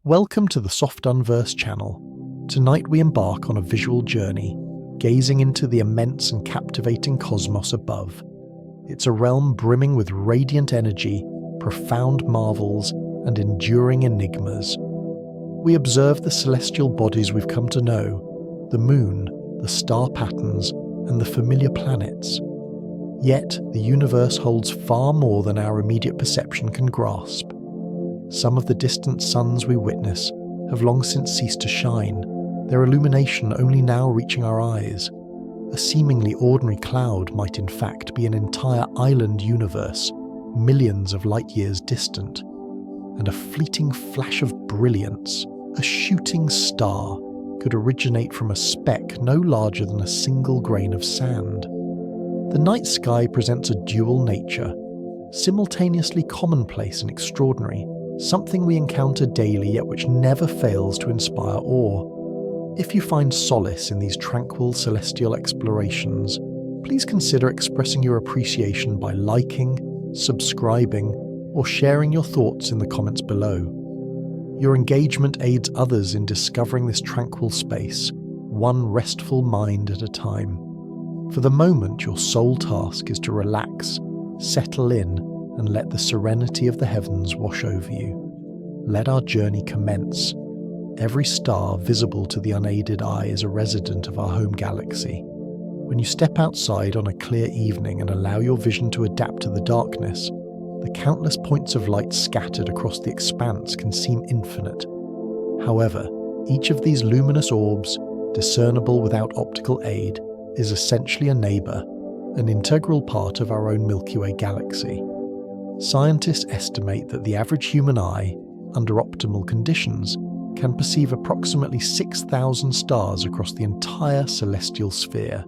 Welcome to the Soft Unverse channel. Tonight we embark on a visual journey, gazing into the immense and captivating cosmos above. It's a realm brimming with radiant energy, profound marvels, and enduring enigmas. We observe the celestial bodies we've come to know, the moon, the star patterns, and the familiar planets. Yet, the universe holds far more than our immediate perception can grasp. Some of the distant suns we witness have long since ceased to shine, their illumination only now reaching our eyes. A seemingly ordinary cloud might in fact be an entire island universe, millions of light years distant. And a fleeting flash of brilliance, a shooting star, could originate from a speck no larger than a single grain of sand. The night sky presents a dual nature, simultaneously commonplace and extraordinary, something we encounter daily yet which never fails to inspire awe. If you find solace in these tranquil celestial explorations, please consider expressing your appreciation by liking, subscribing, or sharing your thoughts in the comments below. Your engagement aids others in discovering this tranquil space, one restful mind at a time. For the moment, your sole task is to relax, settle in, and let the serenity of the heavens wash over you. Let our journey commence. Every star visible to the unaided eye is a resident of our home galaxy. When you step outside on a clear evening and allow your vision to adapt to the darkness, the countless points of light scattered across the expanse can seem infinite. However, each of these luminous orbs, discernible without optical aid, is essentially a neighbour, an integral part of our own Milky Way galaxy. Scientists estimate that the average human eye, under optimal conditions, can perceive approximately 6,000 stars across the entire celestial sphere.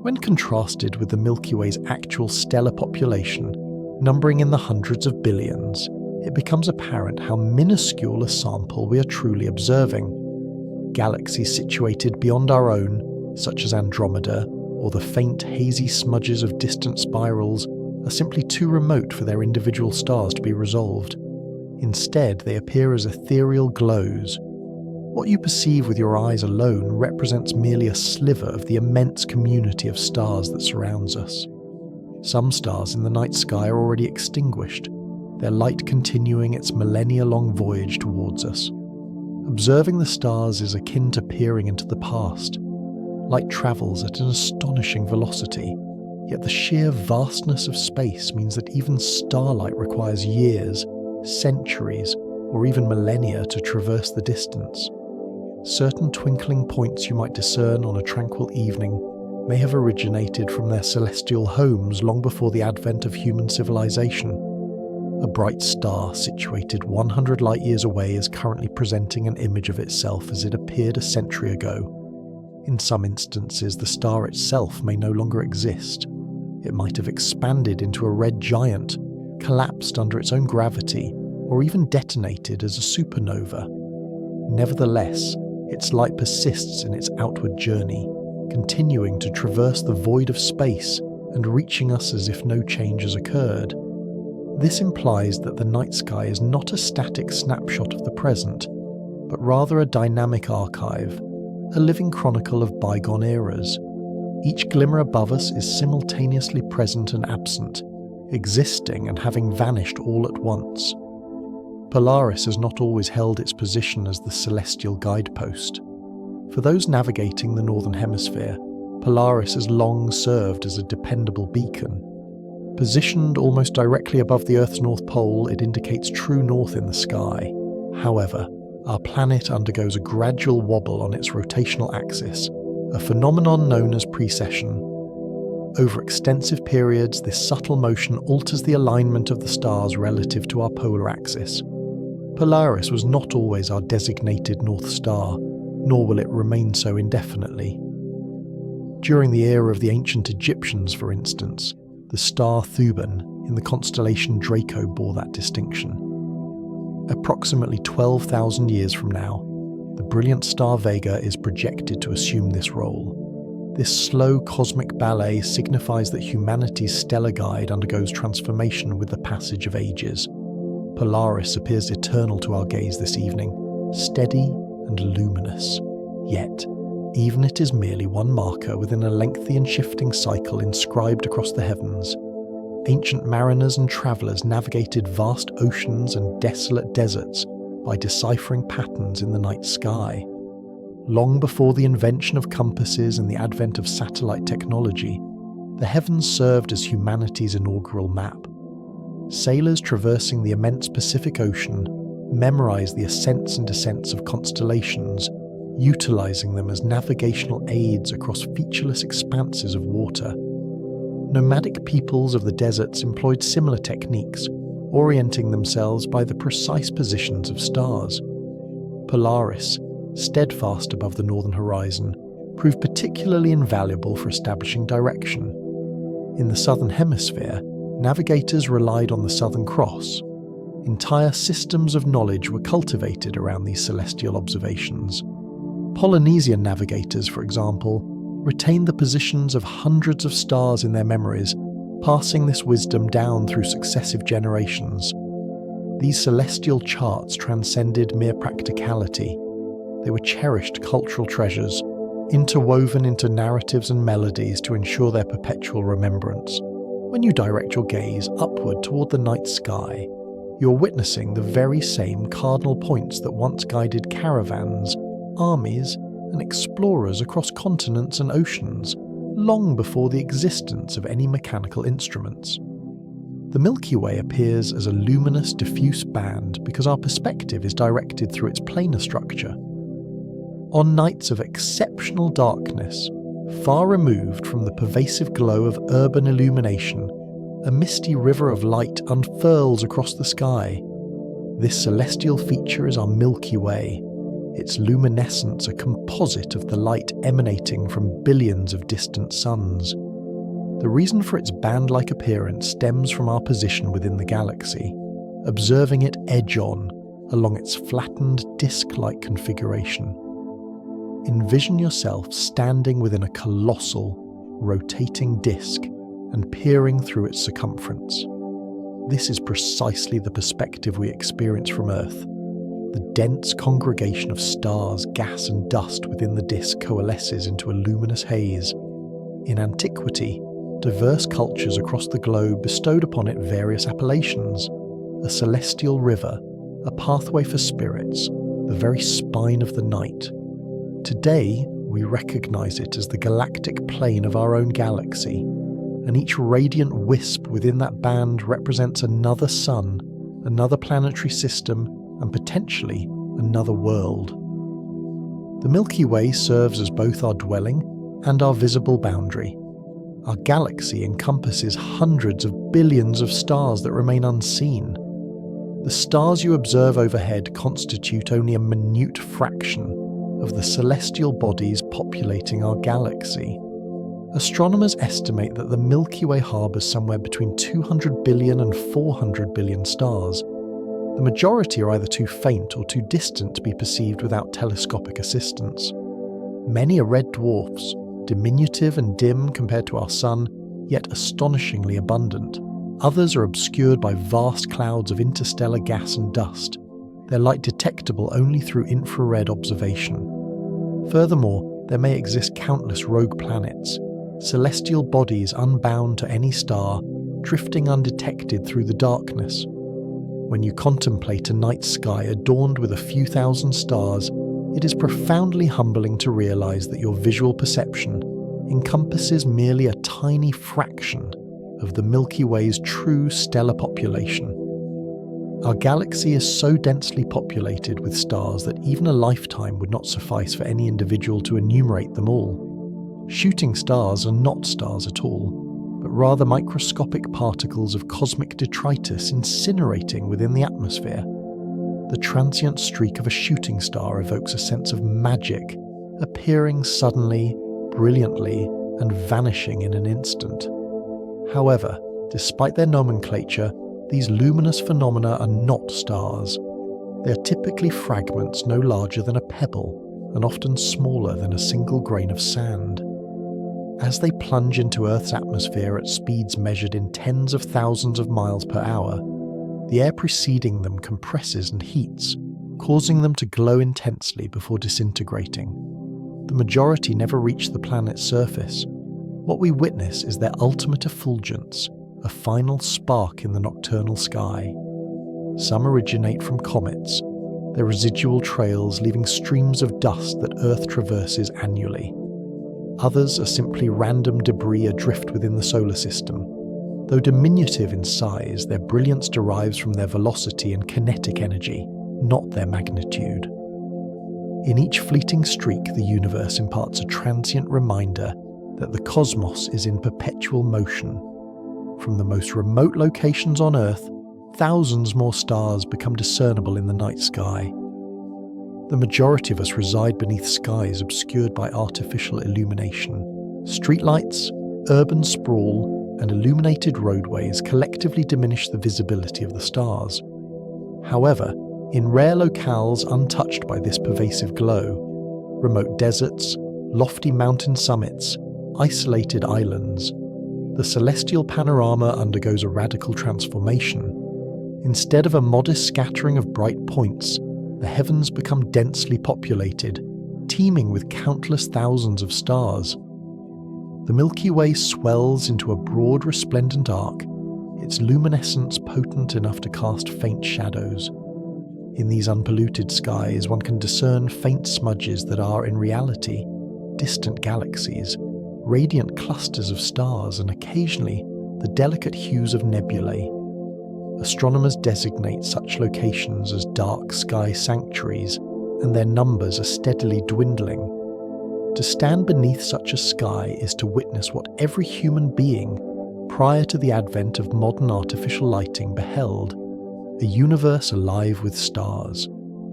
When contrasted with the Milky Way's actual stellar population, numbering in the hundreds of billions, it becomes apparent how minuscule a sample we are truly observing. Galaxies situated beyond our own, such as Andromeda, or the faint hazy smudges of distant spirals, are simply too remote for their individual stars to be resolved. Instead, they appear as ethereal glows. What you perceive with your eyes alone represents merely a sliver of the immense community of stars that surrounds us. Some stars in the night sky are already extinguished, their light continuing its millennia-long voyage towards us. Observing the stars is akin to peering into the past. Light travels at an astonishing velocity, yet the sheer vastness of space means that even starlight requires years, centuries, or even millennia to traverse the distance. Certain twinkling points you might discern on a tranquil evening may have originated from their celestial homes long before the advent of human civilization. A bright star situated 100 light-years away is currently presenting an image of itself as it appeared a century ago. In some instances, the star itself may no longer exist. It might have expanded into a red giant, collapsed under its own gravity, or even detonated as a supernova. Nevertheless, its light persists in its outward journey, continuing to traverse the void of space and reaching us as if no change has occurred. This implies that the night sky is not a static snapshot of the present, but rather a dynamic archive, a living chronicle of bygone eras. Each glimmer above us is simultaneously present and absent, existing and having vanished all at once. Polaris has not always held its position as the celestial guidepost. For those navigating the Northern Hemisphere, Polaris has long served as a dependable beacon. Positioned almost directly above the Earth's North Pole, it indicates true north in the sky. However, our planet undergoes a gradual wobble on its rotational axis, a phenomenon known as precession. Over extensive periods, this subtle motion alters the alignment of the stars relative to our polar axis. Polaris was not always our designated North Star, nor will it remain so indefinitely. During the era of the ancient Egyptians, for instance, the star Thuban in the constellation Draco bore that distinction. Approximately 12,000 years from now, the brilliant star Vega is projected to assume this role. This slow cosmic ballet signifies that humanity's stellar guide undergoes transformation with the passage of ages. Polaris appears eternal to our gaze this evening, steady and luminous. Yet, even it is merely one marker within a lengthy and shifting cycle inscribed across the heavens. Ancient mariners and travellers navigated vast oceans and desolate deserts by deciphering patterns in the night sky. Long before the invention of compasses and the advent of satellite technology, the heavens served as humanity's inaugural map. Sailors traversing the immense Pacific Ocean memorized the ascents and descents of constellations, utilizing them as navigational aids across featureless expanses of water. Nomadic peoples of the deserts employed similar techniques, orienting themselves by the precise positions of stars. Polaris, steadfast above the northern horizon, proved particularly invaluable for establishing direction. In the southern hemisphere, navigators relied on the Southern Cross. Entire systems of knowledge were cultivated around these celestial observations. Polynesian navigators, for example, retained the positions of hundreds of stars in their memories, passing this wisdom down through successive generations. These celestial charts transcended mere practicality. They were cherished cultural treasures, interwoven into narratives and melodies to ensure their perpetual remembrance. When you direct your gaze upward toward the night sky, you're witnessing the very same cardinal points that once guided caravans, armies, and explorers across continents and oceans, long before the existence of any mechanical instruments. The Milky Way appears as a luminous, diffuse band because our perspective is directed through its planar structure. On nights of exceptional darkness, far removed from the pervasive glow of urban illumination, a misty river of light unfurls across the sky. This celestial feature is our Milky Way, its luminescence a composite of the light emanating from billions of distant suns. The reason for its band-like appearance stems from our position within the galaxy, observing it edge-on along its flattened disk-like configuration. Envision yourself standing within a colossal, rotating disk and peering through its circumference. This is precisely the perspective we experience from Earth. The dense congregation of stars, gas and dust within the disk coalesces into a luminous haze. In antiquity, diverse cultures across the globe bestowed upon it various appellations: a celestial river, a pathway for spirits, the very spine of the night. Today, we recognize it as the galactic plane of our own galaxy, and each radiant wisp within that band represents another sun, another planetary system, and potentially another world. The Milky Way serves as both our dwelling and our visible boundary. Our galaxy encompasses hundreds of billions of stars that remain unseen. The stars you observe overhead constitute only a minute fraction of the celestial bodies populating our galaxy. Astronomers estimate that the Milky Way harbours somewhere between 200 billion and 400 billion stars. The majority are either too faint or too distant to be perceived without telescopic assistance. Many are red dwarfs, diminutive and dim compared to our Sun, yet astonishingly abundant. Others are obscured by vast clouds of interstellar gas and dust, their light detectable only through infrared observation. Furthermore, there may exist countless rogue planets, celestial bodies unbound to any star, drifting undetected through the darkness. When you contemplate a night sky adorned with a few thousand stars, it is profoundly humbling to realize that your visual perception encompasses merely a tiny fraction of the Milky Way's true stellar population. Our galaxy is so densely populated with stars that even a lifetime would not suffice for any individual to enumerate them all. Shooting stars are not stars at all, but rather microscopic particles of cosmic detritus incinerating within the atmosphere. The transient streak of a shooting star evokes a sense of magic, appearing suddenly, brilliantly, and vanishing in an instant. However, despite their nomenclature, these luminous phenomena are not stars. They are typically fragments no larger than a pebble, and often smaller than a single grain of sand. As they plunge into Earth's atmosphere at speeds measured in tens of thousands of miles per hour, the air preceding them compresses and heats, causing them to glow intensely before disintegrating. The majority never reach the planet's surface. What we witness is their ultimate effulgence, a final spark in the nocturnal sky. Some originate from comets, their residual trails leaving streams of dust that Earth traverses annually. Others are simply random debris adrift within the solar system. Though diminutive in size, their brilliance derives from their velocity and kinetic energy, not their magnitude. In each fleeting streak, the universe imparts a transient reminder that the cosmos is in perpetual motion. From the most remote locations on Earth, thousands more stars become discernible in the night sky. The majority of us reside beneath skies obscured by artificial illumination. Streetlights, urban sprawl, and illuminated roadways collectively diminish the visibility of the stars. However, in rare locales untouched by this pervasive glow, remote deserts, lofty mountain summits, isolated islands, the celestial panorama undergoes a radical transformation. Instead of a modest scattering of bright points, the heavens become densely populated, teeming with countless thousands of stars. The Milky Way swells into a broad, resplendent arc, its luminescence potent enough to cast faint shadows. In these unpolluted skies, one can discern faint smudges that are, in reality, distant galaxies, radiant clusters of stars, and occasionally the delicate hues of nebulae. Astronomers designate such locations as dark sky sanctuaries, and their numbers are steadily dwindling. To stand beneath such a sky is to witness what every human being, prior to the advent of modern artificial lighting, beheld: a universe alive with stars,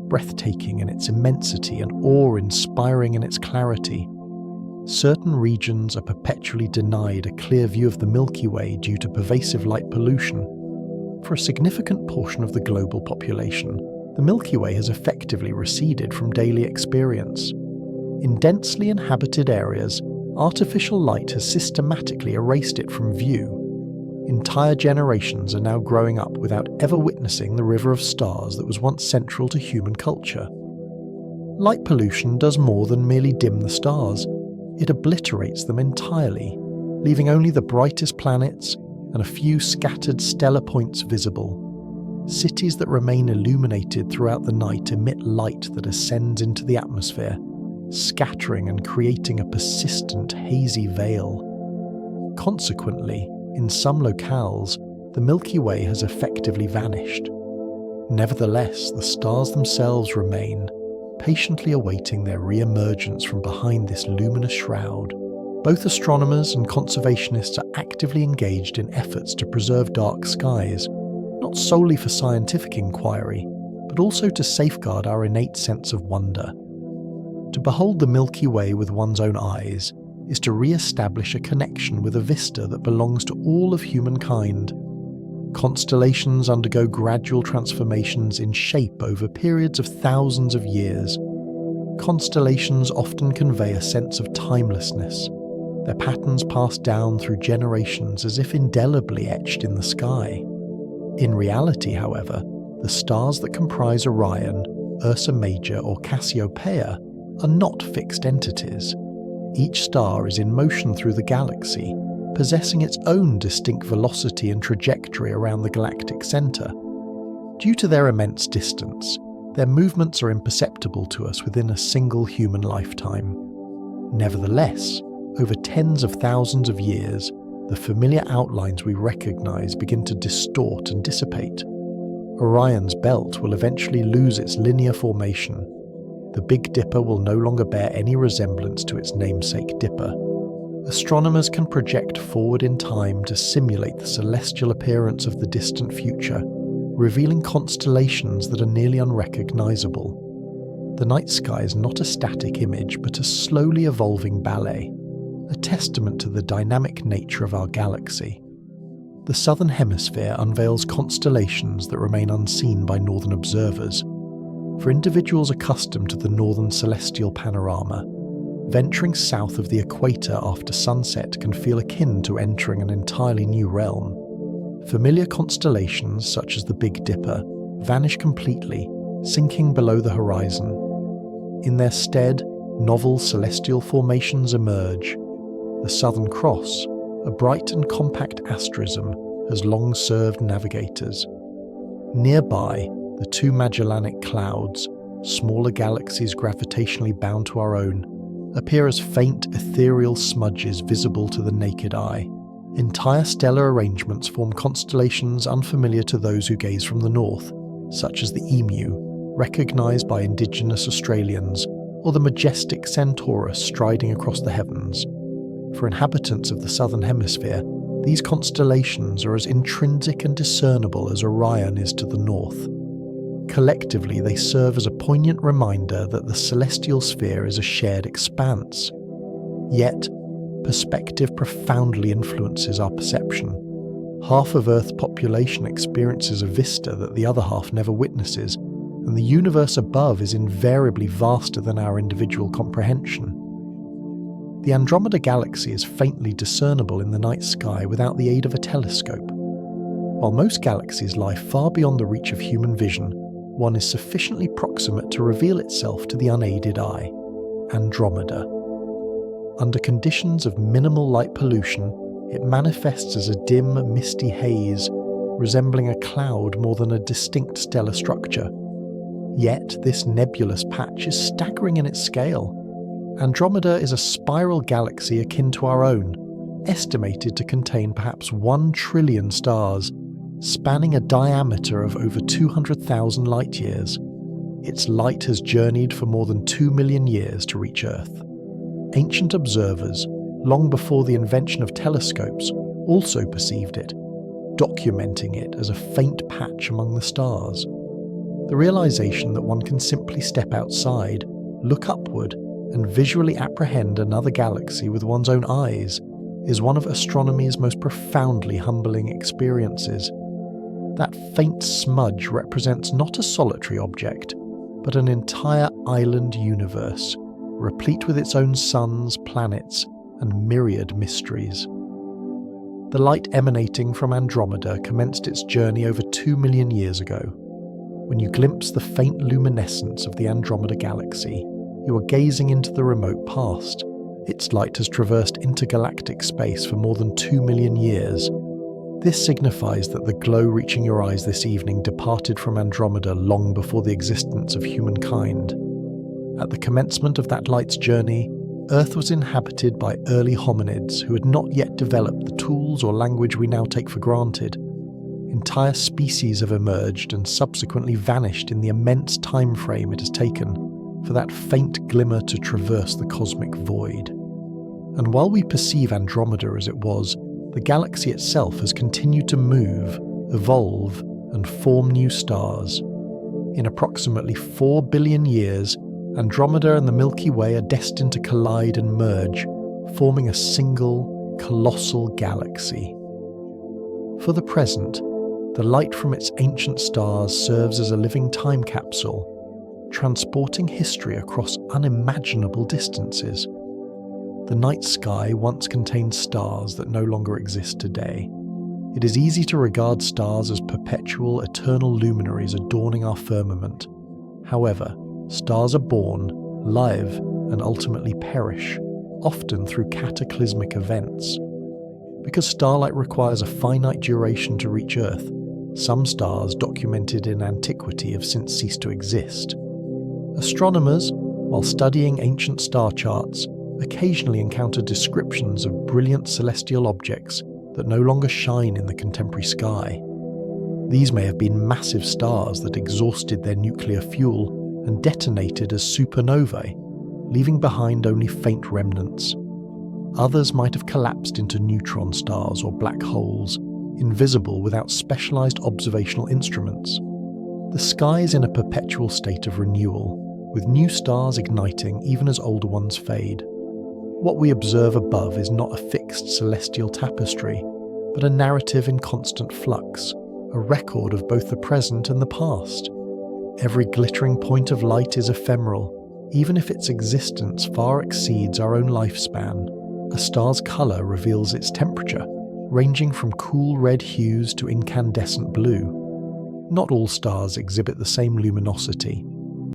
breathtaking in its immensity and awe-inspiring in its clarity. Certain regions are perpetually denied a clear view of the Milky Way due to pervasive light pollution. For a significant portion of the global population, the Milky Way has effectively receded from daily experience. In densely inhabited areas, artificial light has systematically erased it from view. Entire generations are now growing up without ever witnessing the river of stars that was once central to human culture. Light pollution does more than merely dim the stars. It obliterates them entirely, leaving only the brightest planets and a few scattered stellar points visible. Cities that remain illuminated throughout the night emit light that ascends into the atmosphere, scattering and creating a persistent hazy veil. Consequently, in some locales, the Milky Way has effectively vanished. Nevertheless, the stars themselves remain, patiently awaiting their re-emergence from behind this luminous shroud. Both astronomers and conservationists are actively engaged in efforts to preserve dark skies, not solely for scientific inquiry, but also to safeguard our innate sense of wonder. To behold the Milky Way with one's own eyes is to re-establish a connection with a vista that belongs to all of humankind. Constellations undergo gradual transformations in shape over periods of thousands of years. Constellations often convey a sense of timelessness, their patterns passed down through generations as if indelibly etched in the sky. In reality, however, the stars that comprise Orion, Ursa Major, or Cassiopeia are not fixed entities. Each star is in motion through the galaxy, possessing its own distinct velocity and trajectory around the galactic center. Due to their immense distance, their movements are imperceptible to us within a single human lifetime. Nevertheless, over tens of thousands of years, the familiar outlines we recognize begin to distort and dissipate. Orion's belt will eventually lose its linear formation. The Big Dipper will no longer bear any resemblance to its namesake Dipper. Astronomers can project forward in time to simulate the celestial appearance of the distant future, revealing constellations that are nearly unrecognizable. The night sky is not a static image, but a slowly evolving ballet, a testament to the dynamic nature of our galaxy. The southern hemisphere unveils constellations that remain unseen by northern observers. For individuals accustomed to the northern celestial panorama, venturing south of the equator after sunset can feel akin to entering an entirely new realm. Familiar constellations such as the Big Dipper vanish completely, sinking below the horizon. In their stead, novel celestial formations emerge. The Southern Cross, a bright and compact asterism, has long served navigators. Nearby, the two Magellanic Clouds, smaller galaxies gravitationally bound to our own, appear as faint ethereal smudges visible to the naked eye. Entire stellar arrangements form constellations unfamiliar to those who gaze from the north, such as the Emu, recognised by indigenous Australians, or the majestic Centaurus striding across the heavens. For inhabitants of the southern hemisphere, these constellations are as intrinsic and discernible as Orion is to the north. Collectively, they serve as a poignant reminder that the celestial sphere is a shared expanse. Yet, perspective profoundly influences our perception. Half of Earth's population experiences a vista that the other half never witnesses, and the universe above is invariably vaster than our individual comprehension. The Andromeda Galaxy is faintly discernible in the night sky without the aid of a telescope. While most galaxies lie far beyond the reach of human vision, one is sufficiently proximate to reveal itself to the unaided eye: Andromeda. Under conditions of minimal light pollution, it manifests as a dim, misty haze, resembling a cloud more than a distinct stellar structure. Yet this nebulous patch is staggering in its scale. Andromeda is a spiral galaxy akin to our own, estimated to contain perhaps 1 trillion stars, spanning a diameter of over 200,000 light-years. Its light has journeyed for more than 2 million years to reach Earth. Ancient observers, long before the invention of telescopes, also perceived it, documenting it as a faint patch among the stars. The realization that one can simply step outside, look upward, and visually apprehend another galaxy with one's own eyes is one of astronomy's most profoundly humbling experiences. That faint smudge represents not a solitary object, but an entire island universe, replete with its own suns, planets, and myriad mysteries. The light emanating from Andromeda commenced its journey over 2 million years ago. When you glimpse the faint luminescence of the Andromeda Galaxy, you are gazing into the remote past. Its light has traversed intergalactic space for more than 2 million years. This signifies that the glow reaching your eyes this evening departed from Andromeda long before the existence of humankind. At the commencement of that light's journey, Earth was inhabited by early hominids who had not yet developed the tools or language we now take for granted. Entire species have emerged and subsequently vanished in the immense time frame it has taken for that faint glimmer to traverse the cosmic void. And while we perceive Andromeda as it was, the galaxy itself has continued to move, evolve, and form new stars. In approximately 4 billion years, Andromeda and the Milky Way are destined to collide and merge, forming a single, colossal galaxy. For the present, the light from its ancient stars serves as a living time capsule, transporting history across unimaginable distances. The night sky once contained stars that no longer exist today. It is easy to regard stars as perpetual, eternal luminaries adorning our firmament. However, stars are born, live, and ultimately perish, often through cataclysmic events. Because starlight requires a finite duration to reach Earth, some stars documented in antiquity have since ceased to exist. Astronomers, while studying ancient star charts, occasionally encounter descriptions of brilliant celestial objects that no longer shine in the contemporary sky. These may have been massive stars that exhausted their nuclear fuel and detonated as supernovae, leaving behind only faint remnants. Others might have collapsed into neutron stars or black holes, invisible without specialized observational instruments. The sky is in a perpetual state of renewal, with new stars igniting even as older ones fade. What we observe above is not a fixed celestial tapestry, but a narrative in constant flux, a record of both the present and the past. Every glittering point of light is ephemeral, even if its existence far exceeds our own lifespan. A star's colour reveals its temperature, ranging from cool red hues to incandescent blue. Not all stars exhibit the same luminosity.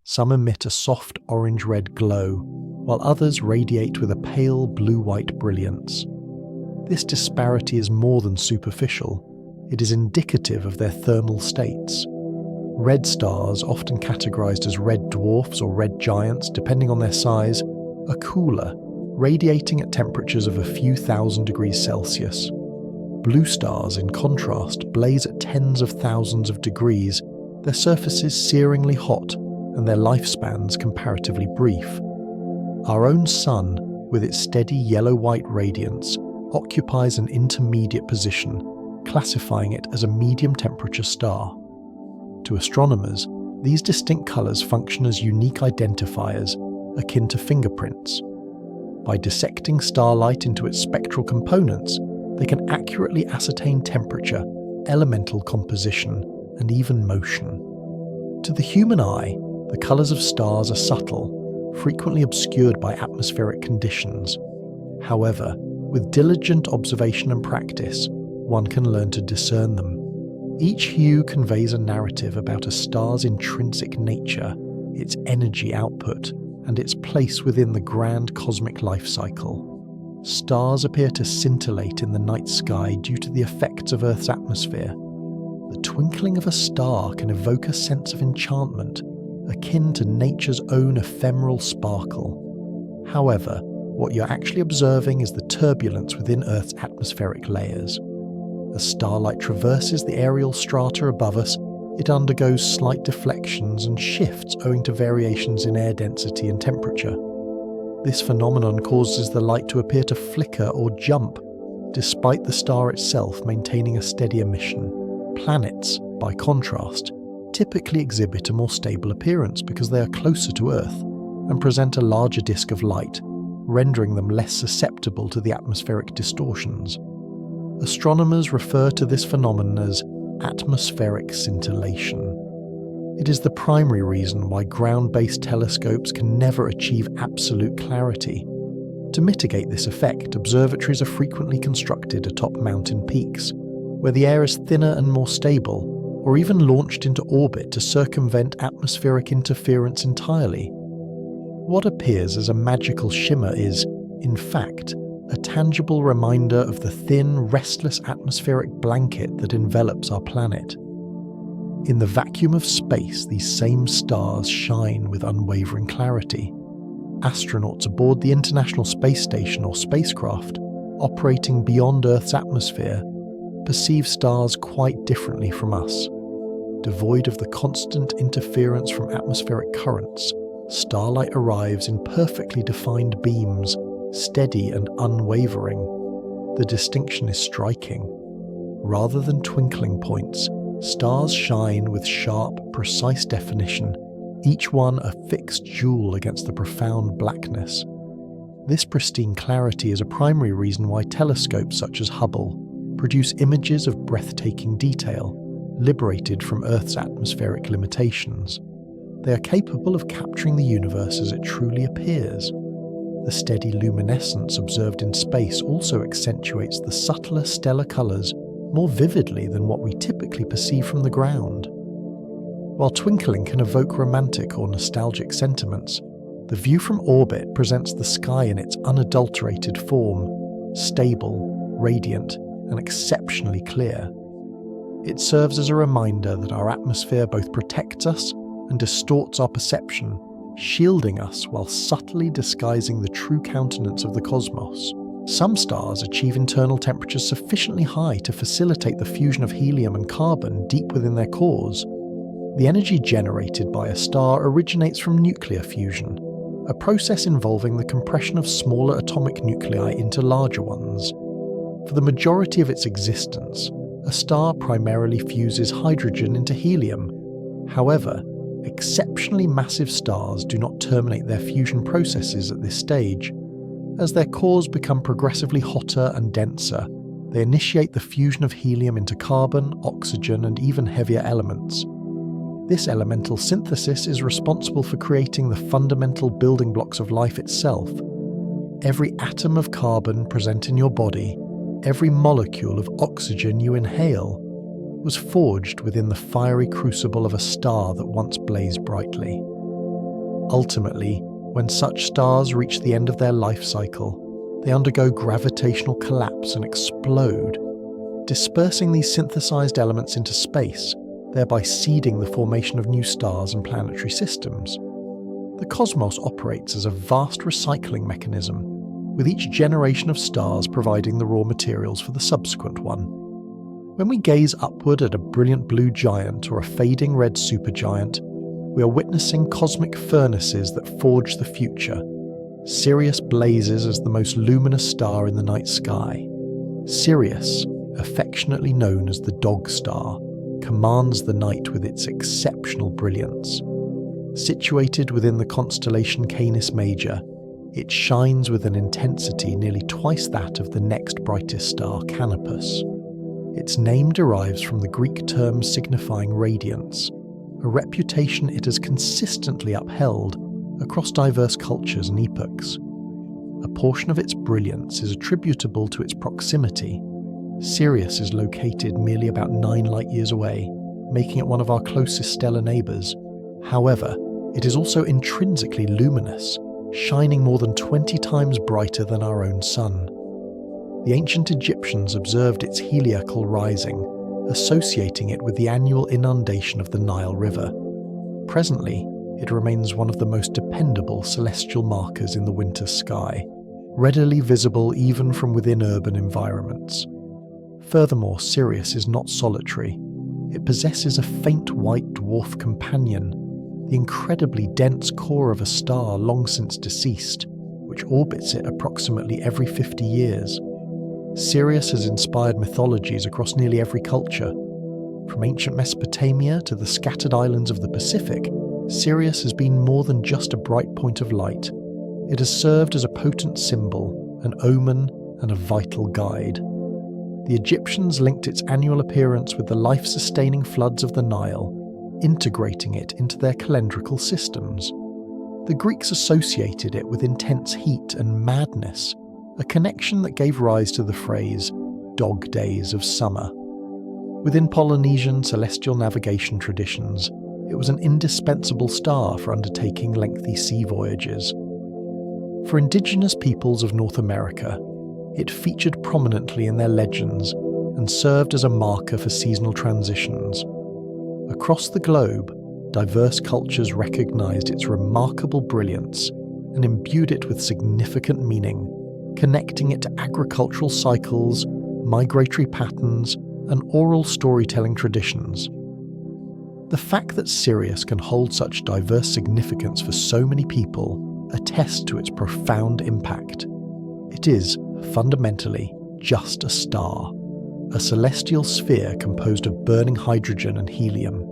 Some emit a soft orange-red glow, while others radiate with a pale blue-white brilliance. This disparity is more than superficial. It is indicative of their thermal states. Red stars, often categorized as red dwarfs or red giants depending on their size, are cooler, radiating at temperatures of a few thousand degrees Celsius. Blue stars, in contrast, blaze at tens of thousands of degrees, their surfaces searingly hot and their lifespans comparatively brief. Our own Sun, with its steady yellow-white radiance, occupies an intermediate position, classifying it as a medium-temperature star. To astronomers, these distinct colours function as unique identifiers, akin to fingerprints. By dissecting starlight into its spectral components, they can accurately ascertain temperature, elemental composition, and even motion. To the human eye, the colours of stars are subtle, frequently obscured by atmospheric conditions. However, with diligent observation and practice, one can learn to discern them. Each hue conveys a narrative about a star's intrinsic nature, its energy output, and its place within the grand cosmic life cycle. Stars appear to scintillate in the night sky due to the effects of Earth's atmosphere. The twinkling of a star can evoke a sense of enchantment, akin to nature's own ephemeral sparkle. However, what you're actually observing is the turbulence within Earth's atmospheric layers. As starlight traverses the aerial strata above us, it undergoes slight deflections and shifts owing to variations in air density and temperature. This phenomenon causes the light to appear to flicker or jump, despite the star itself maintaining a steady emission. Planets, by contrast, typically exhibit a more stable appearance because they are closer to Earth and present a larger disk of light, rendering them less susceptible to the atmospheric distortions. Astronomers refer to this phenomenon as atmospheric scintillation. It is the primary reason why ground-based telescopes can never achieve absolute clarity. To mitigate this effect, observatories are frequently constructed atop mountain peaks, where the air is thinner and more stable, or even launched into orbit to circumvent atmospheric interference entirely. What appears as a magical shimmer is, in fact, a tangible reminder of the thin, restless atmospheric blanket that envelops our planet. In the vacuum of space, these same stars shine with unwavering clarity. Astronauts aboard the International Space Station or spacecraft, operating beyond Earth's atmosphere, perceive stars quite differently from us. Devoid of the constant interference from atmospheric currents, starlight arrives in perfectly defined beams, steady and unwavering. The distinction is striking. Rather than twinkling points, stars shine with sharp, precise definition, each one a fixed jewel against the profound blackness. This pristine clarity is a primary reason why telescopes such as Hubble produce images of breathtaking detail, liberated from Earth's atmospheric limitations. They are capable of capturing the universe as it truly appears. The steady luminescence observed in space also accentuates the subtler stellar colours more vividly than what we typically perceive from the ground. While twinkling can evoke romantic or nostalgic sentiments, the view from orbit presents the sky in its unadulterated form, stable, radiant, and exceptionally clear. It serves as a reminder that our atmosphere both protects us and distorts our perception, shielding us while subtly disguising the true countenance of the cosmos. Some stars achieve internal temperatures sufficiently high to facilitate the fusion of helium and carbon deep within their cores. The energy generated by a star originates from nuclear fusion, a process involving the compression of smaller atomic nuclei into larger ones. For the majority of its existence, a star primarily fuses hydrogen into helium. However, exceptionally massive stars do not terminate their fusion processes at this stage. As their cores become progressively hotter and denser, they initiate the fusion of helium into carbon, oxygen, and even heavier elements. This elemental synthesis is responsible for creating the fundamental building blocks of life itself. Every atom of carbon present in your body, every molecule of oxygen you inhale, was forged within the fiery crucible of a star that once blazed brightly. Ultimately, when such stars reach the end of their life cycle, they undergo gravitational collapse and explode, dispersing these synthesized elements into space, thereby seeding the formation of new stars and planetary systems. The cosmos operates as a vast recycling mechanism, with each generation of stars providing the raw materials for the subsequent one. When we gaze upward at a brilliant blue giant or a fading red supergiant, we are witnessing cosmic furnaces that forge the future. Sirius blazes as the most luminous star in the night sky. Sirius, affectionately known as the Dog Star, commands the night with its exceptional brilliance. Situated within the constellation Canis Major, it shines with an intensity nearly twice that of the next brightest star, Canopus. Its name derives from the Greek term signifying radiance, a reputation it has consistently upheld across diverse cultures and epochs. A portion of its brilliance is attributable to its proximity. Sirius is located merely about 9 light-years away, making it one of our closest stellar neighbours. However, it is also intrinsically luminous, shining more than 20 times brighter than our own Sun. The ancient Egyptians observed its heliacal rising, associating it with the annual inundation of the Nile River. Presently, it remains one of the most dependable celestial markers in the winter sky, readily visible even from within urban environments. Furthermore, Sirius is not solitary. It possesses a faint white dwarf companion, the incredibly dense core of a star long since deceased, which orbits it approximately every 50 years. Sirius has inspired mythologies across nearly every culture. From ancient Mesopotamia to the scattered islands of the Pacific, Sirius has been more than just a bright point of light. It has served as a potent symbol, an omen, and a vital guide. The Egyptians linked its annual appearance with the life-sustaining floods of the Nile, integrating it into their calendrical systems. The Greeks associated it with intense heat and madness, a connection that gave rise to the phrase, "dog days of summer." Within Polynesian celestial navigation traditions, it was an indispensable star for undertaking lengthy sea voyages. For indigenous peoples of North America, it featured prominently in their legends and served as a marker for seasonal transitions. Across the globe, diverse cultures recognized its remarkable brilliance and imbued it with significant meaning, connecting it to agricultural cycles, migratory patterns, and oral storytelling traditions. The fact that Sirius can hold such diverse significance for so many people attests to its profound impact. It is, fundamentally, just a star, a celestial sphere composed of burning hydrogen and helium.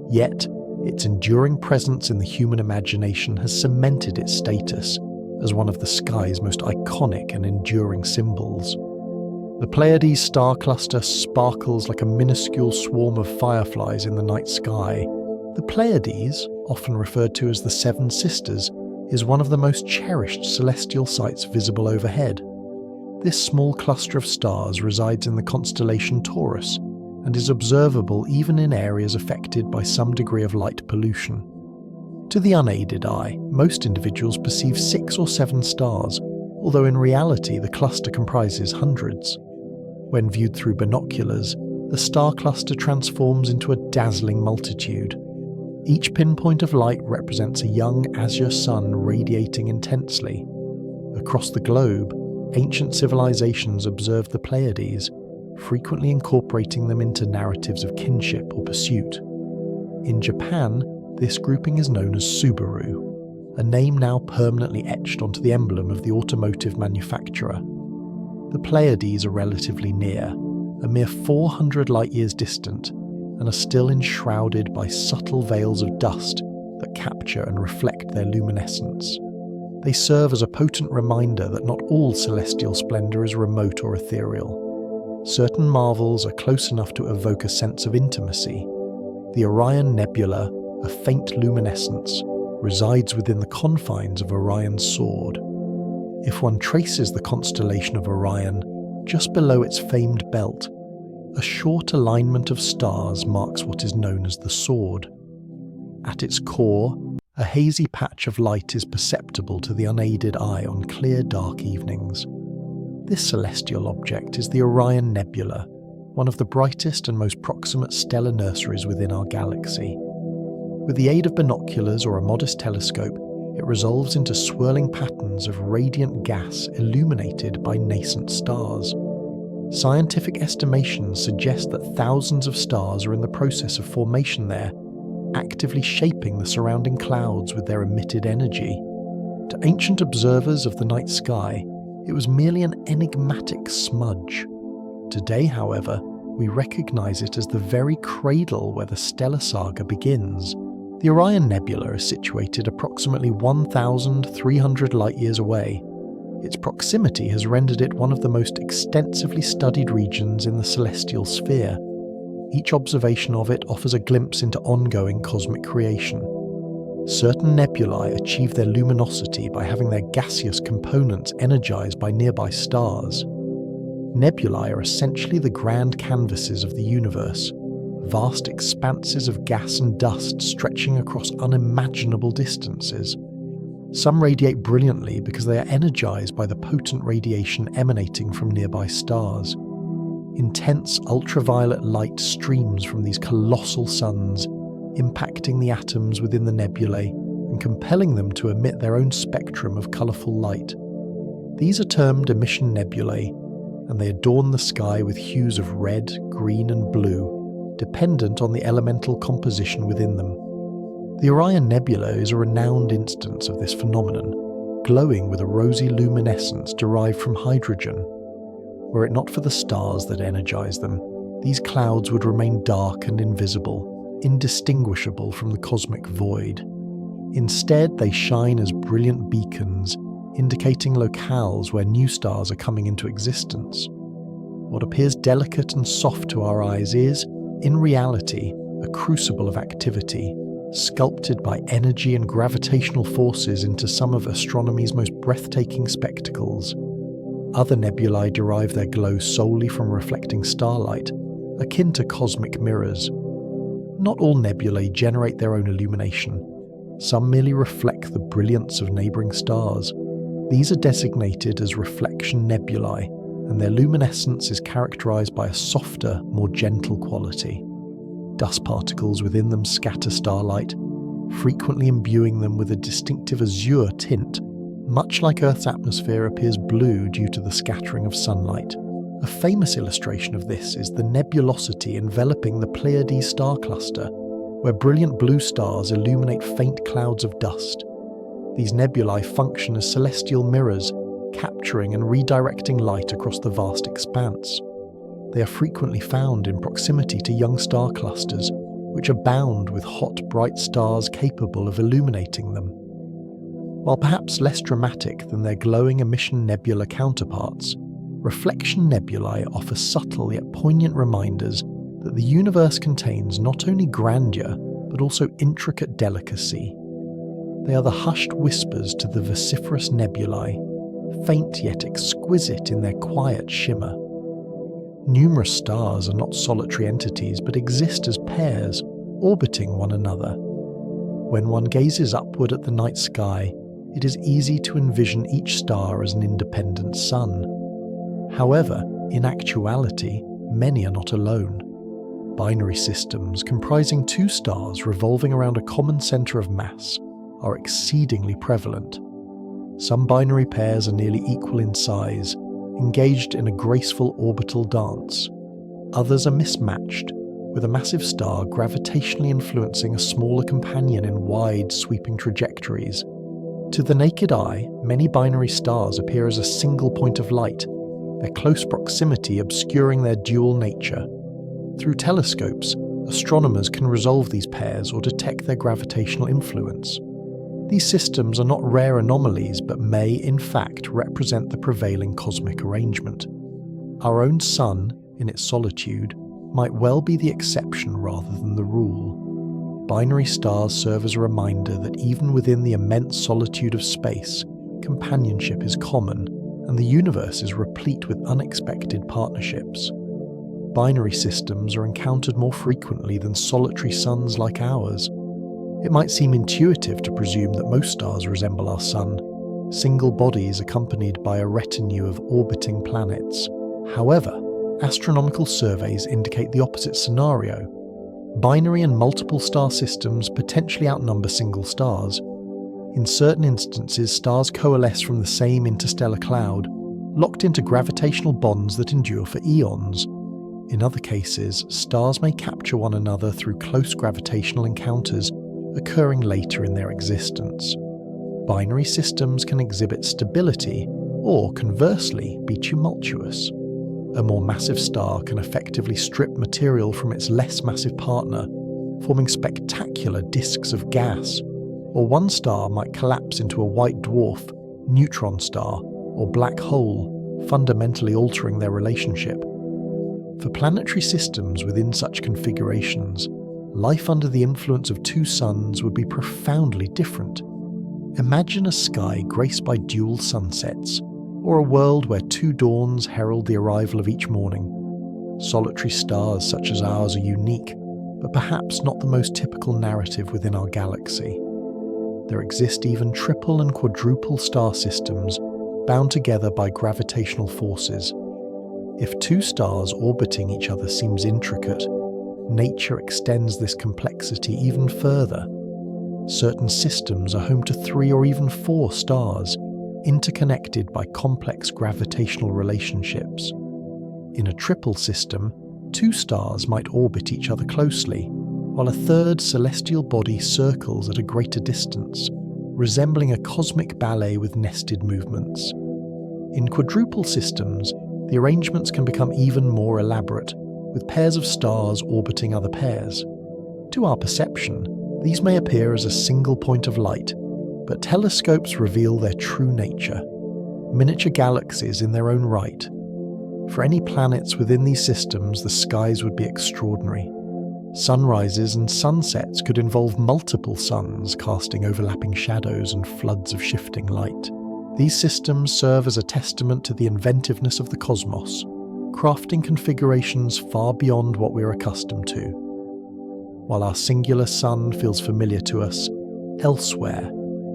Yet, its enduring presence in the human imagination has cemented its status as one of the sky's most iconic and enduring symbols. The Pleiades star cluster sparkles like a minuscule swarm of fireflies in the night sky. The Pleiades, often referred to as the Seven Sisters, is one of the most cherished celestial sights visible overhead. This small cluster of stars resides in the constellation Taurus and is observable even in areas affected by some degree of light pollution. To the unaided eye, most individuals perceive 6 or 7 stars, although in reality the cluster comprises hundreds. When viewed through binoculars, the star cluster transforms into a dazzling multitude. Each pinpoint of light represents a young azure sun radiating intensely. Across the globe, ancient civilizations observed the Pleiades, frequently incorporating them into narratives of kinship or pursuit. In Japan, this grouping is known as Subaru, a name now permanently etched onto the emblem of the automotive manufacturer. The Pleiades are relatively near, a mere 400 light-years distant, and are still enshrouded by subtle veils of dust that capture and reflect their luminescence. They serve as a potent reminder that not all celestial splendor is remote or ethereal. Certain marvels are close enough to evoke a sense of intimacy. The Orion Nebula, a faint luminescence, resides within the confines of Orion's sword. If one traces the constellation of Orion, just below its famed belt, A short alignment of stars marks what is known as the sword. At its core, a hazy patch of light is perceptible to the unaided eye on clear, dark evenings. This celestial object is the Orion Nebula, one of the brightest and most proximate stellar nurseries within our galaxy. With the aid of binoculars or a modest telescope, it resolves into swirling patterns of radiant gas illuminated by nascent stars. Scientific estimations suggest that thousands of stars are in the process of formation there, actively shaping the surrounding clouds with their emitted energy. To ancient observers of the night sky, it was merely an enigmatic smudge. Today, however, we recognize it as the very cradle where the stellar saga begins. The Orion Nebula is situated approximately 1,300 light-years away. Its proximity has rendered it one of the most extensively studied regions in the celestial sphere. Each observation of it offers a glimpse into ongoing cosmic creation. Certain nebulae achieve their luminosity by having their gaseous components energized by nearby stars. Nebulae are essentially the grand canvases of the universe, vast expanses of gas and dust stretching across unimaginable distances. Some radiate brilliantly because they are energized by the potent radiation emanating from nearby stars. Intense ultraviolet light streams from these colossal suns, impacting the atoms within the nebulae and compelling them to emit their own spectrum of colourful light. These are termed emission nebulae, and they adorn the sky with hues of red, green and blue, dependent on the elemental composition within them. The Orion Nebula is a renowned instance of this phenomenon, glowing with a rosy luminescence derived from hydrogen. Were it not for the stars that energize them, these clouds would remain dark and invisible, indistinguishable from the cosmic void. Instead, they shine as brilliant beacons, indicating locales where new stars are coming into existence. What appears delicate and soft to our eyes is, in reality, a crucible of activity, sculpted by energy and gravitational forces into some of astronomy's most breathtaking spectacles. Other nebulae derive their glow solely from reflecting starlight, akin to cosmic mirrors. Not all nebulae generate their own illumination. Some merely reflect the brilliance of neighbouring stars. These are designated as reflection nebulae, and their luminescence is characterized by a softer, more gentle quality. Dust particles within them scatter starlight, frequently imbuing them with a distinctive azure tint, much like Earth's atmosphere appears blue due to the scattering of sunlight. A famous illustration of this is the nebulosity enveloping the Pleiades star cluster, where brilliant blue stars illuminate faint clouds of dust. These nebulae function as celestial mirrors, capturing and redirecting light across the vast expanse. They are frequently found in proximity to young star clusters, which abound with hot, bright stars capable of illuminating them. While perhaps less dramatic than their glowing emission nebula counterparts, reflection nebulae offer subtle yet poignant reminders that the universe contains not only grandeur, but also intricate delicacy. They are the hushed whispers to the vociferous nebulae, faint yet exquisite in their quiet shimmer. Numerous stars are not solitary entities, but exist as pairs, orbiting one another. When one gazes upward at the night sky, it is easy to envision each star as an independent sun. However, in actuality, many are not alone. Binary systems comprising two stars revolving around a common centre of mass are exceedingly prevalent. Some binary pairs are nearly equal in size, engaged in a graceful orbital dance. Others are mismatched, with a massive star gravitationally influencing a smaller companion in wide, sweeping trajectories. To the naked eye, many binary stars appear as a single point of light, their close proximity obscuring their dual nature. Through telescopes, astronomers can resolve these pairs or detect their gravitational influence. These systems are not rare anomalies, but may, in fact, represent the prevailing cosmic arrangement. Our own Sun, in its solitude, might well be the exception rather than the rule. Binary stars serve as a reminder that even within the immense solitude of space, companionship is common, and the universe is replete with unexpected partnerships. binary systems are encountered more frequently than solitary suns like ours. It might seem intuitive to presume that most stars resemble our Sun, single bodies accompanied by a retinue of orbiting planets. However, astronomical surveys indicate the opposite scenario. Binary and multiple star systems potentially outnumber single stars. In certain instances, stars coalesce from the same interstellar cloud, locked into gravitational bonds that endure for eons. In other cases, stars may capture one another through close gravitational encounters occurring later in their existence. Binary systems can exhibit stability or, conversely, be tumultuous. A more massive star can effectively strip material from its less massive partner, forming spectacular disks of gas, or one star might collapse into a white dwarf, neutron star, or black hole, fundamentally altering their relationship. For planetary systems within such configurations, life under the influence of two suns would be profoundly different. Imagine a sky graced by dual sunsets, or a world where two dawns herald the arrival of each morning. Solitary stars such as ours are unique, but perhaps not the most typical narrative within our galaxy. There exist even triple and quadruple star systems bound together by gravitational forces. If two stars orbiting each other seems intricate, nature extends this complexity even further. Certain systems are home to 3 or even 4 stars, interconnected by complex gravitational relationships. In a triple system, 2 stars might orbit each other closely, while a third celestial body circles at a greater distance, resembling a cosmic ballet with nested movements. In quadruple systems, the arrangements can become even more elaborate, with pairs of stars orbiting other pairs. To our perception, these may appear as a single point of light, but telescopes reveal their true nature, miniature galaxies in their own right. For any planets within these systems, the skies would be extraordinary. Sunrises and sunsets could involve multiple suns casting overlapping shadows and floods of shifting light. These systems serve as a testament to the inventiveness of the cosmos, crafting configurations far beyond what we are accustomed to. While our singular sun feels familiar to us, elsewhere,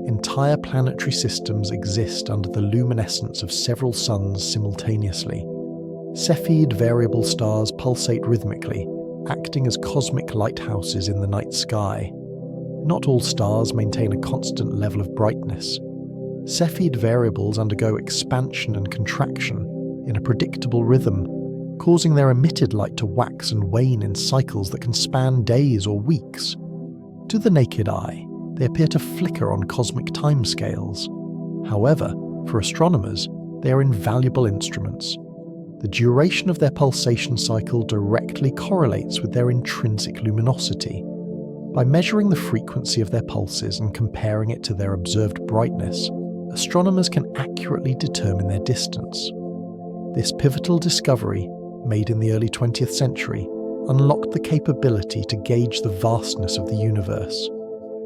entire planetary systems exist under the luminescence of several suns simultaneously. Cepheid variable stars pulsate rhythmically, acting as cosmic lighthouses in the night sky. Not all stars maintain a constant level of brightness. Cepheid variables undergo expansion and contraction in a predictable rhythm, causing their emitted light to wax and wane in cycles that can span days or weeks. To the naked eye, they appear to flicker on cosmic timescales. However, for astronomers, they are invaluable instruments. The duration of their pulsation cycle directly correlates with their intrinsic luminosity. By measuring the frequency of their pulses and comparing it to their observed brightness, astronomers can accurately determine their distance. This pivotal discovery, made in the early 20th century, unlocked the capability to gauge the vastness of the universe.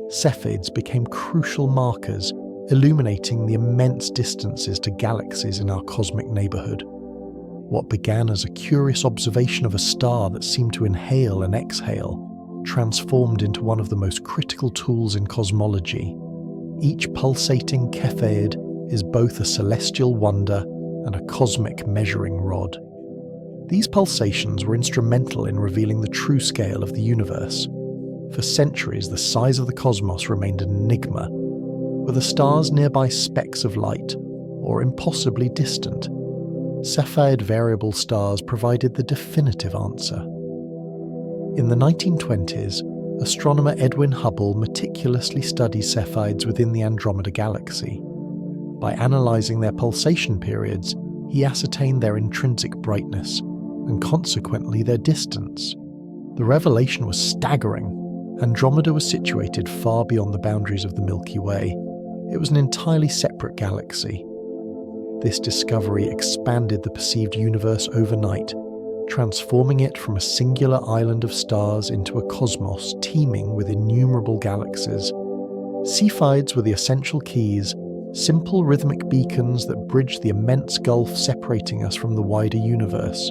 Cepheids became crucial markers, illuminating the immense distances to galaxies in our cosmic neighborhood. What began as a curious observation of a star that seemed to inhale and exhale, transformed into one of the most critical tools in cosmology. Each pulsating cepheid is both a celestial wonder and a cosmic measuring rod. These pulsations were instrumental in revealing the true scale of the universe. For centuries, the size of the cosmos remained an enigma. Were the stars nearby specks of light, or impossibly distant? Cepheid variable stars provided the definitive answer. In the 1920s, astronomer Edwin Hubble meticulously studied Cepheids within the Andromeda Galaxy. By analysing their pulsation periods, he ascertained their intrinsic brightness, and consequently their distance. The revelation was staggering. Andromeda was situated far beyond the boundaries of the Milky Way. It was an entirely separate galaxy. This discovery expanded the perceived universe overnight, transforming it from a singular island of stars into a cosmos teeming with innumerable galaxies. Cepheids were the essential keys, simple rhythmic beacons that bridged the immense gulf separating us from the wider universe.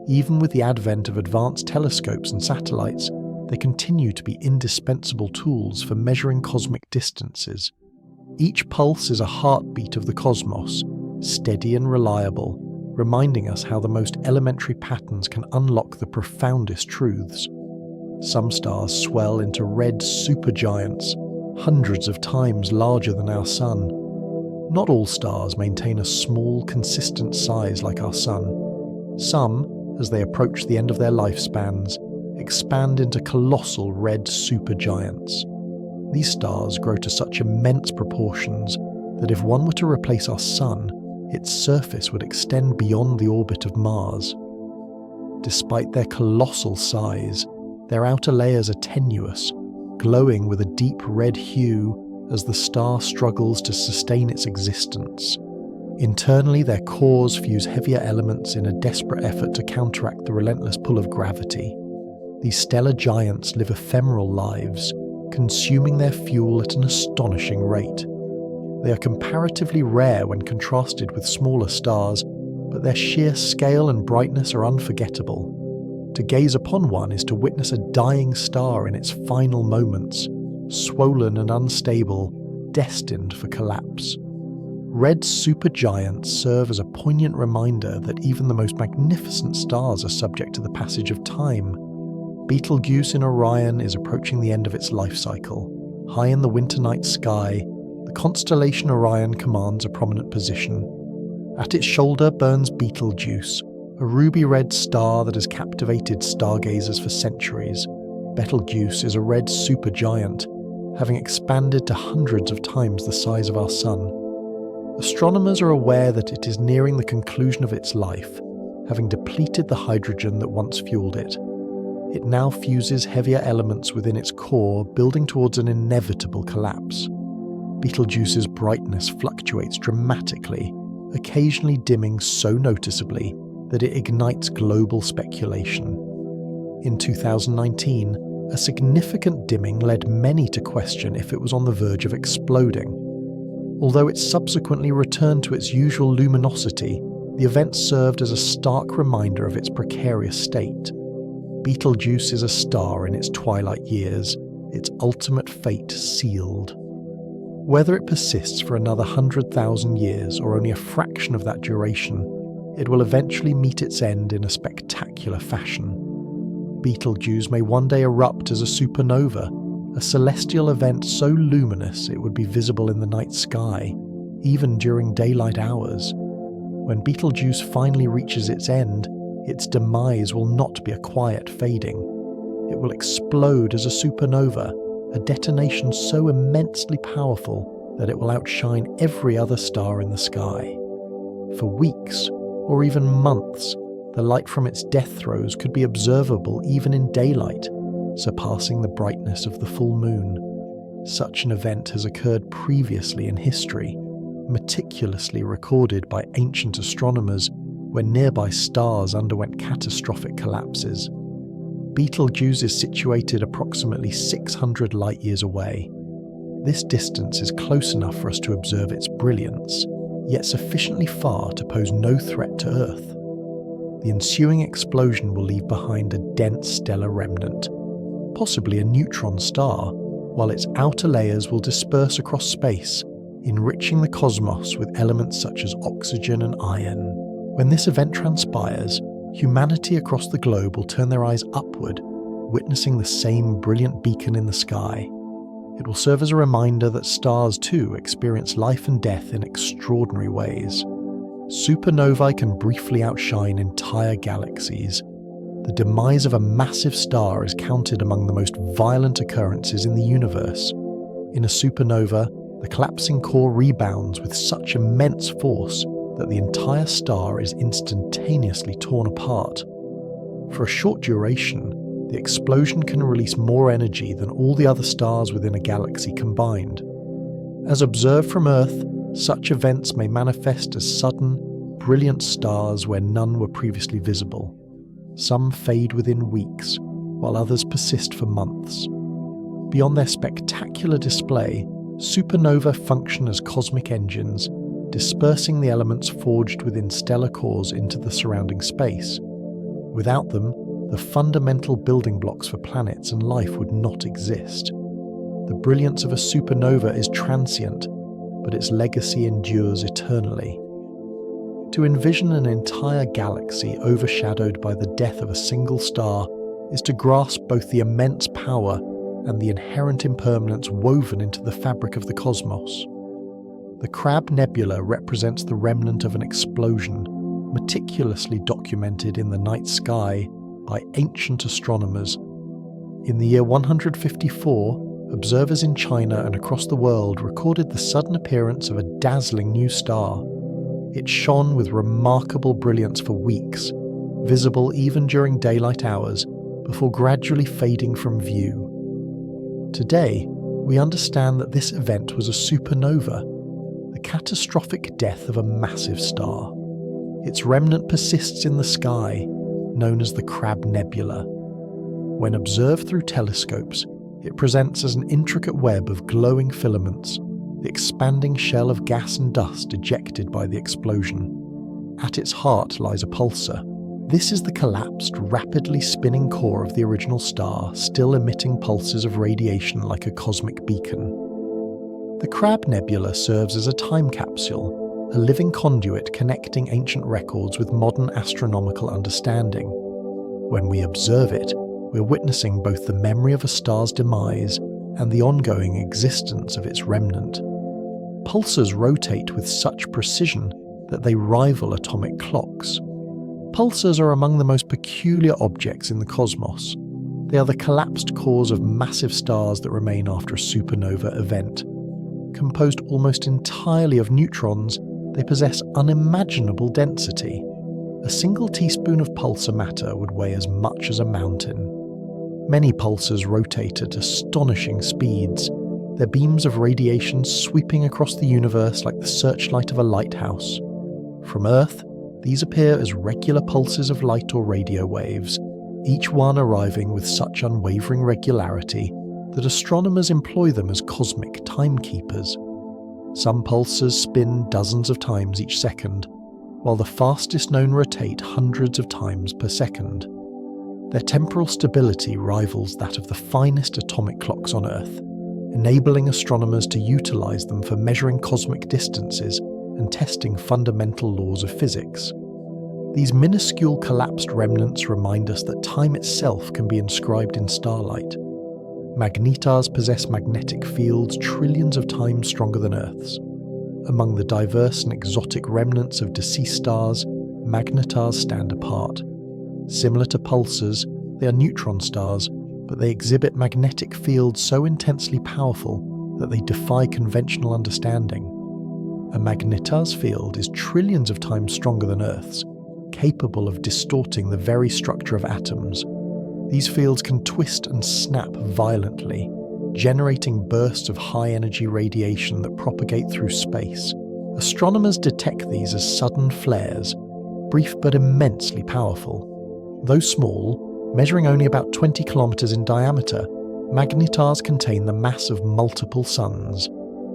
Even with the advent of advanced telescopes and satellites, they continue to be indispensable tools for measuring cosmic distances. Each pulse is a heartbeat of the cosmos, steady and reliable, reminding us how the most elementary patterns can unlock the profoundest truths. Some stars swell into red supergiants, hundreds of times larger than our Sun. Not all stars maintain a small, consistent size like our Sun. Some, as they approach the end of their lifespans, expand into colossal red supergiants. These stars grow to such immense proportions that if one were to replace our Sun, its surface would extend beyond the orbit of Mars. Despite their colossal size, their outer layers are tenuous, glowing with a deep red hue as the star struggles to sustain its existence. Internally, their cores fuse heavier elements in a desperate effort to counteract the relentless pull of gravity. These stellar giants live ephemeral lives, consuming their fuel at an astonishing rate. They are comparatively rare when contrasted with smaller stars, but their sheer scale and brightness are unforgettable. To gaze upon one is to witness a dying star in its final moments, swollen and unstable, destined for collapse. Red supergiants serve as a poignant reminder that even the most magnificent stars are subject to the passage of time. Betelgeuse in Orion is approaching the end of its life cycle. High in the winter night sky, the constellation Orion commands a prominent position. At its shoulder burns Betelgeuse, a ruby-red star that has captivated stargazers for centuries. Betelgeuse is a red supergiant, having expanded to hundreds of times the size of our Sun. Astronomers are aware that it is nearing the conclusion of its life, having depleted the hydrogen that once fueled it. It now fuses heavier elements within its core, building towards an inevitable collapse. Betelgeuse's brightness fluctuates dramatically, occasionally dimming so noticeably that it ignites global speculation. In 2019, a significant dimming led many to question if it was on the verge of exploding. Although it subsequently returned to its usual luminosity, the event served as a stark reminder of its precarious state. Betelgeuse is a star in its twilight years, its ultimate fate sealed. Whether it persists for another 100,000 years or only a fraction of that duration, it will eventually meet its end in a spectacular fashion. Betelgeuse may one day erupt as a supernova, a celestial event so luminous it would be visible in the night sky, even during daylight hours. When Betelgeuse finally reaches its end, its demise will not be a quiet fading. It will explode as a supernova, a detonation so immensely powerful that it will outshine every other star in the sky. For weeks, or even months, the light from its death throes could be observable even in daylight, surpassing the brightness of the full moon. Such an event has occurred previously in history, meticulously recorded by ancient astronomers when nearby stars underwent catastrophic collapses. Betelgeuse is situated approximately 600 light-years away. This distance is close enough for us to observe its brilliance, yet sufficiently far to pose no threat to Earth. The ensuing explosion will leave behind a dense stellar remnant, possibly a neutron star, while its outer layers will disperse across space, enriching the cosmos with elements such as oxygen and iron. When this event transpires, humanity across the globe will turn their eyes upward, witnessing the same brilliant beacon in the sky. It will serve as a reminder that stars too experience life and death in extraordinary ways. Supernovae can briefly outshine entire galaxies. The demise of a massive star is counted among the most violent occurrences in the universe. In a supernova, the collapsing core rebounds with such immense force that the entire star is instantaneously torn apart. For a short duration, the explosion can release more energy than all the other stars within a galaxy combined. As observed from Earth, such events may manifest as sudden, brilliant stars where none were previously visible. Some fade within weeks, while others persist for months. Beyond their spectacular display, supernovae function as cosmic engines, dispersing the elements forged within stellar cores into the surrounding space. Without them, the fundamental building blocks for planets and life would not exist. The brilliance of a supernova is transient, but its legacy endures eternally. To envision an entire galaxy overshadowed by the death of a single star is to grasp both the immense power and the inherent impermanence woven into the fabric of the cosmos. The Crab Nebula represents the remnant of an explosion, meticulously documented in the night sky by ancient astronomers. In the year 154, observers in China and across the world recorded the sudden appearance of a dazzling new star. It shone with remarkable brilliance for weeks, visible even during daylight hours, before gradually fading from view. Today, we understand that this event was a supernova, the catastrophic death of a massive star. Its remnant persists in the sky, known as the Crab Nebula. When observed through telescopes, it presents as an intricate web of glowing filaments, the expanding shell of gas and dust ejected by the explosion. At its heart lies a pulsar. This is the collapsed, rapidly spinning core of the original star, still emitting pulses of radiation like a cosmic beacon. The Crab Nebula serves as a time capsule, a living conduit connecting ancient records with modern astronomical understanding. When we observe it, we're witnessing both the memory of a star's demise and the ongoing existence of its remnant. Pulsars rotate with such precision that they rival atomic clocks. Pulsars are among the most peculiar objects in the cosmos. They are the collapsed cores of massive stars that remain after a supernova event. Composed almost entirely of neutrons, they possess unimaginable density. A single teaspoon of pulsar matter would weigh as much as a mountain. Many pulsars rotate at astonishing speeds, their beams of radiation sweeping across the universe like the searchlight of a lighthouse. From Earth, these appear as regular pulses of light or radio waves, each one arriving with such unwavering regularity that astronomers employ them as cosmic timekeepers. Some pulsars spin dozens of times each second, while the fastest known rotate hundreds of times per second. Their temporal stability rivals that of the finest atomic clocks on Earth, enabling astronomers to utilize them for measuring cosmic distances and testing fundamental laws of physics. These minuscule collapsed remnants remind us that time itself can be inscribed in starlight. Magnetars possess magnetic fields trillions of times stronger than Earth's. Among the diverse and exotic remnants of deceased stars, magnetars stand apart. Similar to pulsars, they are neutron stars, but they exhibit magnetic fields so intensely powerful that they defy conventional understanding. A magnetar's field is trillions of times stronger than Earth's, capable of distorting the very structure of atoms. These fields can twist and snap violently, generating bursts of high-energy radiation that propagate through space. Astronomers detect these as sudden flares, brief but immensely powerful. Though small, measuring only about 20 kilometers in diameter, magnetars contain the mass of multiple suns.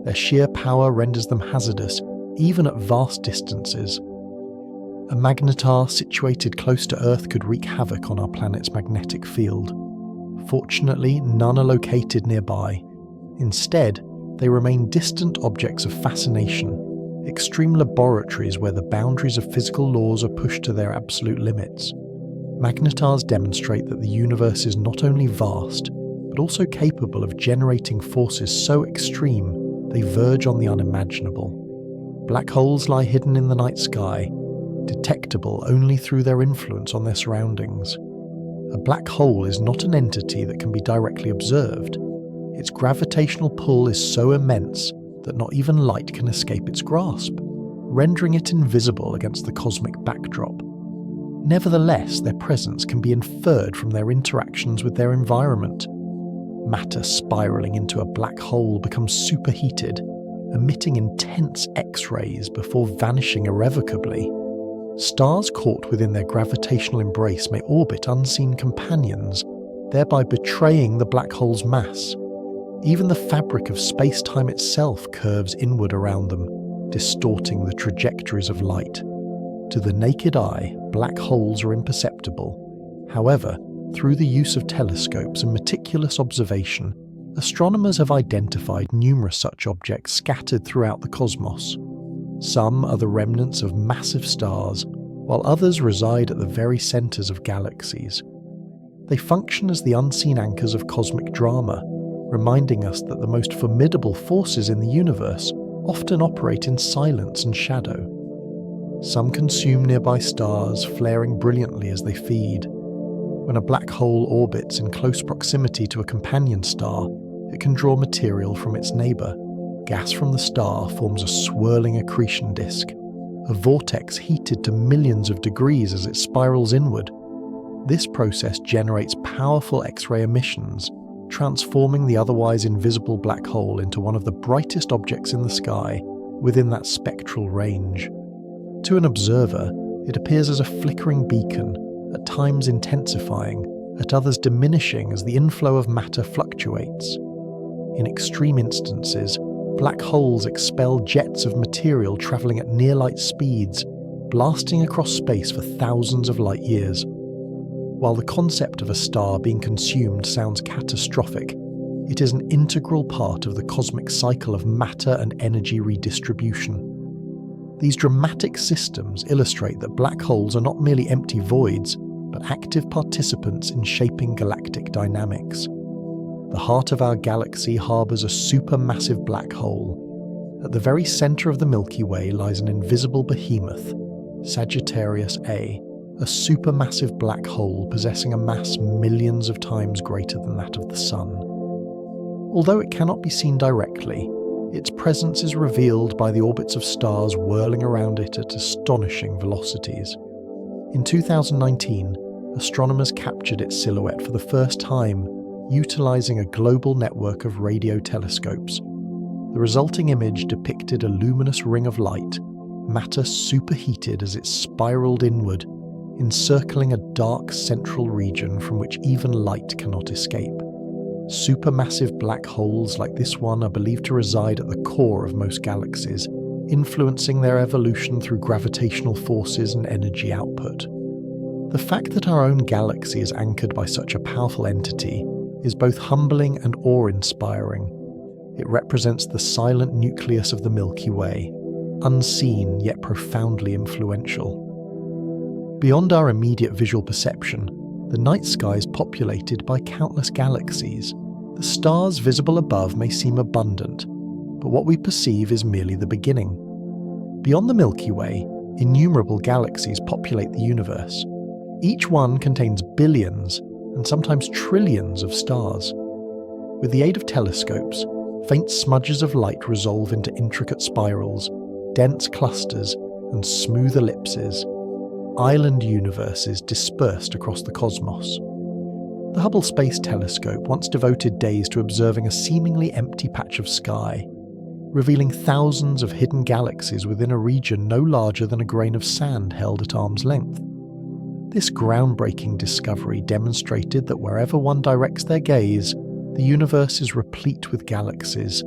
Their sheer power renders them hazardous, even at vast distances. A magnetar situated close to Earth could wreak havoc on our planet's magnetic field. Fortunately, none are located nearby. Instead, they remain distant objects of fascination, extreme laboratories where the boundaries of physical laws are pushed to their absolute limits. Magnetars demonstrate that the universe is not only vast, but also capable of generating forces so extreme they verge on the unimaginable. Black holes lie hidden in the night sky, detectable only through their influence on their surroundings. A black hole is not an entity that can be directly observed. Its gravitational pull is so immense that not even light can escape its grasp, rendering it invisible against the cosmic backdrop. Nevertheless, their presence can be inferred from their interactions with their environment. Matter spiraling into a black hole becomes superheated, emitting intense X-rays before vanishing irrevocably. Stars caught within their gravitational embrace may orbit unseen companions, thereby betraying the black hole's mass. Even the fabric of space-time itself curves inward around them, distorting the trajectories of light. To the naked eye, black holes are imperceptible, However, through the use of telescopes and meticulous observation, astronomers have identified numerous such objects scattered throughout the cosmos. Some are the remnants of massive stars, while others reside at the very centres of galaxies. They function as the unseen anchors of cosmic drama, reminding us that the most formidable forces in the universe often operate in silence and shadow. Some consume nearby stars, flaring brilliantly as they feed. When a black hole orbits in close proximity to a companion star, it can draw material from its neighbour. Gas from the star forms a swirling accretion disk, a vortex heated to millions of degrees as it spirals inward. This process generates powerful X-ray emissions, transforming the otherwise invisible black hole into one of the brightest objects in the sky within that spectral range. To an observer, it appears as a flickering beacon, at times intensifying, at others diminishing as the inflow of matter fluctuates. In extreme instances, black holes expel jets of material travelling at near-light speeds, blasting across space for thousands of light years. While the concept of a star being consumed sounds catastrophic, it is an integral part of the cosmic cycle of matter and energy redistribution. These dramatic systems illustrate that black holes are not merely empty voids, but active participants in shaping galactic dynamics. The heart of our galaxy harbours a supermassive black hole. At the very centre of the Milky Way lies an invisible behemoth, Sagittarius A, a supermassive black hole possessing a mass millions of times greater than that of the Sun. Although it cannot be seen directly, its presence is revealed by the orbits of stars whirling around it at astonishing velocities. In 2019, astronomers captured its silhouette for the first time, utilising a global network of radio telescopes. The resulting image depicted a luminous ring of light, matter superheated as it spiralled inward, encircling a dark central region from which even light cannot escape. Supermassive black holes like this one are believed to reside at the core of most galaxies, influencing their evolution through gravitational forces and energy output. The fact that our own galaxy is anchored by such a powerful entity is both humbling and awe-inspiring. It represents the silent nucleus of the Milky Way, unseen yet profoundly influential. Beyond our immediate visual perception, the night sky is populated by countless galaxies. The stars visible above may seem abundant, but what we perceive is merely the beginning. Beyond the Milky Way, innumerable galaxies populate the universe. Each one contains billions, and sometimes trillions of stars. With the aid of telescopes, faint smudges of light resolve into intricate spirals, dense clusters, and smooth ellipses, island universes dispersed across the cosmos. The Hubble Space Telescope once devoted days to observing a seemingly empty patch of sky, revealing thousands of hidden galaxies within a region no larger than a grain of sand held at arm's length. This groundbreaking discovery demonstrated that wherever one directs their gaze, the universe is replete with galaxies.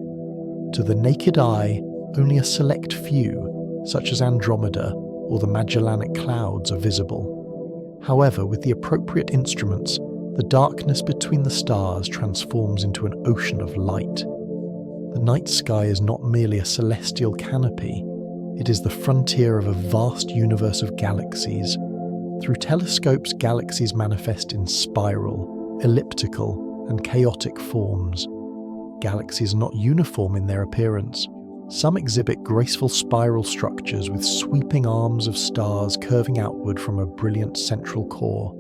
To the naked eye, only a select few, such as Andromeda or the Magellanic Clouds, are visible. However, with the appropriate instruments, the darkness between the stars transforms into an ocean of light. The night sky is not merely a celestial canopy, it is the frontier of a vast universe of galaxies. Through telescopes, galaxies manifest in spiral, elliptical, and chaotic forms. Galaxies are not uniform in their appearance. Some exhibit graceful spiral structures with sweeping arms of stars curving outward from a brilliant central core.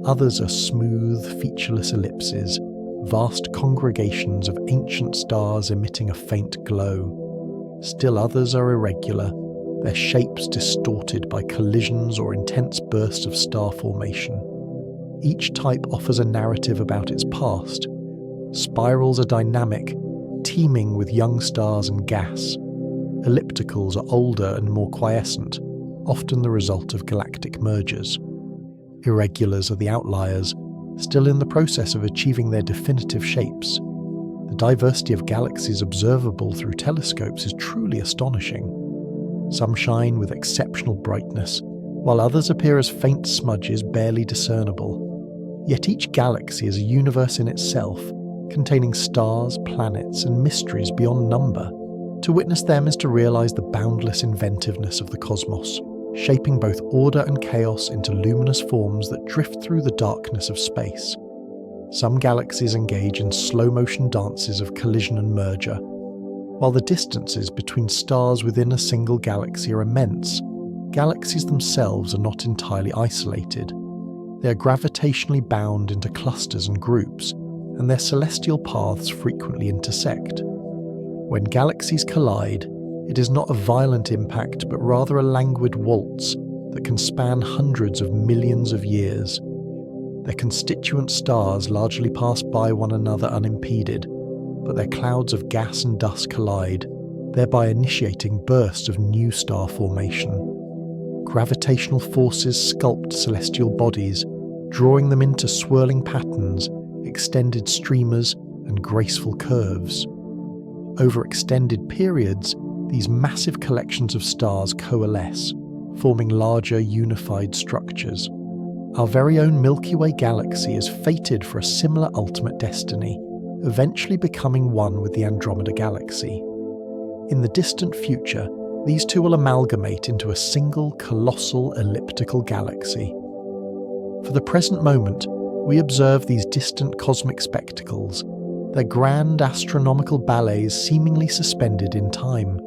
Others are smooth, featureless ellipses, vast congregations of ancient stars emitting a faint glow. Still others are irregular, their shapes distorted by collisions or intense bursts of star formation. Each type offers a narrative about its past. Spirals are dynamic, teeming with young stars and gas. Ellipticals are older and more quiescent, often the result of galactic mergers. Irregulars are the outliers, still in the process of achieving their definitive shapes. The diversity of galaxies observable through telescopes is truly astonishing. Some shine with exceptional brightness, while others appear as faint smudges barely discernible. Yet each galaxy is a universe in itself, containing stars, planets, and mysteries beyond number. To witness them is to realise the boundless inventiveness of the cosmos, shaping both order and chaos into luminous forms that drift through the darkness of space. Some galaxies engage in slow-motion dances of collision and merger. While the distances between stars within a single galaxy are immense, galaxies themselves are not entirely isolated. They are gravitationally bound into clusters and groups, and their celestial paths frequently intersect. When galaxies collide, it is not a violent impact but rather a languid waltz that can span hundreds of millions of years. Their constituent stars largely pass by one another unimpeded, but their clouds of gas and dust collide, thereby initiating bursts of new star formation. Gravitational forces sculpt celestial bodies, drawing them into swirling patterns, extended streamers, and graceful curves. Over extended periods, these massive collections of stars coalesce, forming larger unified structures. Our very own Milky Way galaxy is fated for a similar ultimate destiny, eventually becoming one with the Andromeda Galaxy. In the distant future, these two will amalgamate into a single colossal elliptical galaxy. For the present moment, we observe these distant cosmic spectacles, their grand astronomical ballets seemingly suspended in time.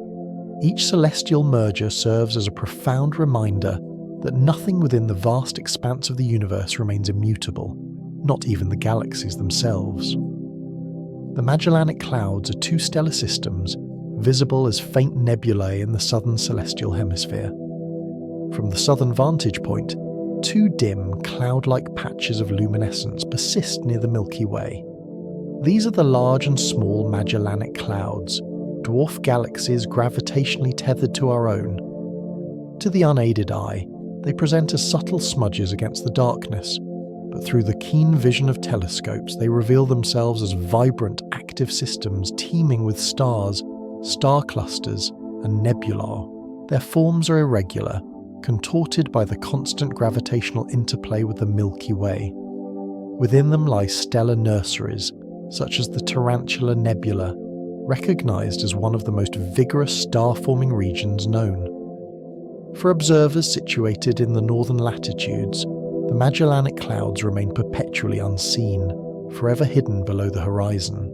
Each celestial merger serves as a profound reminder that nothing within the vast expanse of the universe remains immutable, not even the galaxies themselves. The Magellanic Clouds are two stellar systems, visible as faint nebulae in the southern celestial hemisphere. From the southern vantage point, two dim, cloud-like patches of luminescence persist near the Milky Way. These are the large and small Magellanic Clouds, dwarf galaxies gravitationally tethered to our own. To the unaided eye, they present as subtle smudges against the darkness, but through the keen vision of telescopes they reveal themselves as vibrant, active systems teeming with stars, star clusters, and nebulae. Their forms are irregular, contorted by the constant gravitational interplay with the Milky Way. Within them lie stellar nurseries, such as the Tarantula Nebula, recognised as one of the most vigorous star-forming regions known. For observers situated in the northern latitudes, the Magellanic Clouds remain perpetually unseen, forever hidden below the horizon.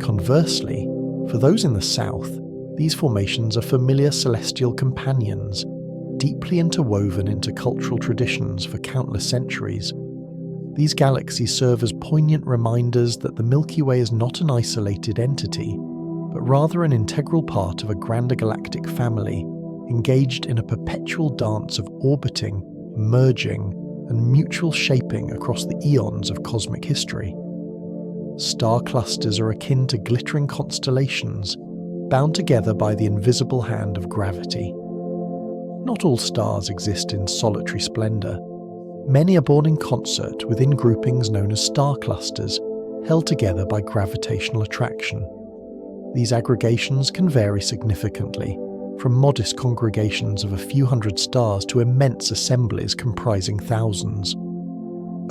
Conversely, for those in the south, these formations are familiar celestial companions, deeply interwoven into cultural traditions for countless centuries. These galaxies serve as poignant reminders that the Milky Way is not an isolated entity, but rather an integral part of a grander galactic family, engaged in a perpetual dance of orbiting, merging, and mutual shaping across the eons of cosmic history. Star clusters are akin to glittering constellations, bound together by the invisible hand of gravity. Not all stars exist in solitary splendour. Many are born in concert within groupings known as star clusters, held together by gravitational attraction. These aggregations can vary significantly, from modest congregations of a few hundred stars to immense assemblies comprising thousands.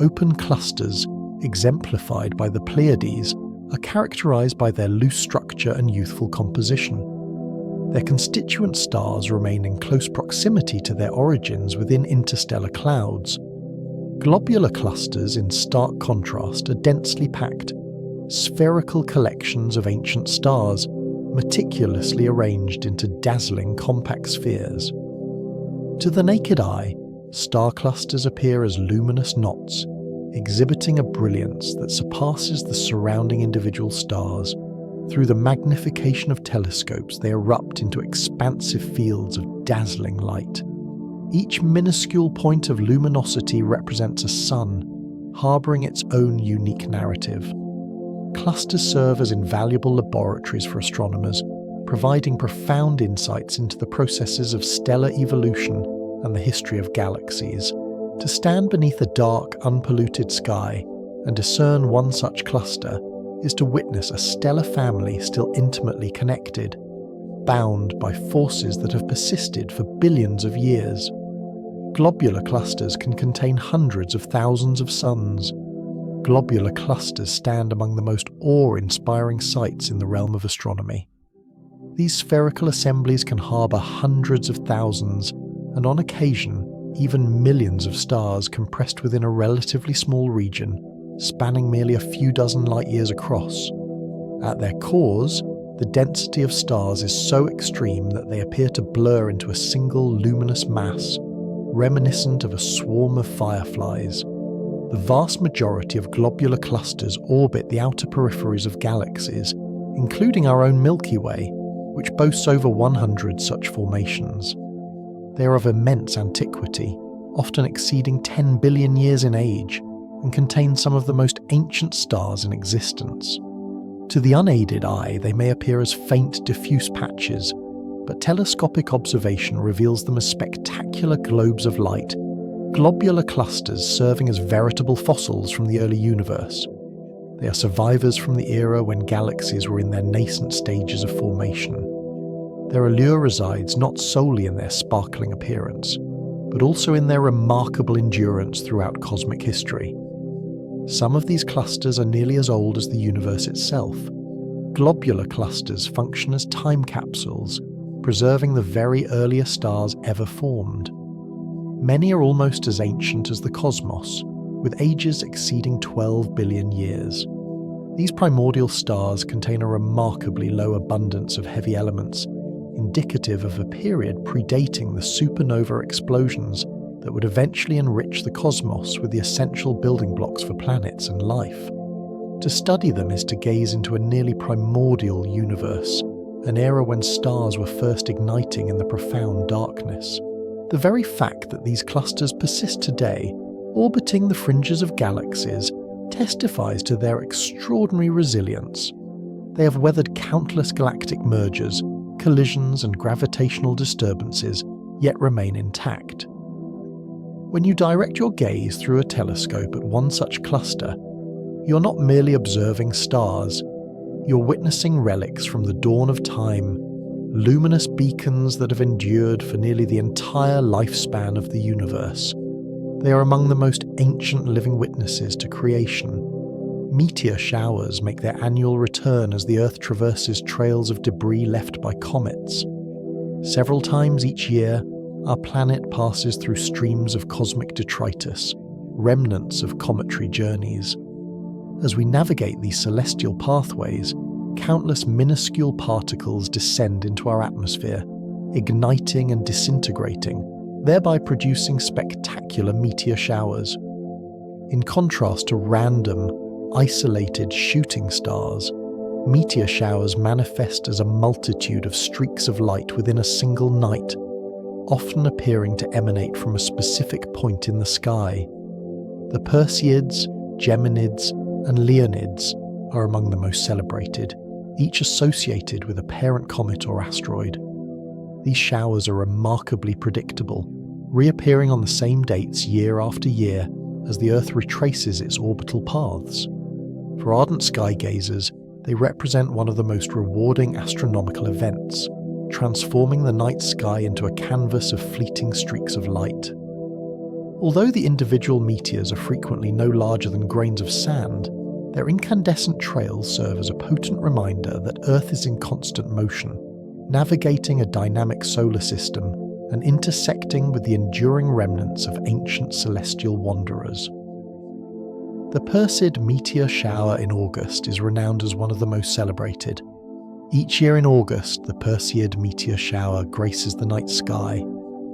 Open clusters, exemplified by the Pleiades, are characterized by their loose structure and youthful composition. Their constituent stars remain in close proximity to their origins within interstellar clouds. Globular clusters, in stark contrast, are densely packed, spherical collections of ancient stars, meticulously arranged into dazzling compact spheres. To the naked eye, star clusters appear as luminous knots, exhibiting a brilliance that surpasses the surrounding individual stars. Through the magnification of telescopes, they erupt into expansive fields of dazzling light. Each minuscule point of luminosity represents a sun, harbouring its own unique narrative. Clusters serve as invaluable laboratories for astronomers, providing profound insights into the processes of stellar evolution and the history of galaxies. To stand beneath a dark, unpolluted sky and discern one such cluster is to witness a stellar family still intimately connected, bound by forces that have persisted for billions of years. Globular clusters can contain hundreds of thousands of suns, globular clusters stand among the most awe-inspiring sights in the realm of astronomy. These spherical assemblies can harbour hundreds of thousands, and on occasion, even millions of stars compressed within a relatively small region, spanning merely a few dozen light-years across. At their cores, the density of stars is so extreme that they appear to blur into a single luminous mass, reminiscent of a swarm of fireflies. The vast majority of globular clusters orbit the outer peripheries of galaxies, including our own Milky Way, which boasts over 100 such formations. They are of immense antiquity, often exceeding 10 billion years in age, and contain some of the most ancient stars in existence. To the unaided eye, they may appear as faint, diffuse patches, but telescopic observation reveals them as spectacular globes of light, globular clusters serving as veritable fossils from the early universe. They are survivors from the era when galaxies were in their nascent stages of formation. Their allure resides not solely in their sparkling appearance, but also in their remarkable endurance throughout cosmic history. Some of these clusters are nearly as old as the universe itself. Globular clusters function as time capsules, preserving the very earliest stars ever formed. Many are almost as ancient as the cosmos, with ages exceeding 12 billion years. These primordial stars contain a remarkably low abundance of heavy elements, indicative of a period predating the supernova explosions that would eventually enrich the cosmos with the essential building blocks for planets and life. To study them is to gaze into a nearly primordial universe, an era when stars were first igniting in the profound darkness. The very fact that these clusters persist today, orbiting the fringes of galaxies, testifies to their extraordinary resilience. They have weathered countless galactic mergers, collisions and gravitational disturbances, yet remain intact. When you direct your gaze through a telescope at one such cluster, you're not merely observing stars, you're witnessing relics from the dawn of time, luminous beacons that have endured for nearly the entire lifespan of the universe. They are among the most ancient living witnesses to creation. Meteor showers make their annual return as the Earth traverses trails of debris left by comets. Several times each year, our planet passes through streams of cosmic detritus, remnants of cometary journeys. As we navigate these celestial pathways, countless minuscule particles descend into our atmosphere, igniting and disintegrating, thereby producing spectacular meteor showers. In contrast to random, isolated shooting stars, meteor showers manifest as a multitude of streaks of light within a single night, often appearing to emanate from a specific point in the sky. The Perseids, Geminids, and Leonids are among the most celebrated, each associated with a parent comet or asteroid. These showers are remarkably predictable, reappearing on the same dates year after year as the Earth retraces its orbital paths. For ardent sky gazers, they represent one of the most rewarding astronomical events, transforming the night sky into a canvas of fleeting streaks of light. Although the individual meteors are frequently no larger than grains of sand, their incandescent trails serve as a potent reminder that Earth is in constant motion, navigating a dynamic solar system and intersecting with the enduring remnants of ancient celestial wanderers. The Perseid meteor shower in August is renowned as one of the most celebrated. Each year in August, the Perseid meteor shower graces the night sky,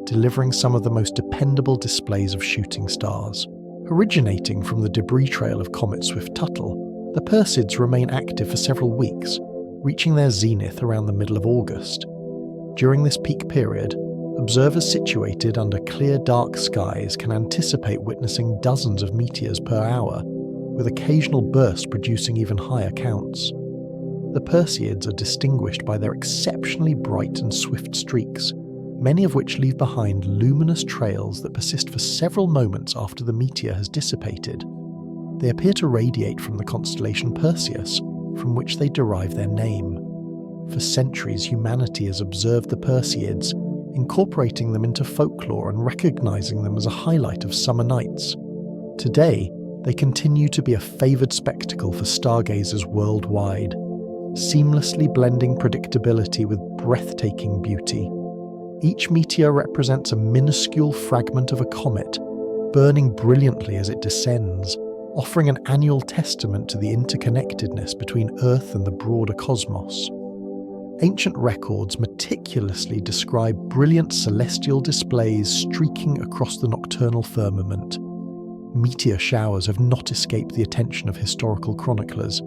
delivering some of the most dependable displays of shooting stars. Originating from the debris trail of Comet Swift-Tuttle, the Perseids remain active for several weeks, reaching their zenith around the middle of August. During this peak period, observers situated under clear dark skies can anticipate witnessing dozens of meteors per hour, with occasional bursts producing even higher counts. The Perseids are distinguished by their exceptionally bright and swift streaks, many of which leave behind luminous trails that persist for several moments after the meteor has dissipated. They appear to radiate from the constellation Perseus, from which they derive their name. For centuries, humanity has observed the Perseids, incorporating them into folklore and recognizing them as a highlight of summer nights. Today, they continue to be a favoured spectacle for stargazers worldwide, seamlessly blending predictability with breathtaking beauty. Each meteor represents a minuscule fragment of a comet, burning brilliantly as it descends, offering an annual testament to the interconnectedness between Earth and the broader cosmos. Ancient records meticulously describe brilliant celestial displays streaking across the nocturnal firmament. Meteor showers have not escaped the attention of historical chroniclers.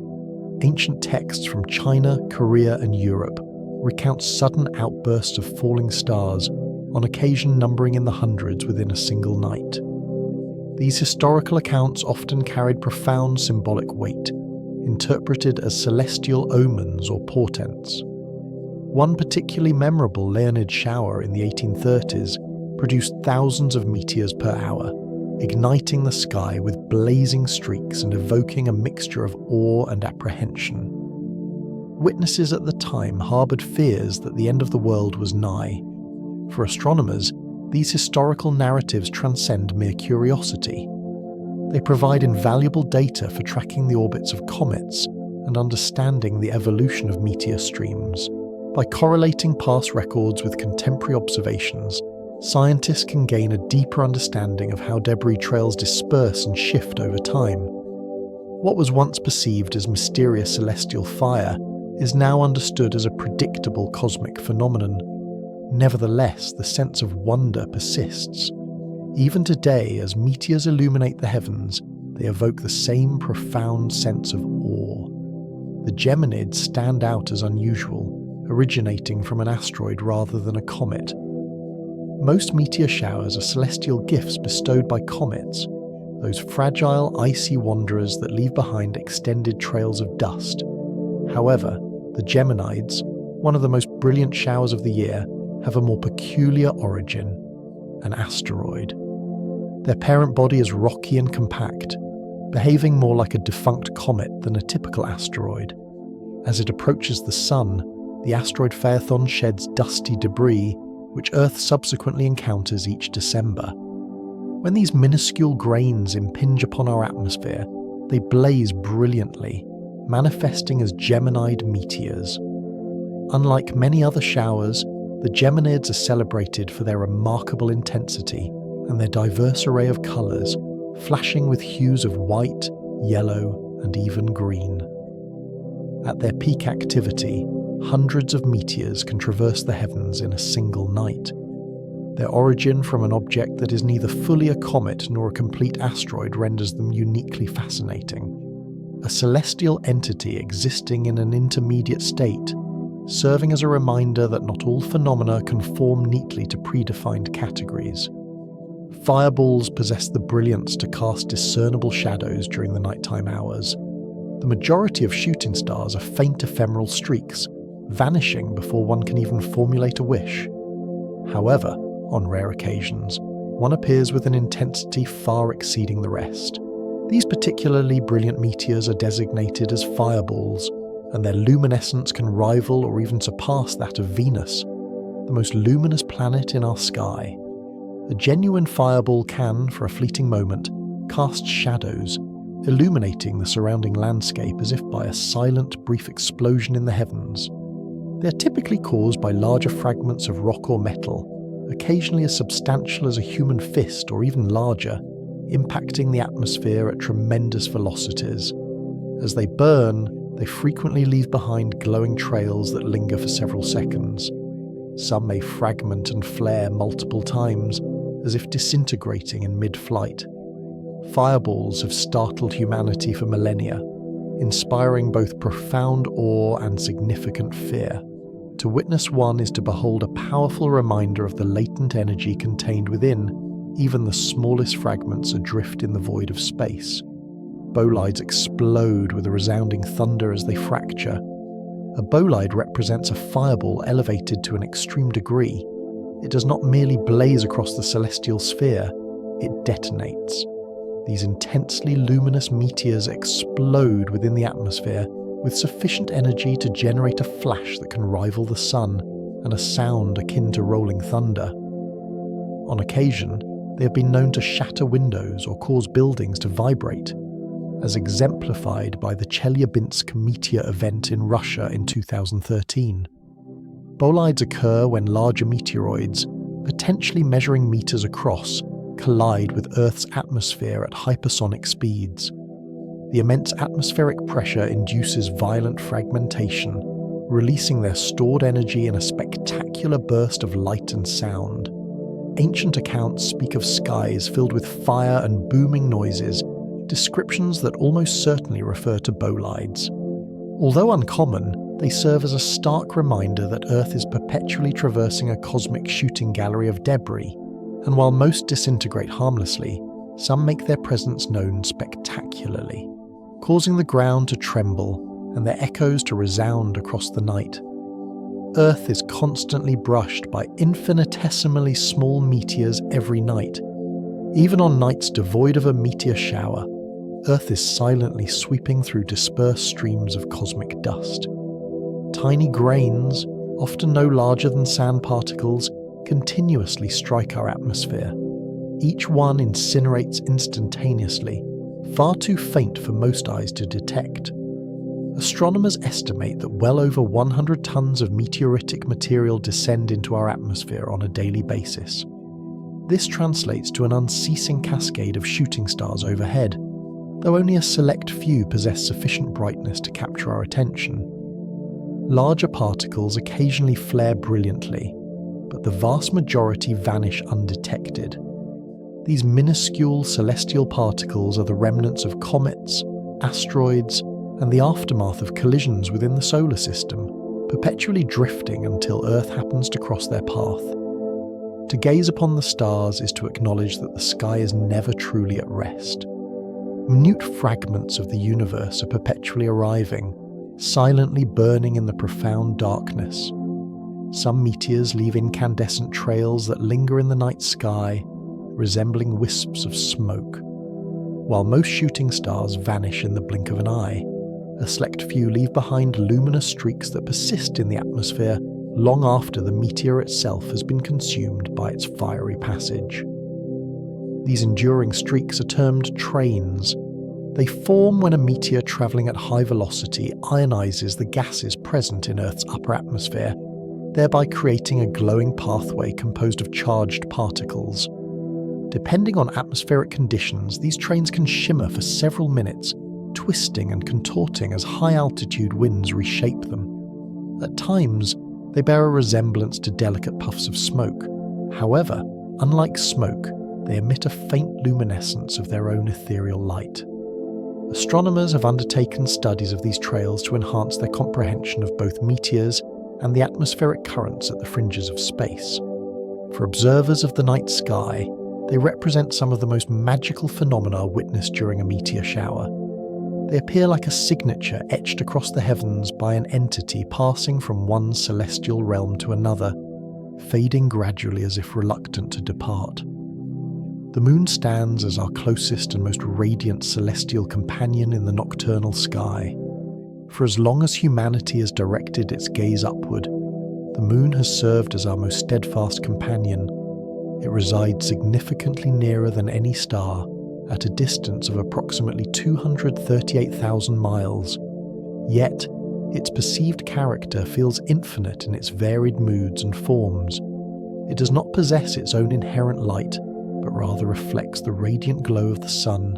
Ancient texts from China, Korea, and Europe recount sudden outbursts of falling stars, on occasion numbering in the hundreds within a single night. These historical accounts often carried profound symbolic weight, interpreted as celestial omens or portents. One particularly memorable Leonid shower in the 1830s produced thousands of meteors per hour, igniting the sky with blazing streaks and evoking a mixture of awe and apprehension. Witnesses at the time harboured fears that the end of the world was nigh. For astronomers, these historical narratives transcend mere curiosity. They provide invaluable data for tracking the orbits of comets and understanding the evolution of meteor streams. By correlating past records with contemporary observations, scientists can gain a deeper understanding of how debris trails disperse and shift over time. What was once perceived as mysterious celestial fire is now understood as a predictable cosmic phenomenon. Nevertheless, the sense of wonder persists. Even today, as meteors illuminate the heavens, they evoke the same profound sense of awe. The Geminids stand out as unusual, originating from an asteroid rather than a comet. Most meteor showers are celestial gifts bestowed by comets, those fragile, icy wanderers that leave behind extended trails of dust. However, the Geminids, one of the most brilliant showers of the year, have a more peculiar origin: an asteroid. Their parent body is rocky and compact, behaving more like a defunct comet than a typical asteroid. As it approaches the Sun, the asteroid Phaethon sheds dusty debris, which Earth subsequently encounters each December. When these minuscule grains impinge upon our atmosphere, they blaze brilliantly, manifesting as Geminid meteors. Unlike many other showers, the Geminids are celebrated for their remarkable intensity and their diverse array of colours, flashing with hues of white, yellow, and even green. At their peak activity, hundreds of meteors can traverse the heavens in a single night. Their origin from an object that is neither fully a comet nor a complete asteroid renders them uniquely fascinating. A celestial entity existing in an intermediate state, serving as a reminder that not all phenomena conform neatly to predefined categories. Fireballs possess the brilliance to cast discernible shadows during the nighttime hours. The majority of shooting stars are faint ephemeral streaks, vanishing before one can even formulate a wish. However, on rare occasions, one appears with an intensity far exceeding the rest. These particularly brilliant meteors are designated as fireballs, and their luminescence can rival or even surpass that of Venus, the most luminous planet in our sky. A genuine fireball can, for a fleeting moment, cast shadows, illuminating the surrounding landscape as if by a silent, brief explosion in the heavens. They are typically caused by larger fragments of rock or metal, occasionally as substantial as a human fist or even larger, impacting the atmosphere at tremendous velocities. As they burn, they frequently leave behind glowing trails that linger for several seconds. Some may fragment and flare multiple times, as if disintegrating in mid-flight. Fireballs have startled humanity for millennia, inspiring both profound awe and significant fear. To witness one is to behold a powerful reminder of the latent energy contained within even the smallest fragments adrift in the void of space. Bolides explode with a resounding thunder as they fracture. A bolide represents a fireball elevated to an extreme degree. It does not merely blaze across the celestial sphere, it detonates. These intensely luminous meteors explode within the atmosphere with sufficient energy to generate a flash that can rival the sun and a sound akin to rolling thunder. On occasion, they have been known to shatter windows or cause buildings to vibrate, as exemplified by the Chelyabinsk meteor event in Russia in 2013. Bolides occur when larger meteoroids, potentially measuring meters across, collide with Earth's atmosphere at hypersonic speeds. The immense atmospheric pressure induces violent fragmentation, releasing their stored energy in a spectacular burst of light and sound. Ancient accounts speak of skies filled with fire and booming noises, descriptions that almost certainly refer to bolides. Although uncommon, they serve as a stark reminder that Earth is perpetually traversing a cosmic shooting gallery of debris, and while most disintegrate harmlessly, some make their presence known spectacularly, causing the ground to tremble and their echoes to resound across the night. Earth is constantly brushed by infinitesimally small meteors every night. Even on nights devoid of a meteor shower, Earth is silently sweeping through dispersed streams of cosmic dust. Tiny grains, often no larger than sand particles, continuously strike our atmosphere. Each one incinerates instantaneously, far too faint for most eyes to detect. Astronomers estimate that well over 100 tons of meteoritic material descend into our atmosphere on a daily basis. This translates to an unceasing cascade of shooting stars overhead, though only a select few possess sufficient brightness to capture our attention. Larger particles occasionally flare brilliantly, but the vast majority vanish undetected. These minuscule celestial particles are the remnants of comets, asteroids, and the aftermath of collisions within the solar system, perpetually drifting until Earth happens to cross their path. To gaze upon the stars is to acknowledge that the sky is never truly at rest. Minute fragments of the universe are perpetually arriving, silently burning in the profound darkness. Some meteors leave incandescent trails that linger in the night sky, resembling wisps of smoke, while most shooting stars vanish in the blink of an eye. A select few leave behind luminous streaks that persist in the atmosphere long after the meteor itself has been consumed by its fiery passage. These enduring streaks are termed trains. They form when a meteor travelling at high velocity ionizes the gases present in Earth's upper atmosphere, thereby creating a glowing pathway composed of charged particles. Depending on atmospheric conditions, these trains can shimmer for several minutes, twisting and contorting as high-altitude winds reshape them. At times, they bear a resemblance to delicate puffs of smoke. However, unlike smoke, they emit a faint luminescence of their own ethereal light. Astronomers have undertaken studies of these trails to enhance their comprehension of both meteors and the atmospheric currents at the fringes of space. For observers of the night sky, they represent some of the most magical phenomena witnessed during a meteor shower. They appear like a signature etched across the heavens by an entity passing from one celestial realm to another, fading gradually as if reluctant to depart. The moon stands as our closest and most radiant celestial companion in the nocturnal sky. For as long as humanity has directed its gaze upward, the moon has served as our most steadfast companion. It resides significantly nearer than any star, at a distance of approximately 238,000 miles. Yet, its perceived character feels infinite in its varied moods and forms. It does not possess its own inherent light, but rather reflects the radiant glow of the sun,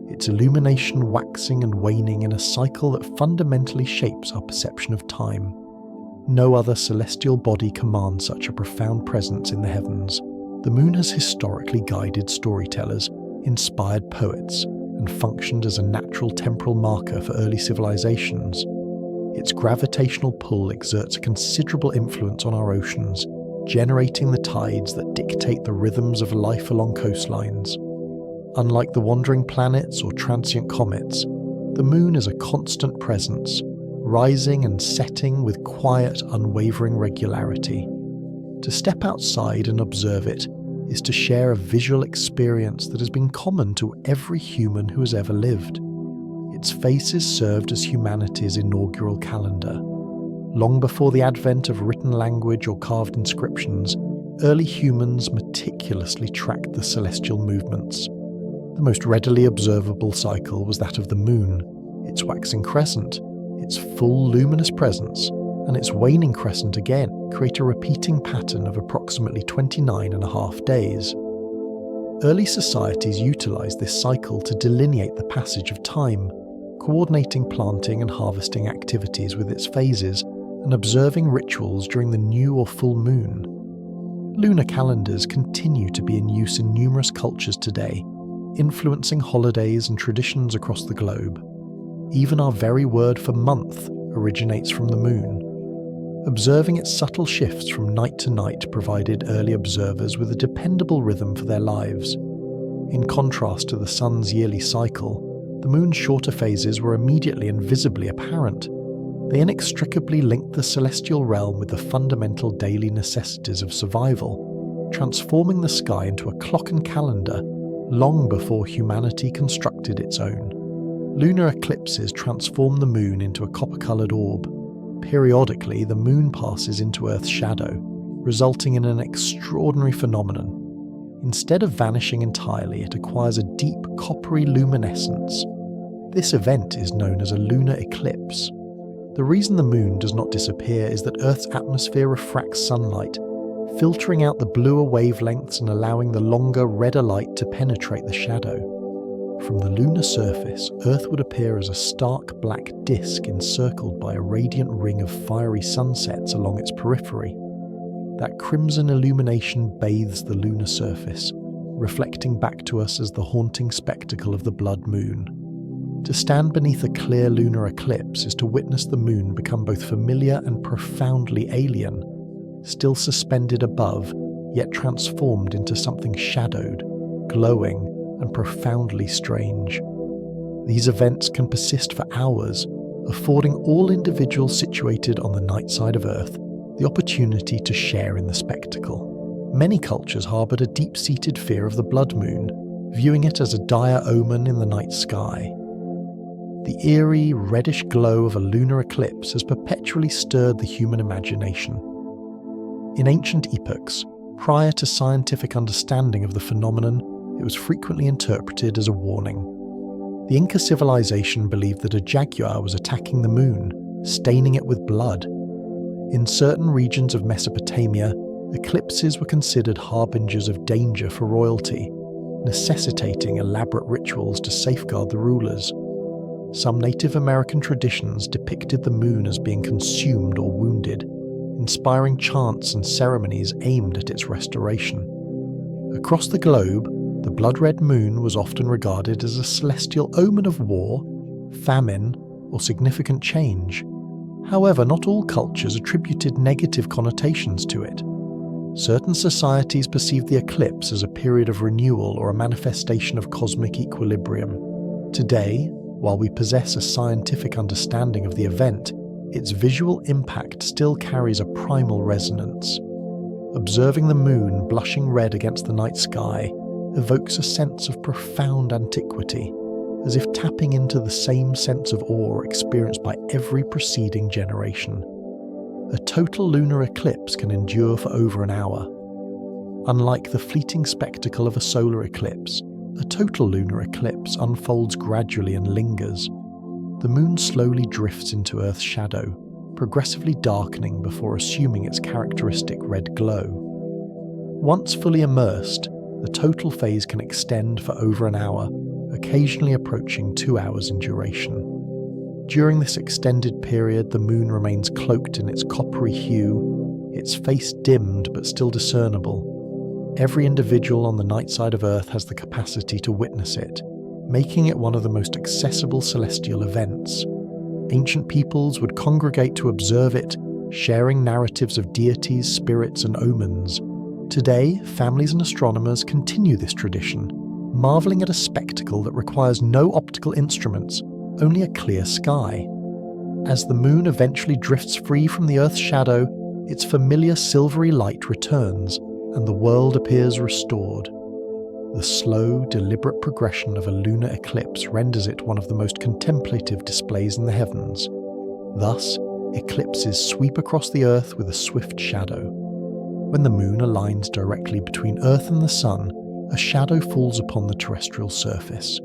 its illumination waxing and waning in a cycle that fundamentally shapes our perception of time. No other celestial body commands such a profound presence in the heavens. The moon has historically guided storytellers, inspired poets, and functioned as a natural temporal marker for early civilizations. Its gravitational pull exerts a considerable influence on our oceans, generating the tides that dictate the rhythms of life along coastlines. Unlike the wandering planets or transient comets, the moon is a constant presence, rising and setting with quiet, unwavering regularity. To step outside and observe it is to share a visual experience that has been common to every human who has ever lived. Its phases served as humanity's inaugural calendar. Long before the advent of written language or carved inscriptions, early humans meticulously tracked the celestial movements. The most readily observable cycle was that of the moon, its waxing crescent, its full luminous presence, and its waning crescent again create a repeating pattern of approximately 29.5 days. Early societies utilized this cycle to delineate the passage of time, coordinating planting and harvesting activities with its phases, and observing rituals during the new or full moon. Lunar calendars continue to be in use in numerous cultures today, influencing holidays and traditions across the globe. Even our very word for month originates from the moon. Observing its subtle shifts from night to night provided early observers with a dependable rhythm for their lives. In contrast to the sun's yearly cycle, the moon's shorter phases were immediately and visibly apparent. They inextricably linked the celestial realm with the fundamental daily necessities of survival, transforming the sky into a clock and calendar long before humanity constructed its own. Lunar eclipses transform the moon into a copper-coloured orb. Periodically, the moon passes into Earth's shadow, resulting in an extraordinary phenomenon. Instead of vanishing entirely, it acquires a deep coppery luminescence. This event is known as a lunar eclipse. The reason the moon does not disappear is that Earth's atmosphere refracts sunlight, filtering out the bluer wavelengths and allowing the longer, redder light to penetrate the shadow. From the lunar surface, Earth would appear as a stark black disk encircled by a radiant ring of fiery sunsets along its periphery. That crimson illumination bathes the lunar surface, reflecting back to us as the haunting spectacle of the blood moon. To stand beneath a clear lunar eclipse is to witness the moon become both familiar and profoundly alien, still suspended above, yet transformed into something shadowed, glowing, and profoundly strange. These events can persist for hours, affording all individuals situated on the night side of Earth the opportunity to share in the spectacle. Many cultures harboured a deep-seated fear of the blood moon, viewing it as a dire omen in the night sky. The eerie, reddish glow of a lunar eclipse has perpetually stirred the human imagination. In ancient epochs, prior to scientific understanding of the phenomenon, it was frequently interpreted as a warning. The Inca civilization believed that a jaguar was attacking the moon, staining it with blood. In certain regions of Mesopotamia, eclipses were considered harbingers of danger for royalty, necessitating elaborate rituals to safeguard the rulers. Some Native American traditions depicted the moon as being consumed or wounded, inspiring chants and ceremonies aimed at its restoration. Across the globe, the blood-red moon was often regarded as a celestial omen of war, famine, or significant change. However, not all cultures attributed negative connotations to it. Certain societies perceived the eclipse as a period of renewal or a manifestation of cosmic equilibrium. Today, while we possess a scientific understanding of the event, its visual impact still carries a primal resonance. Observing the moon blushing red against the night sky evokes a sense of profound antiquity, as if tapping into the same sense of awe experienced by every preceding generation. A total lunar eclipse can endure for over an hour. Unlike the fleeting spectacle of a solar eclipse, a total lunar eclipse unfolds gradually and lingers. The moon slowly drifts into Earth's shadow, progressively darkening before assuming its characteristic red glow. Once fully immersed, the total phase can extend for over an hour, occasionally approaching 2 hours in duration. During this extended period, the moon remains cloaked in its coppery hue, its face dimmed but still discernible. Every individual on the night side of Earth has the capacity to witness it, making it one of the most accessible celestial events. Ancient peoples would congregate to observe it, sharing narratives of deities, spirits, and omens. Today, families and astronomers continue this tradition, marveling at a spectacle that requires no optical instruments, only a clear sky. As the moon eventually drifts free from the Earth's shadow, its familiar silvery light returns, and the world appears restored. The slow, deliberate progression of a lunar eclipse renders it one of the most contemplative displays in the heavens. Thus, eclipses sweep across the Earth with a swift shadow. When the moon aligns directly between Earth and the sun, a shadow falls upon the terrestrial surface.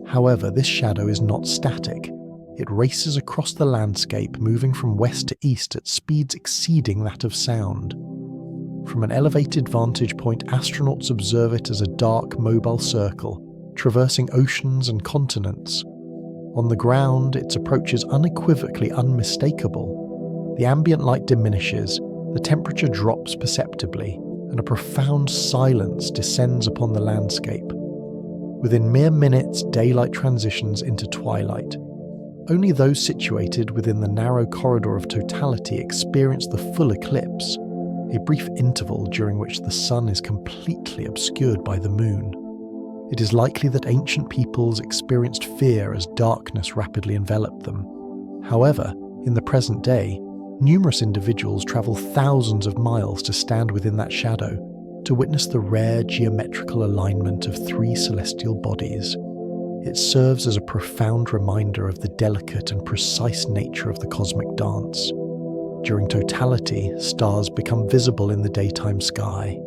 However, this shadow is not static. It races across the landscape, moving from west to east at speeds exceeding that of sound. From an elevated vantage point, astronauts observe it as a dark, mobile circle, traversing oceans and continents. On the ground, its approach is unequivocally unmistakable. The ambient light diminishes, the temperature drops perceptibly, and a profound silence descends upon the landscape. Within mere minutes, daylight transitions into twilight. Only those situated within the narrow corridor of totality experience the full eclipse, a brief interval during which the sun is completely obscured by the moon. It is likely that ancient peoples experienced fear as darkness rapidly enveloped them. However, in the present day, numerous individuals travel thousands of miles to stand within that shadow, to witness the rare geometrical alignment of three celestial bodies. It serves as a profound reminder of the delicate and precise nature of the cosmic dance. During totality, stars become visible in the daytime sky.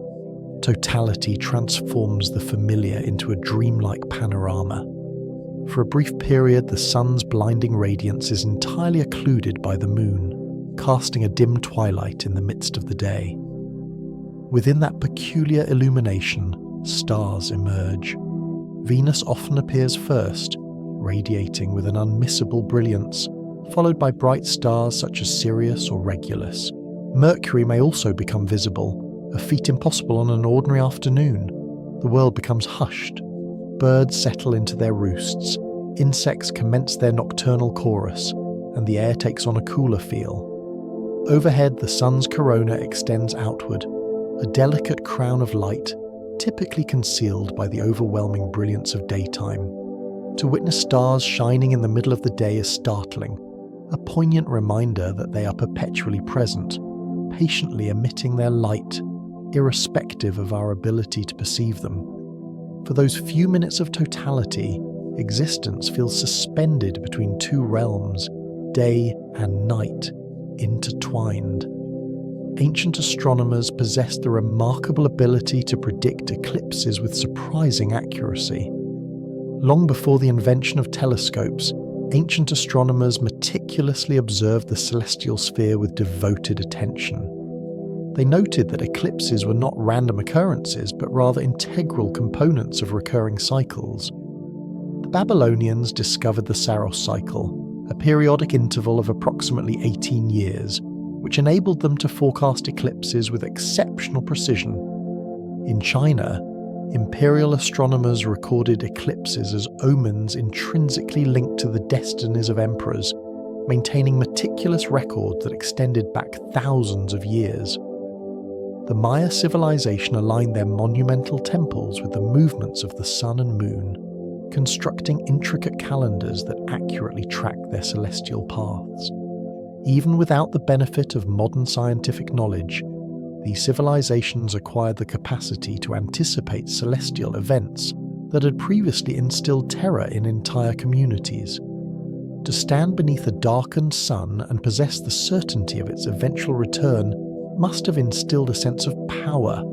Totality transforms the familiar into a dreamlike panorama. For a brief period, the sun's blinding radiance is entirely occluded by the moon, casting a dim twilight in the midst of the day. Within that peculiar illumination, stars emerge. Venus often appears first, radiating with an unmissable brilliance, followed by bright stars such as Sirius or Regulus. Mercury may also become visible, a feat impossible on an ordinary afternoon. The world becomes hushed. Birds settle into their roosts, insects commence their nocturnal chorus, and the air takes on a cooler feel. Overhead, the sun's corona extends outward, a delicate crown of light, typically concealed by the overwhelming brilliance of daytime. To witness stars shining in the middle of the day is startling, a poignant reminder that they are perpetually present, patiently emitting their light, irrespective of our ability to perceive them. For those few minutes of totality, existence feels suspended between two realms, day and night, intertwined. Ancient astronomers possessed the remarkable ability to predict eclipses with surprising accuracy. Long before the invention of telescopes, ancient astronomers meticulously observed the celestial sphere with devoted attention. They noted that eclipses were not random occurrences, but rather integral components of recurring cycles. The Babylonians discovered the Saros cycle, a periodic interval of approximately 18 years, which enabled them to forecast eclipses with exceptional precision. In China, imperial astronomers recorded eclipses as omens intrinsically linked to the destinies of emperors, maintaining meticulous record that extended back thousands of years. The Maya civilization aligned their monumental temples with the movements of the sun and moon, constructing intricate calendars that accurately tracked their celestial paths. Even without the benefit of modern scientific knowledge, these civilizations acquired the capacity to anticipate celestial events that had previously instilled terror in entire communities. To stand beneath a darkened sun and possess the certainty of its eventual return must have instilled a sense of power,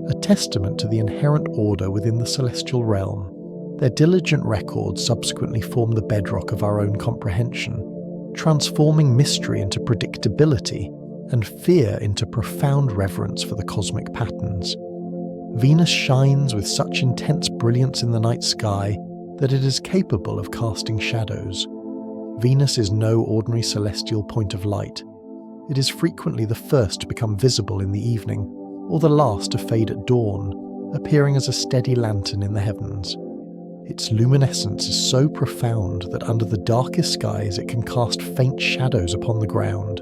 a testament to the inherent order within the celestial realm. Their diligent records subsequently form the bedrock of our own comprehension, transforming mystery into predictability and fear into profound reverence for the cosmic patterns. Venus shines with such intense brilliance in the night sky that it is capable of casting shadows. Venus is no ordinary celestial point of light. It is frequently the first to become visible in the evening, or the last to fade at dawn, appearing as a steady lantern in the heavens. Its luminescence is so profound that under the darkest skies it can cast faint shadows upon the ground,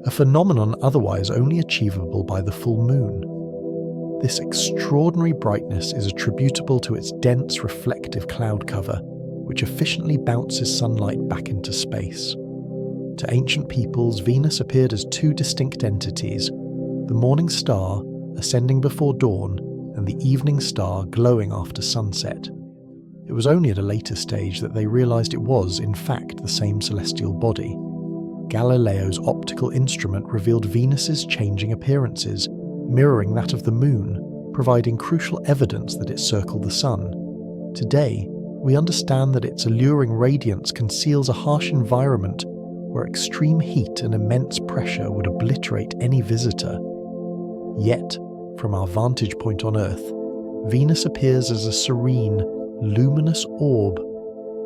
a phenomenon otherwise only achievable by the full moon. This extraordinary brightness is attributable to its dense reflective cloud cover, which efficiently bounces sunlight back into space. To ancient peoples, Venus appeared as two distinct entities, the morning star ascending before dawn and the evening star glowing after sunset. It was only at a later stage that they realized it was, in fact, the same celestial body. Galileo's optical instrument revealed Venus's changing appearances, mirroring that of the moon, providing crucial evidence that it circled the Sun. Today, we understand that its alluring radiance conceals a harsh environment where extreme heat and immense pressure would obliterate any visitor. Yet, from our vantage point on Earth, Venus appears as a serene, luminous orb,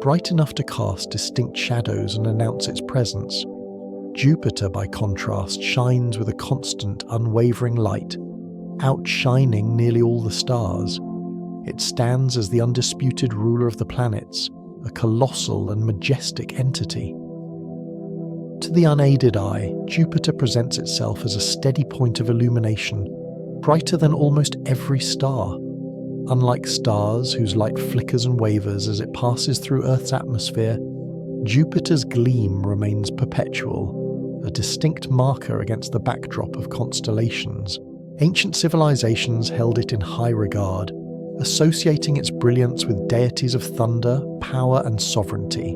bright enough to cast distinct shadows and announce its presence. Jupiter, by contrast, shines with a constant, unwavering light, outshining nearly all the stars. It stands as the undisputed ruler of the planets, a colossal and majestic entity. To the unaided eye, Jupiter presents itself as a steady point of illumination, brighter than almost every star. Unlike stars whose light flickers and wavers as it passes through Earth's atmosphere, Jupiter's gleam remains perpetual, a distinct marker against the backdrop of constellations. Ancient civilizations held it in high regard, associating its brilliance with deities of thunder, power, and sovereignty.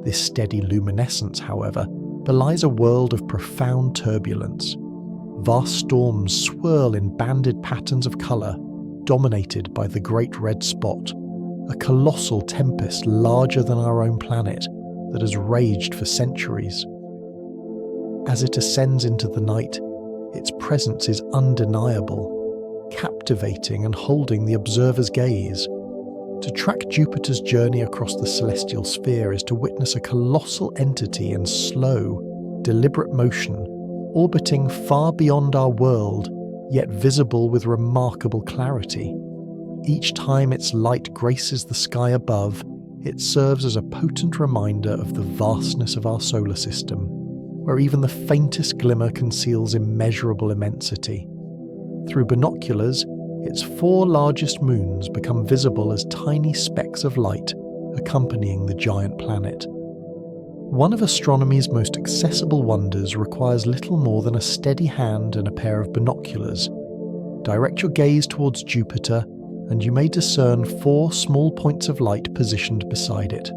This steady luminescence, however, belies a world of profound turbulence. Vast storms swirl in banded patterns of colour, dominated by the Great Red Spot, a colossal tempest larger than our own planet that has raged for centuries. As it ascends into the night, its presence is undeniable, captivating and holding the observer's gaze. To track Jupiter's journey across the celestial sphere is to witness a colossal entity in slow, deliberate motion, orbiting far beyond our world, yet visible with remarkable clarity. Each time its light graces the sky above, it serves as a potent reminder of the vastness of our solar system, where even the faintest glimmer conceals immeasurable immensity. Through binoculars, its 4 largest moons become visible as tiny specks of light accompanying the giant planet. One of astronomy's most accessible wonders requires little more than a steady hand and a pair of binoculars. Direct your gaze towards Jupiter, and you may discern 4 small points of light positioned beside it.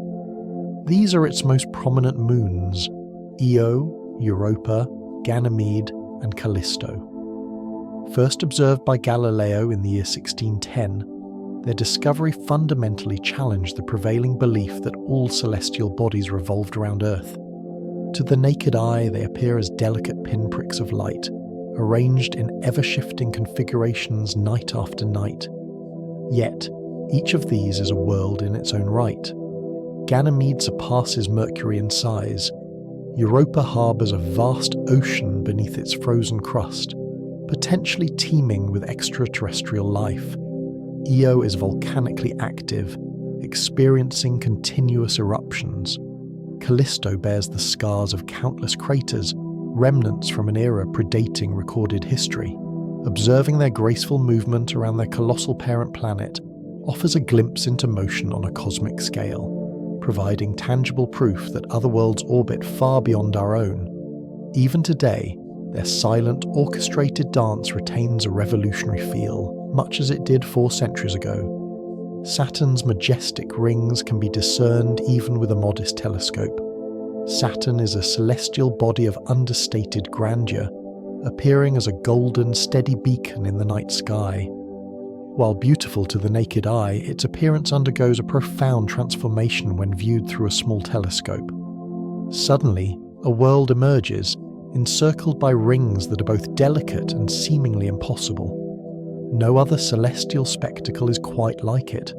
These are its most prominent moons: Io, Europa, Ganymede, and Callisto. First observed by Galileo in the year 1610, their discovery fundamentally challenged the prevailing belief that all celestial bodies revolved around Earth. To the naked eye, they appear as delicate pinpricks of light, arranged in ever-shifting configurations night after night. Yet, each of these is a world in its own right. Ganymede surpasses Mercury in size. Europa harbours a vast ocean beneath its frozen crust, potentially teeming with extraterrestrial life. Io is volcanically active, experiencing continuous eruptions. Callisto bears the scars of countless craters, remnants from an era predating recorded history. Observing their graceful movement around their colossal parent planet offers a glimpse into motion on a cosmic scale, providing tangible proof that other worlds orbit far beyond our own. Even today, their silent, orchestrated dance retains a revolutionary feel, much as it did 4 centuries ago. Saturn's majestic rings can be discerned even with a modest telescope. Saturn is a celestial body of understated grandeur, appearing as a golden, steady beacon in the night sky. While beautiful to the naked eye, its appearance undergoes a profound transformation when viewed through a small telescope. Suddenly, a world emerges, encircled by rings that are both delicate and seemingly impossible. No other celestial spectacle is quite like it.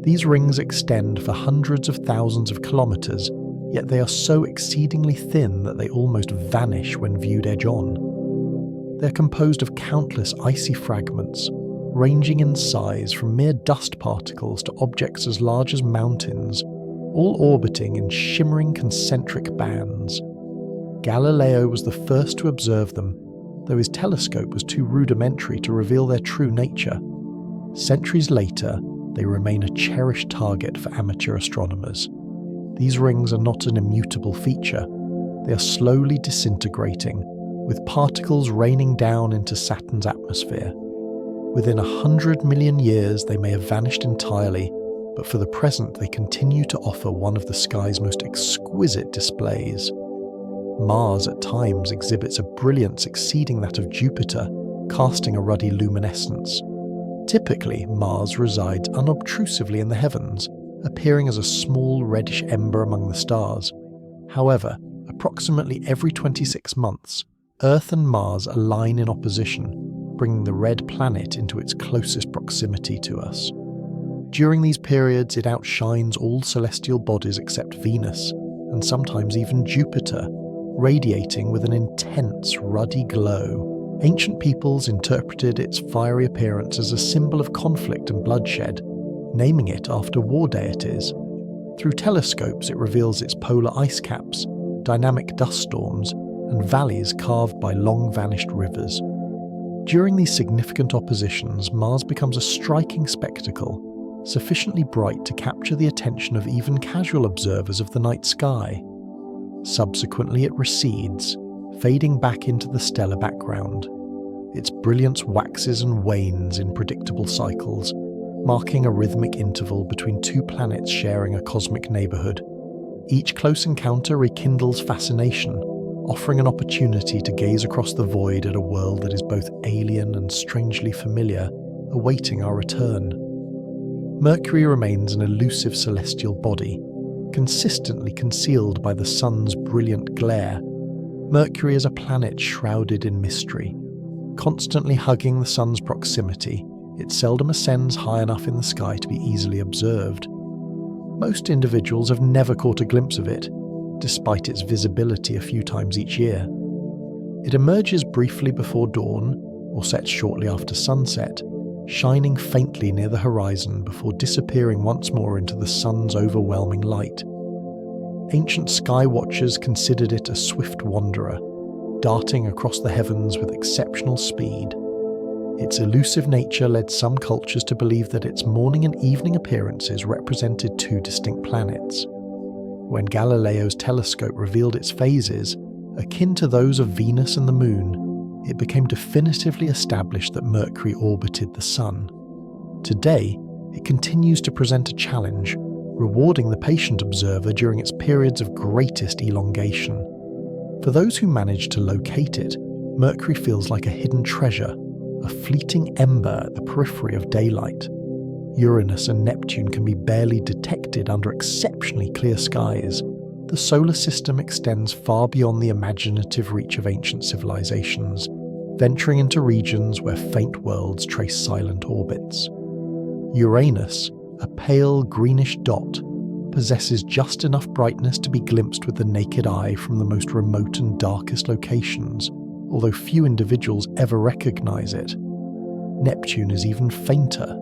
These rings extend for hundreds of thousands of kilometers, yet they are so exceedingly thin that they almost vanish when viewed edge-on. They're composed of countless icy fragments, ranging in size from mere dust particles to objects as large as mountains, all orbiting in shimmering concentric bands. Galileo was the first to observe them, though his telescope was too rudimentary to reveal their true nature. Centuries later, they remain a cherished target for amateur astronomers. These rings are not an immutable feature. They are slowly disintegrating, with particles raining down into Saturn's atmosphere. Within 100 million years, they may have vanished entirely, but for the present they continue to offer one of the sky's most exquisite displays. Mars at times exhibits a brilliance exceeding that of Jupiter, casting a ruddy luminescence, Typically, Mars resides unobtrusively in the heavens, appearing as a small reddish ember among the stars. However, approximately every 26 months, Earth and Mars align in opposition, bringing the red planet into its closest proximity to us. During these periods, it outshines all celestial bodies except Venus, and sometimes even Jupiter, radiating with an intense ruddy glow. Ancient peoples interpreted its fiery appearance as a symbol of conflict and bloodshed, naming it after war deities. Through telescopes, it reveals its polar ice caps, dynamic dust storms, and valleys carved by long-vanished rivers. During these significant oppositions, Mars becomes a striking spectacle, sufficiently bright to capture the attention of even casual observers of the night sky. Subsequently, it recedes, fading back into the stellar background. Its brilliance waxes and wanes in predictable cycles, marking a rhythmic interval between two planets sharing a cosmic neighborhood. Each close encounter rekindles fascination, offering an opportunity to gaze across the void at a world that is both alien and strangely familiar, awaiting our return. Mercury remains an elusive celestial body, consistently concealed by the sun's brilliant glare. Mercury is a planet shrouded in mystery. Constantly hugging the sun's proximity, it seldom ascends high enough in the sky to be easily observed. Most individuals have never caught a glimpse of it, despite its visibility a few times each year. It emerges briefly before dawn, or sets shortly after sunset, shining faintly near the horizon before disappearing once more into the sun's overwhelming light. Ancient sky watchers considered it a swift wanderer, darting across the heavens with exceptional speed. Its elusive nature led some cultures to believe that its morning and evening appearances represented two distinct planets. When Galileo's telescope revealed its phases, akin to those of Venus and the Moon, it became definitively established that Mercury orbited the Sun. Today, it continues to present a challenge, rewarding the patient observer during its periods of greatest elongation. For those who manage to locate it, Mercury feels like a hidden treasure, a fleeting ember at the periphery of daylight. Uranus and Neptune can be barely detected under exceptionally clear skies. The solar system extends far beyond the imaginative reach of ancient civilizations, venturing into regions where faint worlds trace silent orbits. Uranus, a pale greenish dot, possesses just enough brightness to be glimpsed with the naked eye from the most remote and darkest locations, although few individuals ever recognize it. Neptune is even fainter,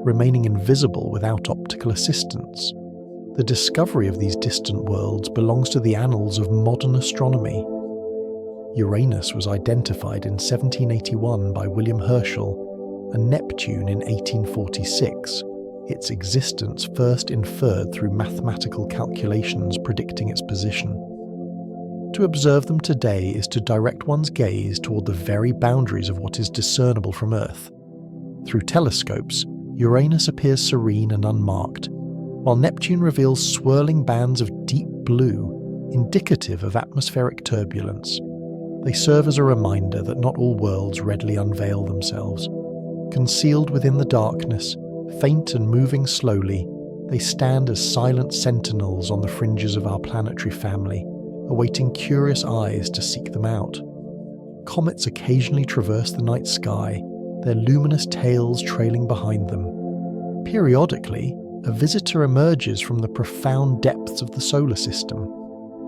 remaining invisible without optical assistance. The discovery of these distant worlds belongs to the annals of modern astronomy. Uranus was identified in 1781 by William Herschel, and Neptune in 1846, its existence first inferred through mathematical calculations predicting its position. To observe them today is to direct one's gaze toward the very boundaries of what is discernible from Earth. Through telescopes, Uranus appears serene and unmarked, while Neptune reveals swirling bands of deep blue, indicative of atmospheric turbulence. They serve as a reminder that not all worlds readily unveil themselves. Concealed within the darkness, faint and moving slowly, they stand as silent sentinels on the fringes of our planetary family, awaiting curious eyes to seek them out. Comets occasionally traverse the night sky, their luminous tails trailing behind them. Periodically, a visitor emerges from the profound depths of the solar system.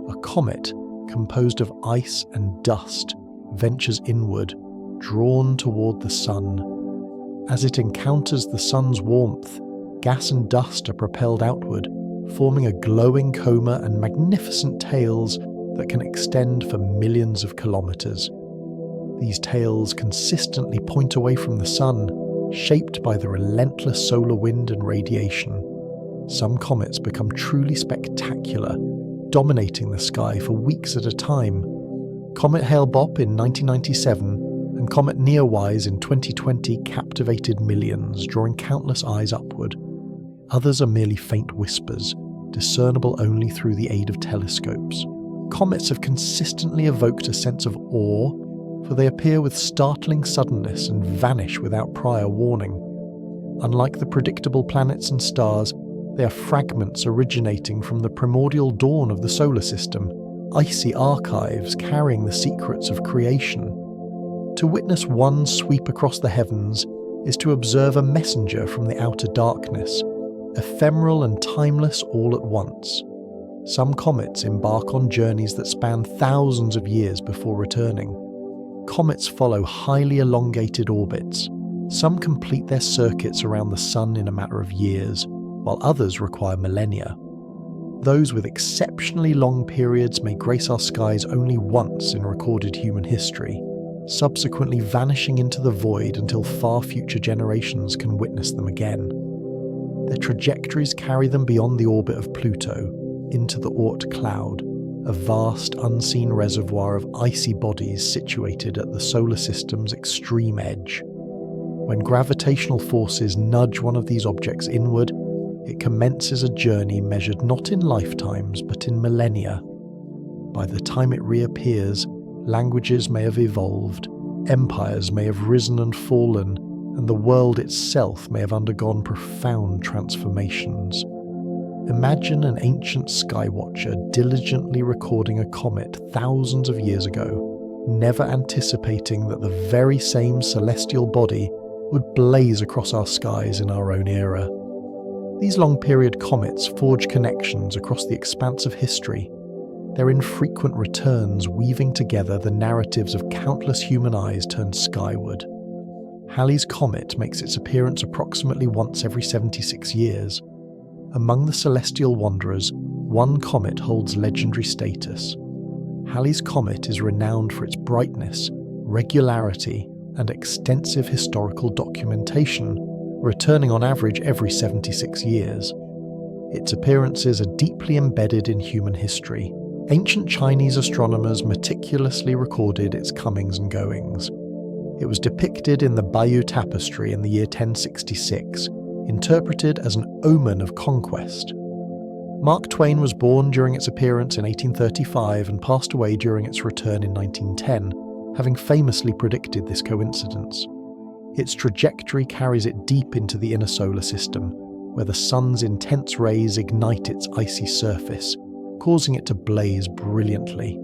A comet, composed of ice and dust, ventures inward, drawn toward the sun. As it encounters the sun's warmth, gas and dust are propelled outward, forming a glowing coma and magnificent tails that can extend for millions of kilometers. These tails consistently point away from the sun, shaped by the relentless solar wind and radiation. Some comets become truly spectacular, dominating the sky for weeks at a time. Comet Hale-Bopp in 1997 and Comet Neowise in 2020 captivated millions, drawing countless eyes upward. Others are merely faint whispers, discernible only through the aid of telescopes. Comets have consistently evoked a sense of awe, for they appear with startling suddenness and vanish without prior warning. Unlike the predictable planets and stars, they are fragments originating from the primordial dawn of the solar system, icy archives carrying the secrets of creation. To witness one sweep across the heavens is to observe a messenger from the outer darkness, ephemeral and timeless all at once. Some comets embark on journeys that span thousands of years before returning. Comets follow highly elongated orbits. Some complete their circuits around the Sun in a matter of years, while others require millennia. Those with exceptionally long periods may grace our skies only once in recorded human history, subsequently vanishing into the void until far future generations can witness them again. Their trajectories carry them beyond the orbit of Pluto, into the Oort cloud, a vast unseen reservoir of icy bodies situated at the solar system's extreme edge. When gravitational forces nudge one of these objects inward, it commences a journey measured not in lifetimes but in millennia. By the time it reappears, languages may have evolved, empires may have risen and fallen, and the world itself may have undergone profound transformations. Imagine an ancient skywatcher diligently recording a comet thousands of years ago, never anticipating that the very same celestial body would blaze across our skies in our own era. These long-period comets forge connections across the expanse of history, their infrequent returns weaving together the narratives of countless human eyes turned skyward. Halley's Comet makes its appearance approximately once every 76 years. Among the celestial wanderers, one comet holds legendary status. Halley's Comet is renowned for its brightness, regularity, and extensive historical documentation, returning on average every 76 years. Its appearances are deeply embedded in human history. Ancient Chinese astronomers meticulously recorded its comings and goings. It was depicted in the Bayeux Tapestry in the year 1066, interpreted as an omen of conquest. Mark Twain was born during its appearance in 1835 and passed away during its return in 1910, having famously predicted this coincidence. Its trajectory carries it deep into the inner solar system, where the sun's intense rays ignite its icy surface, causing it to blaze brilliantly.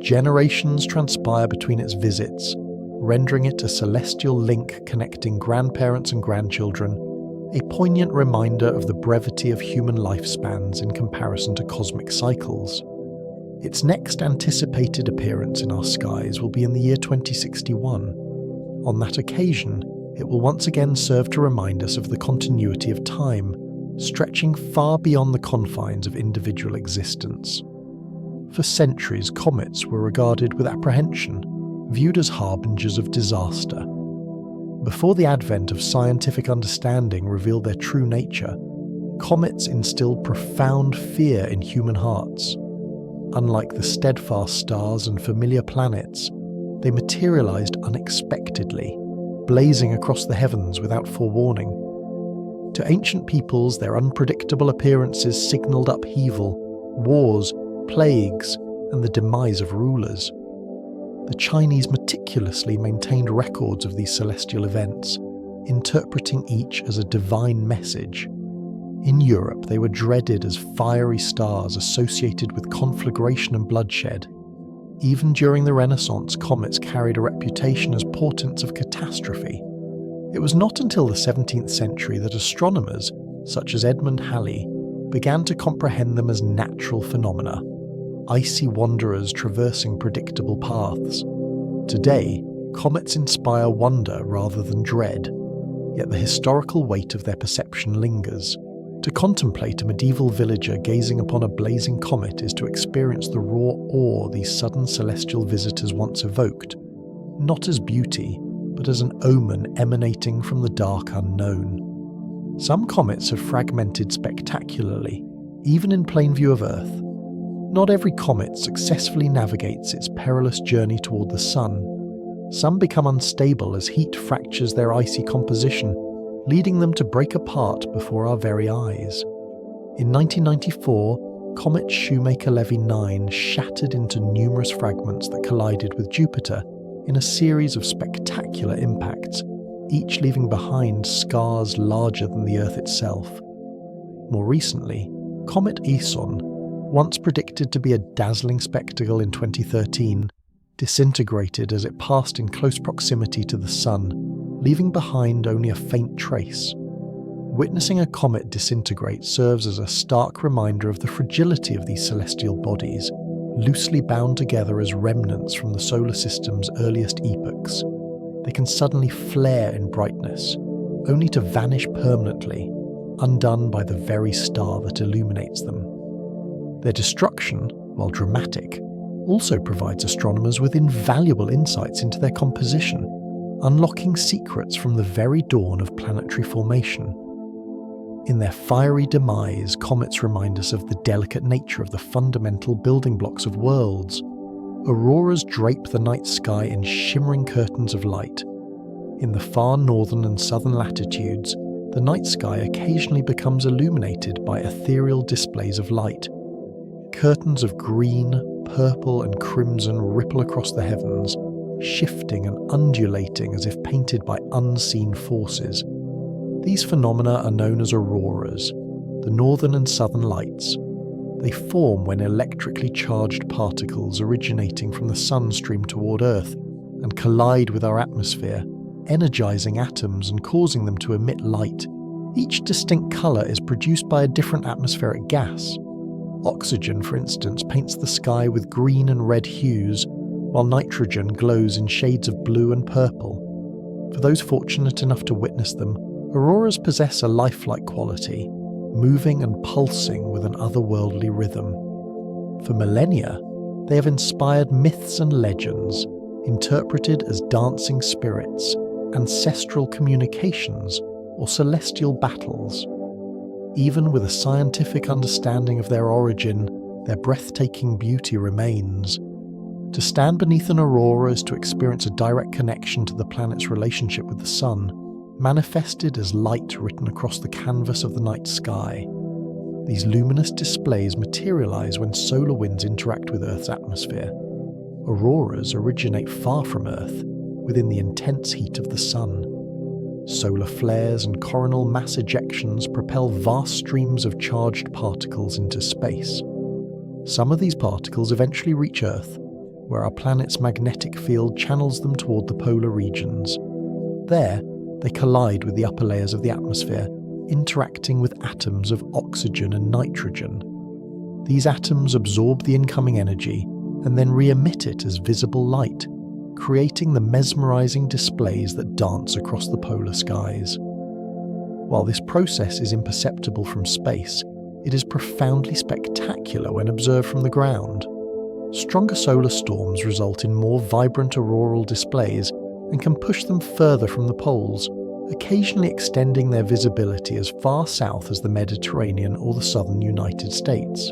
Generations transpire between its visits, rendering it a celestial link connecting grandparents and grandchildren, a poignant reminder of the brevity of human lifespans in comparison to cosmic cycles. Its next anticipated appearance in our skies will be in the year 2061. On that occasion, it will once again serve to remind us of the continuity of time, stretching far beyond the confines of individual existence. For centuries, comets were regarded with apprehension, viewed as harbingers of disaster. Before the advent of scientific understanding revealed their true nature, comets instilled profound fear in human hearts. Unlike the steadfast stars and familiar planets, they materialized unexpectedly, blazing across the heavens without forewarning. To ancient peoples, their unpredictable appearances signaled upheaval, wars, plagues, and the demise of rulers. The Chinese meticulously maintained records of these celestial events, interpreting each as a divine message. In Europe, they were dreaded as fiery stars associated with conflagration and bloodshed. Even during the Renaissance, comets carried a reputation as portents of catastrophe. It was not until the 17th century that astronomers, such as Edmund Halley, began to comprehend them as natural phenomena, icy wanderers traversing predictable paths. Today, comets inspire wonder rather than dread, yet the historical weight of their perception lingers. To contemplate a medieval villager gazing upon a blazing comet is to experience the raw awe these sudden celestial visitors once evoked, not as beauty, but as an omen emanating from the dark unknown. Some comets have fragmented spectacularly, even in plain view of Earth. Not every comet successfully navigates its perilous journey toward the Sun. Some become unstable as heat fractures their icy composition, leading them to break apart before our very eyes. In 1994, comet Shoemaker-Levy 9 shattered into numerous fragments that collided with Jupiter in a series of spectacular impacts, each leaving behind scars larger than the Earth itself. More recently, Comet Eson, once predicted to be a dazzling spectacle in 2013, disintegrated as it passed in close proximity to the Sun, leaving behind only a faint trace. Witnessing a comet disintegrate serves as a stark reminder of the fragility of these celestial bodies, loosely bound together as remnants from the solar system's earliest epochs. They can suddenly flare in brightness, only to vanish permanently, undone by the very star that illuminates them. Their destruction, while dramatic, also provides astronomers with invaluable insights into their composition, unlocking secrets from the very dawn of planetary formation. In their fiery demise, comets remind us of the delicate nature of the fundamental building blocks of worlds. Auroras drape the night sky in shimmering curtains of light. In the far northern and southern latitudes, the night sky occasionally becomes illuminated by ethereal displays of light. Curtains of green, purple and crimson ripple across the heavens, shifting and undulating as if painted by unseen forces. These phenomena are known as auroras, the northern and southern lights. They form when electrically charged particles originating from the sun stream toward Earth and collide with our atmosphere, energizing atoms and causing them to emit light. Each distinct colour is produced by a different atmospheric gas. Oxygen, for instance, paints the sky with green and red hues, while nitrogen glows in shades of blue and purple. For those fortunate enough to witness them, auroras possess a lifelike quality, moving and pulsing with an otherworldly rhythm. For millennia, they have inspired myths and legends, interpreted as dancing spirits, ancestral communications, or celestial battles. Even with a scientific understanding of their origin, their breathtaking beauty remains. To stand beneath an aurora is to experience a direct connection to the planet's relationship with the Sun, manifested as light written across the canvas of the night sky. These luminous displays materialize when solar winds interact with Earth's atmosphere. Auroras originate far from Earth, within the intense heat of the Sun. Solar flares and coronal mass ejections propel vast streams of charged particles into space. Some of these particles eventually reach Earth, where our planet's magnetic field channels them toward the polar regions. There, they collide with the upper layers of the atmosphere, interacting with atoms of oxygen and nitrogen. These atoms absorb the incoming energy and then re-emit it as visible light, creating the mesmerizing displays that dance across the polar skies. While this process is imperceptible from space, it is profoundly spectacular when observed from the ground. Stronger solar storms result in more vibrant auroral displays and can push them further from the poles, occasionally extending their visibility as far south as the Mediterranean or the southern United States.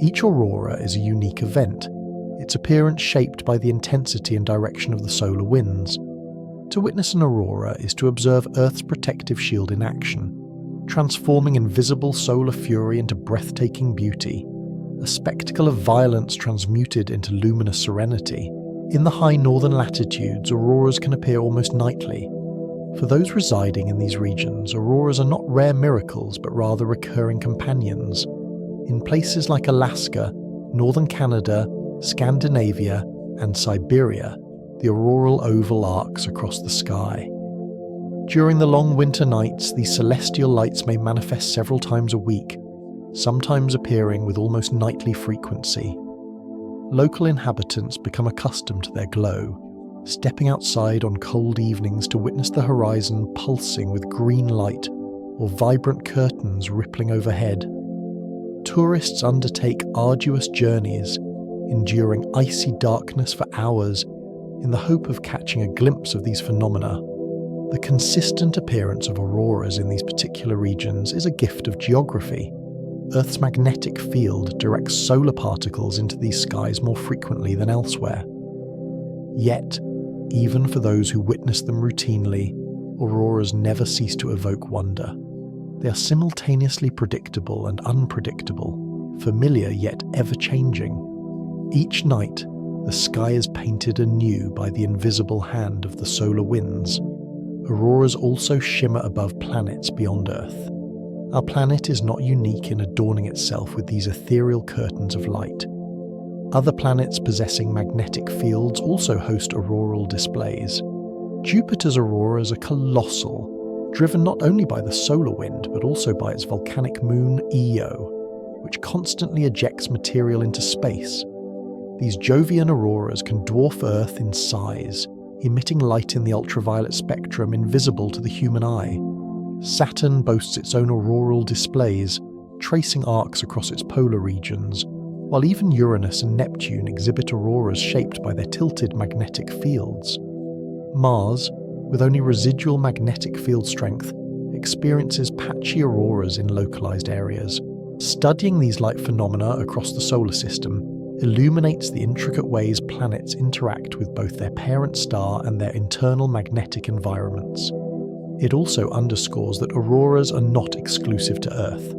Each aurora is a unique event, its appearance shaped by the intensity and direction of the solar winds. To witness an aurora is to observe Earth's protective shield in action, transforming invisible solar fury into breathtaking beauty, a spectacle of violence transmuted into luminous serenity. In the high northern latitudes, auroras can appear almost nightly. For those residing in these regions, auroras are not rare miracles but rather recurring companions. In places like Alaska, northern Canada, Scandinavia, and Siberia, the auroral oval arcs across the sky. During the long winter nights, these celestial lights may manifest several times a week, sometimes appearing with almost nightly frequency. Local inhabitants become accustomed to their glow, stepping outside on cold evenings to witness the horizon pulsing with green light or vibrant curtains rippling overhead. Tourists undertake arduous journeys, enduring icy darkness for hours in the hope of catching a glimpse of these phenomena. The consistent appearance of auroras in these particular regions is a gift of geography. Earth's magnetic field directs solar particles into these skies more frequently than elsewhere. Yet, even for those who witness them routinely, auroras never cease to evoke wonder. They are simultaneously predictable and unpredictable, familiar yet ever-changing. Each night, the sky is painted anew by the invisible hand of the solar winds. auroras also shimmer above planets beyond Earth. Our planet is not unique in adorning itself with these ethereal curtains of light. Other planets possessing magnetic fields also host auroral displays. Jupiter's auroras are colossal, driven not only by the solar wind but also by its volcanic moon Io, which constantly ejects material into space. These Jovian auroras can dwarf Earth in size, emitting light in the ultraviolet spectrum invisible to the human eye. Saturn boasts its own auroral displays, tracing arcs across its polar regions, while even Uranus and Neptune exhibit auroras shaped by their tilted magnetic fields. Mars, with only residual magnetic field strength, experiences patchy auroras in localized areas. Studying these light phenomena across the solar system illuminates the intricate ways planets interact with both their parent star and their internal magnetic environments. It also underscores that auroras are not exclusive to Earth.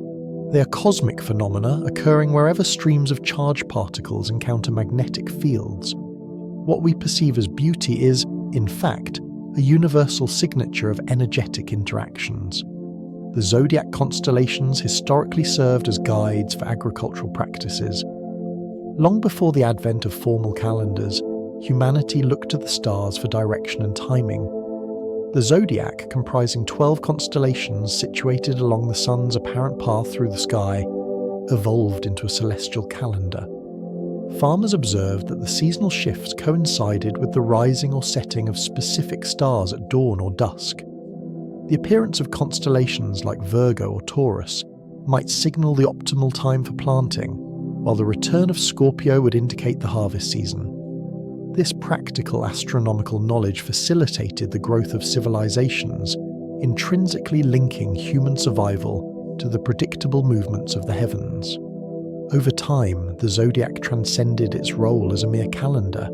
They are cosmic phenomena occurring wherever streams of charged particles encounter magnetic fields. What we perceive as beauty is, in fact, a universal signature of energetic interactions. The zodiac constellations historically served as guides for agricultural practices. Long before the advent of formal calendars, humanity looked to the stars for direction and timing. The zodiac, comprising 12 constellations situated along the sun's apparent path through the sky, evolved into a celestial calendar. Farmers observed that the seasonal shifts coincided with the rising or setting of specific stars at dawn or dusk. The appearance of constellations like Virgo or Taurus might signal the optimal time for planting, while the return of Scorpio would indicate the harvest season. This practical astronomical knowledge facilitated the growth of civilizations, intrinsically linking human survival to the predictable movements of the heavens. Over time, the zodiac transcended its role as a mere calendar.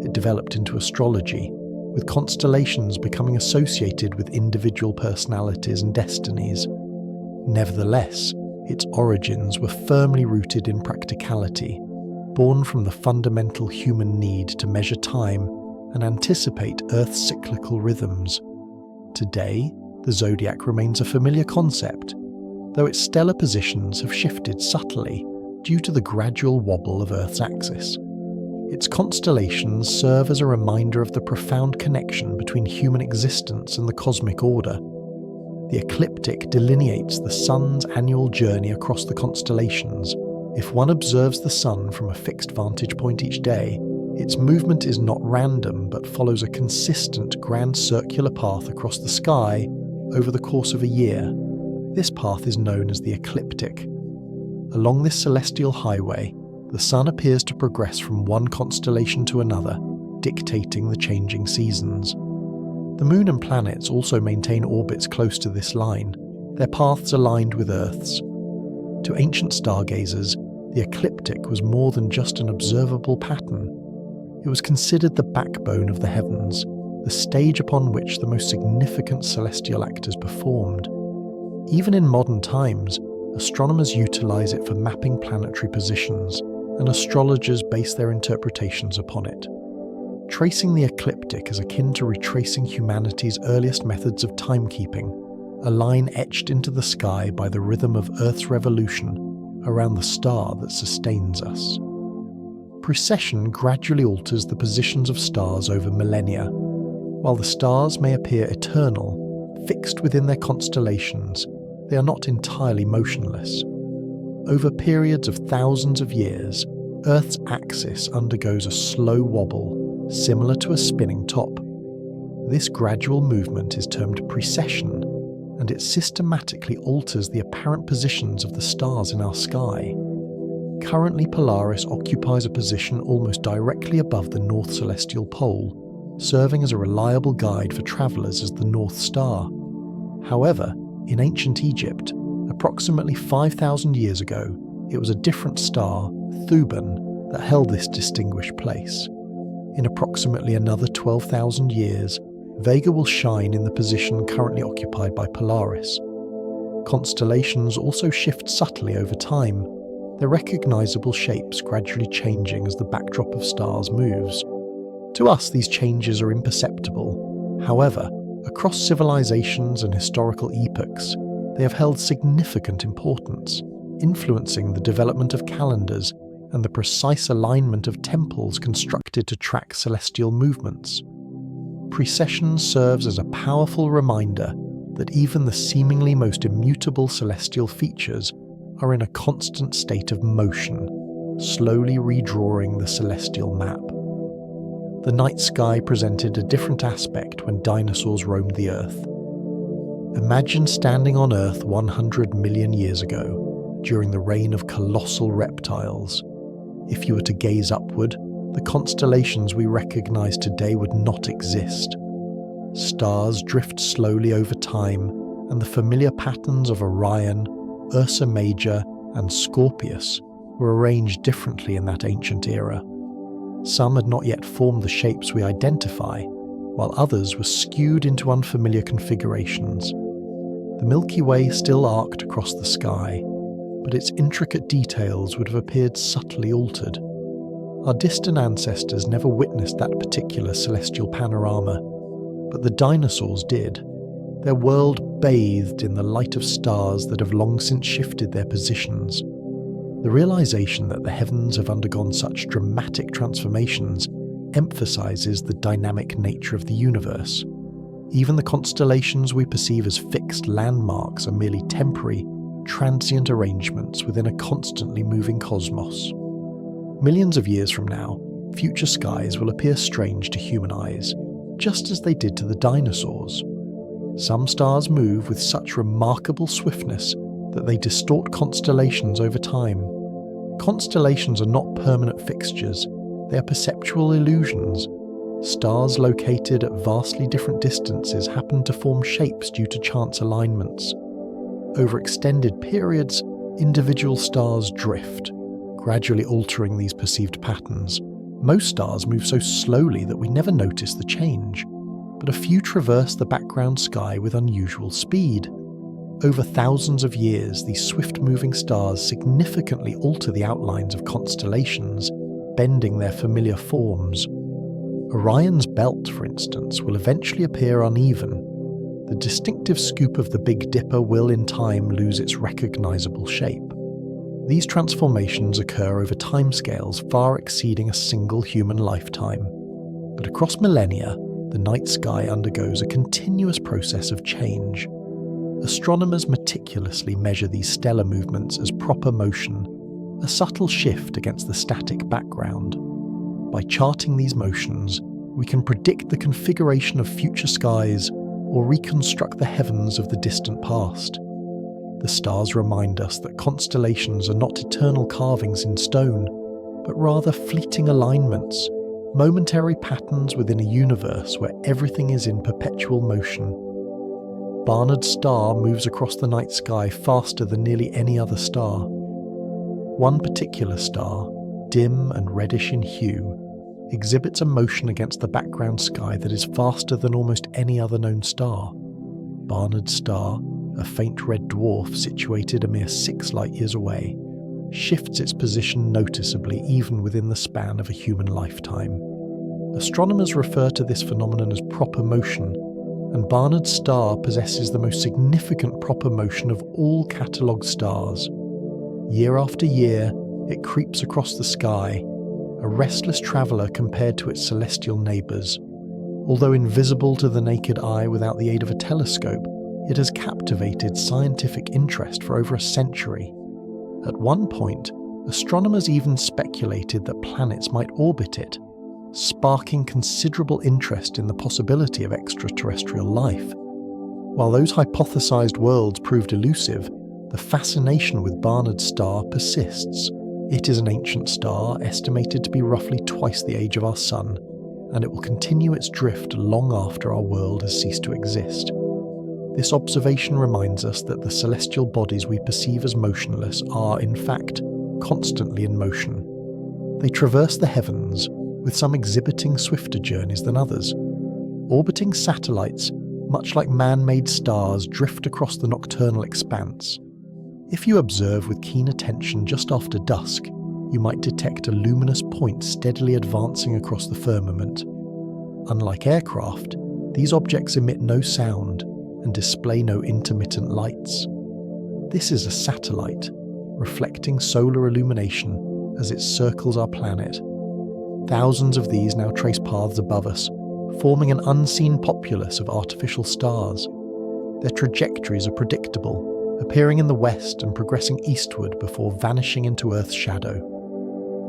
It developed into astrology, with constellations becoming associated with individual personalities and destinies. Nevertheless, its origins were firmly rooted in practicality, born from the fundamental human need to measure time and anticipate Earth's cyclical rhythms. Today, the zodiac remains a familiar concept, though its stellar positions have shifted subtly due to the gradual wobble of Earth's axis. Its constellations serve as a reminder of the profound connection between human existence and the cosmic order. The ecliptic delineates the sun's annual journey across the constellations. If one observes the sun from a fixed vantage point each day, its movement is not random but follows a consistent grand circular path across the sky over the course of a year. This path is known as the ecliptic. Along this celestial highway, the sun appears to progress from one constellation to another, dictating the changing seasons. The moon and planets also maintain orbits close to this line, their paths aligned with Earth's. To ancient stargazers, the ecliptic was more than just an observable pattern. It was considered the backbone of the heavens, the stage upon which the most significant celestial actors performed. Even in modern times, astronomers utilize it for mapping planetary positions, and astrologers base their interpretations upon it. Tracing the ecliptic is akin to retracing humanity's earliest methods of timekeeping, a line etched into the sky by the rhythm of Earth's revolution around the star that sustains us. Precession gradually alters the positions of stars over millennia. While the stars may appear eternal, fixed within their constellations, they are not entirely motionless. Over periods of thousands of years, Earth's axis undergoes a slow wobble, similar to a spinning top. This gradual movement is termed precession, and it systematically alters the apparent positions of the stars in our sky. Currently, Polaris occupies a position almost directly above the North Celestial Pole, serving as a reliable guide for travellers as the North Star. However, in ancient Egypt, approximately 5,000 years ago, it was a different star, Thuban, that held this distinguished place. In approximately another 12,000 years, Vega will shine in the position currently occupied by Polaris. Constellations also shift subtly over time, their recognizable shapes gradually changing as the backdrop of stars moves. To us, these changes are imperceptible. However, Across civilizations and historical epochs, they have held significant importance, influencing the development of calendars and the precise alignment of temples constructed to track celestial movements. Precession serves as a powerful reminder that even the seemingly most immutable celestial features are in a constant state of motion, slowly redrawing the celestial map. The night sky presented a different aspect when dinosaurs roamed the Earth. Imagine standing on Earth 100 million years ago, during the reign of colossal reptiles. If you were to gaze upward, the constellations we recognize today would not exist. Stars drift slowly over time, and the familiar patterns of Orion, Ursa Major, and Scorpius were arranged differently in that ancient era. Some had not yet formed the shapes we identify, while others were skewed into unfamiliar configurations. The Milky Way still arced across the sky, but its intricate details would have appeared subtly altered. Our distant ancestors never witnessed that particular celestial panorama, but the dinosaurs did. Their world bathed in the light of stars that have long since shifted their positions. The realization that the heavens have undergone such dramatic transformations emphasizes the dynamic nature of the universe. Even the constellations we perceive as fixed landmarks are merely temporary, transient arrangements within a constantly moving cosmos. Millions of years from now, future skies will appear strange to human eyes, just as they did to the dinosaurs. Some stars move with such remarkable swiftness that they distort constellations over time. Constellations are not permanent fixtures, they are perceptual illusions. Stars located at vastly different distances happen to form shapes due to chance alignments. Over extended periods, individual stars drift, gradually altering these perceived patterns. Most stars move so slowly that we never notice the change, but a few traverse the background sky with unusual speed. Over thousands of years, these swift-moving stars significantly alter the outlines of constellations, bending their familiar forms. Orion's belt, for instance, will eventually appear uneven. The distinctive scoop of the Big Dipper will, in time, lose its recognizable shape. These transformations occur over timescales far exceeding a single human lifetime. But across millennia, the night sky undergoes a continuous process of change. Astronomers meticulously measure these stellar movements as proper motion, a subtle shift against the static background. By charting these motions, we can predict the configuration of future skies or reconstruct the heavens of the distant past. The stars remind us that constellations are not eternal carvings in stone, but rather fleeting alignments, momentary patterns within a universe where everything is in perpetual motion. Barnard's star moves across the night sky faster than nearly any other star. One particular star, dim and reddish in hue, exhibits a motion against the background sky that is faster than almost any other known star. Barnard's star, a faint red dwarf situated a mere 6 light-years away, shifts its position noticeably even within the span of a human lifetime. Astronomers refer to this phenomenon as proper motion, and Barnard's star possesses the most significant proper motion of all catalogued stars. Year after year, it creeps across the sky, a restless traveller compared to its celestial neighbours. Although invisible to the naked eye without the aid of a telescope, it has captivated scientific interest for over a century. At one point, astronomers even speculated that planets might orbit it, sparking considerable interest in the possibility of extraterrestrial life. While those hypothesized worlds proved elusive, the fascination with Barnard's star persists. It is an ancient star estimated to be roughly twice the age of our Sun, and it will continue its drift long after our world has ceased to exist. This observation reminds us that the celestial bodies we perceive as motionless are, in fact, constantly in motion. They traverse the heavens, with some exhibiting swifter journeys than others. Orbiting satellites, much like man-made stars, drift across the nocturnal expanse. If you observe with keen attention just after dusk, you might detect a luminous point steadily advancing across the firmament. Unlike aircraft, These objects emit no sound and display no intermittent lights. This is a satellite, reflecting solar illumination as it circles our planet. Thousands of these now trace paths above us, forming an unseen populace of artificial stars. Their trajectories are predictable, appearing in the west and progressing eastward before vanishing into Earth's shadow.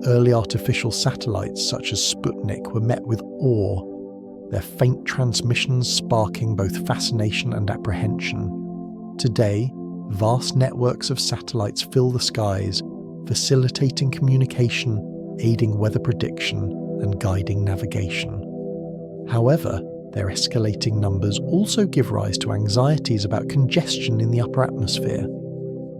Early artificial satellites such as Sputnik were met with awe, their faint transmissions sparking both fascination and apprehension. Today, vast networks of satellites fill the skies, facilitating communication, aiding weather prediction, and guiding navigation. However, their escalating numbers also give rise to anxieties about congestion in the upper atmosphere.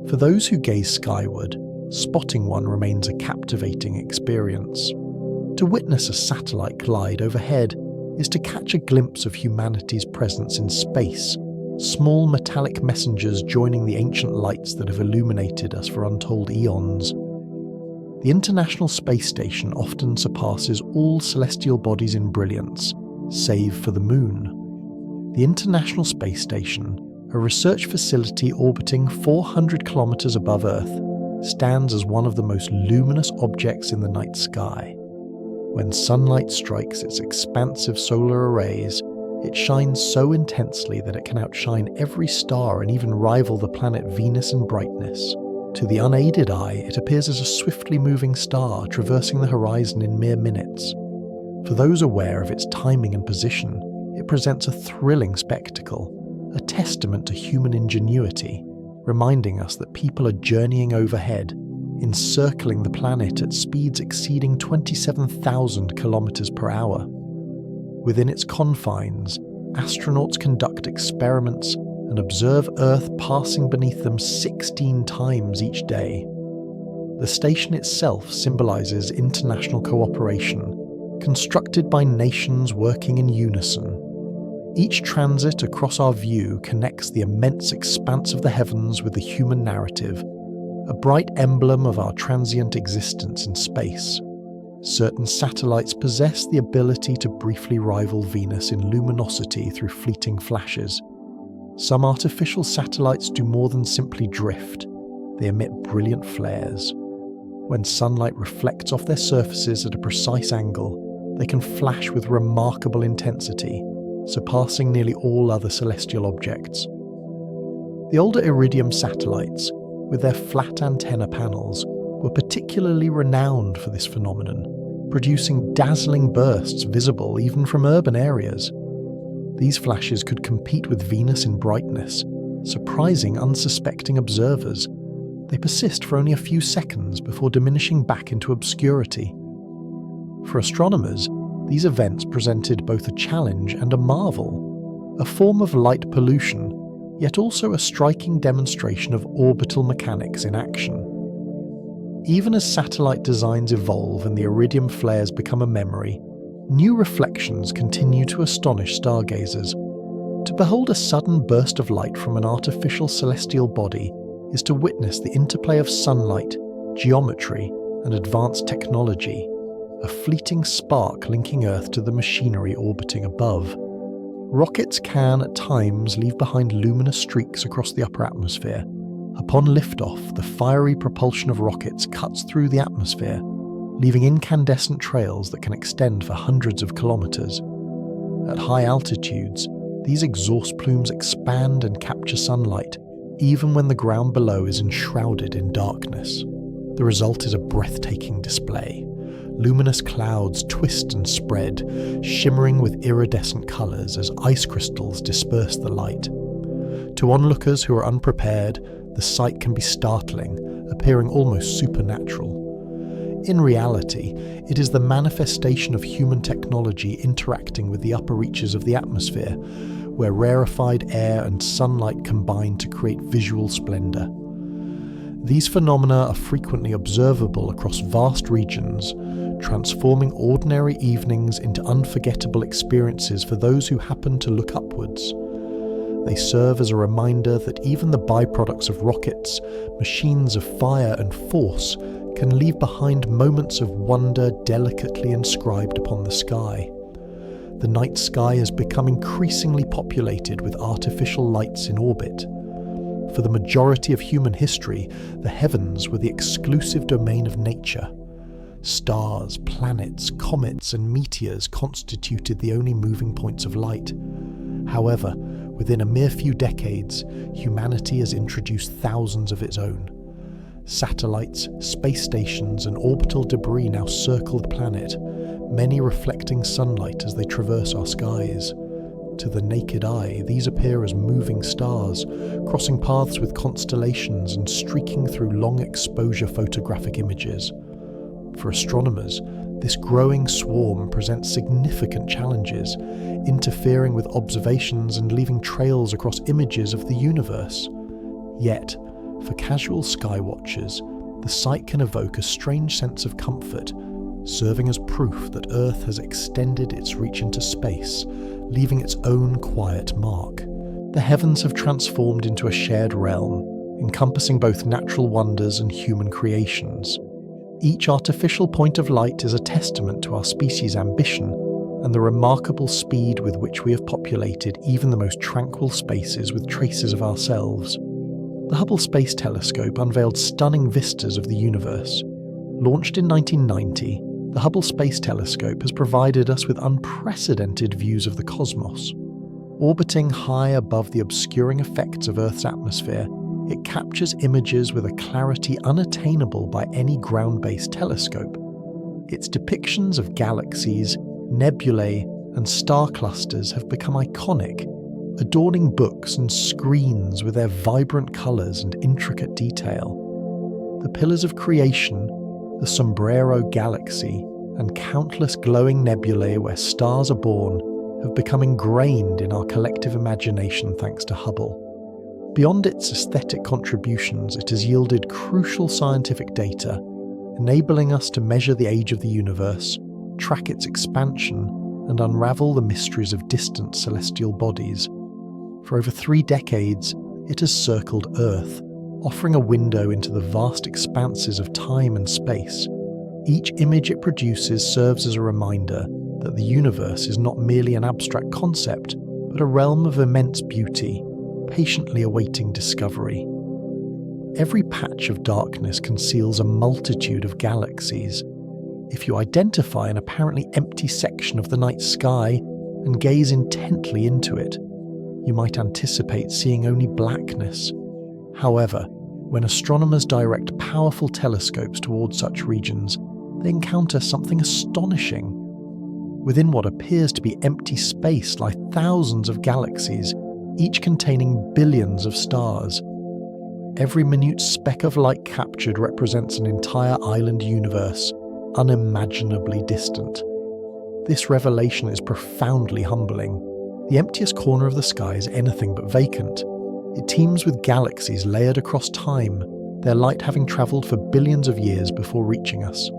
For those who gaze skyward, spotting one remains a captivating experience. To witness a satellite glide overhead is to catch a glimpse of humanity's presence in space, small metallic messengers joining the ancient lights that have illuminated us for untold eons. The International Space Station often surpasses all celestial bodies in brilliance, save for the Moon. The International Space Station, a research facility orbiting 400 kilometers above Earth, stands as one of the most luminous objects in the night sky. When sunlight strikes its expansive solar arrays, it shines so intensely that it can outshine every star and even rival the planet Venus in brightness. To the unaided eye, it appears as a swiftly moving star traversing the horizon in mere minutes. For those aware of its timing and position, it presents a thrilling spectacle, a testament to human ingenuity, reminding us that people are journeying overhead, encircling the planet at speeds exceeding 27,000 kilometers per hour. Within its confines, astronauts conduct experiments and observe Earth passing beneath them 16 times each day. The station itself symbolizes international cooperation, constructed by nations working in unison. Each transit across our view connects the immense expanse of the heavens with the human narrative, a bright emblem of our transient existence in space. Certain satellites possess the ability to briefly rival Venus in luminosity through fleeting flashes. Some artificial satellites do more than simply drift. They emit brilliant flares. When sunlight reflects off their surfaces at a precise angle, they can flash with remarkable intensity, surpassing nearly all other celestial objects. The older Iridium satellites, with their flat antenna panels, were particularly renowned for this phenomenon, producing dazzling bursts visible even from urban areas. These flashes could compete with Venus in brightness, surprising unsuspecting observers. They persist for only a few seconds before diminishing back into obscurity. For astronomers, these events presented both a challenge and a marvel, a form of light pollution, yet also a striking demonstration of orbital mechanics in action. Even as satellite designs evolve and the Iridium flares become a memory, new reflections continue to astonish stargazers. To behold a sudden burst of light from an artificial celestial body is to witness the interplay of sunlight, geometry, and advanced technology, a fleeting spark linking Earth to the machinery orbiting above. Rockets can, at times, leave behind luminous streaks across the upper atmosphere. Upon liftoff, the fiery propulsion of rockets cuts through the atmosphere, leaving incandescent trails that can extend for hundreds of kilometers. At high altitudes, these exhaust plumes expand and capture sunlight, even when the ground below is enshrouded in darkness. The result is a breathtaking display. Luminous clouds twist and spread, shimmering with iridescent colors as ice crystals disperse the light. To onlookers who are unprepared, the sight can be startling, appearing almost supernatural. In reality, it is the manifestation of human technology interacting with the upper reaches of the atmosphere, where rarefied air and sunlight combine to create visual splendor. These phenomena are frequently observable across vast regions, transforming ordinary evenings into unforgettable experiences for those who happen to look upwards. They serve as a reminder that even the byproducts of rockets, machines of fire and force, can leave behind moments of wonder delicately inscribed upon the sky. the night sky has become increasingly populated with artificial lights in orbit. For the majority of human history, the heavens were the exclusive domain of nature. Stars, planets, comets, and meteors constituted the only moving points of light. However, within a mere few decades, humanity has introduced thousands of its own. Satellites, space stations, and orbital debris now circle the planet, many reflecting sunlight as they traverse our skies. To the naked eye, these appear as moving stars, crossing paths with constellations and streaking through long exposure photographic images. For astronomers, this growing swarm presents significant challenges, interfering with observations and leaving trails across images of the universe. Yet, for casual sky watchers, the sight can evoke a strange sense of comfort, serving as proof that Earth has extended its reach into space, leaving its own quiet mark. The heavens have transformed into a shared realm, encompassing both natural wonders and human creations. Each artificial point of light is a testament to our species' ambition and the remarkable speed with which we have populated even the most tranquil spaces with traces of ourselves. The Hubble Space Telescope unveiled stunning vistas of the universe. Launched in 1990, the Hubble Space Telescope has provided us with unprecedented views of the cosmos. Orbiting high above the obscuring effects of Earth's atmosphere, it captures images with a clarity unattainable by any ground-based telescope. Its depictions of galaxies, nebulae, and star clusters have become iconic, adorning books and screens with their vibrant colours and intricate detail. The pillars of creation, the Sombrero Galaxy, and countless glowing nebulae where stars are born have become ingrained in our collective imagination thanks to Hubble. Beyond its aesthetic contributions, it has yielded crucial scientific data, enabling us to measure the age of the universe, track its expansion, and unravel the mysteries of distant celestial bodies. For over 3 decades, it has circled Earth, offering a window into the vast expanses of time and space. Each image it produces serves as a reminder that the universe is not merely an abstract concept, but a realm of immense beauty, patiently awaiting discovery. Every patch of darkness conceals a multitude of galaxies. If you identify an apparently empty section of the night sky and gaze intently into it, you might anticipate seeing only blackness. However, when astronomers direct powerful telescopes towards such regions, they encounter something astonishing. Within what appears to be empty space lie thousands of galaxies, each containing billions of stars. Every minute speck of light captured represents an entire island universe, unimaginably distant. This revelation is profoundly humbling. The emptiest corner of the sky is anything but vacant. It teems with galaxies layered across time, their light having travelled for billions of years before reaching us.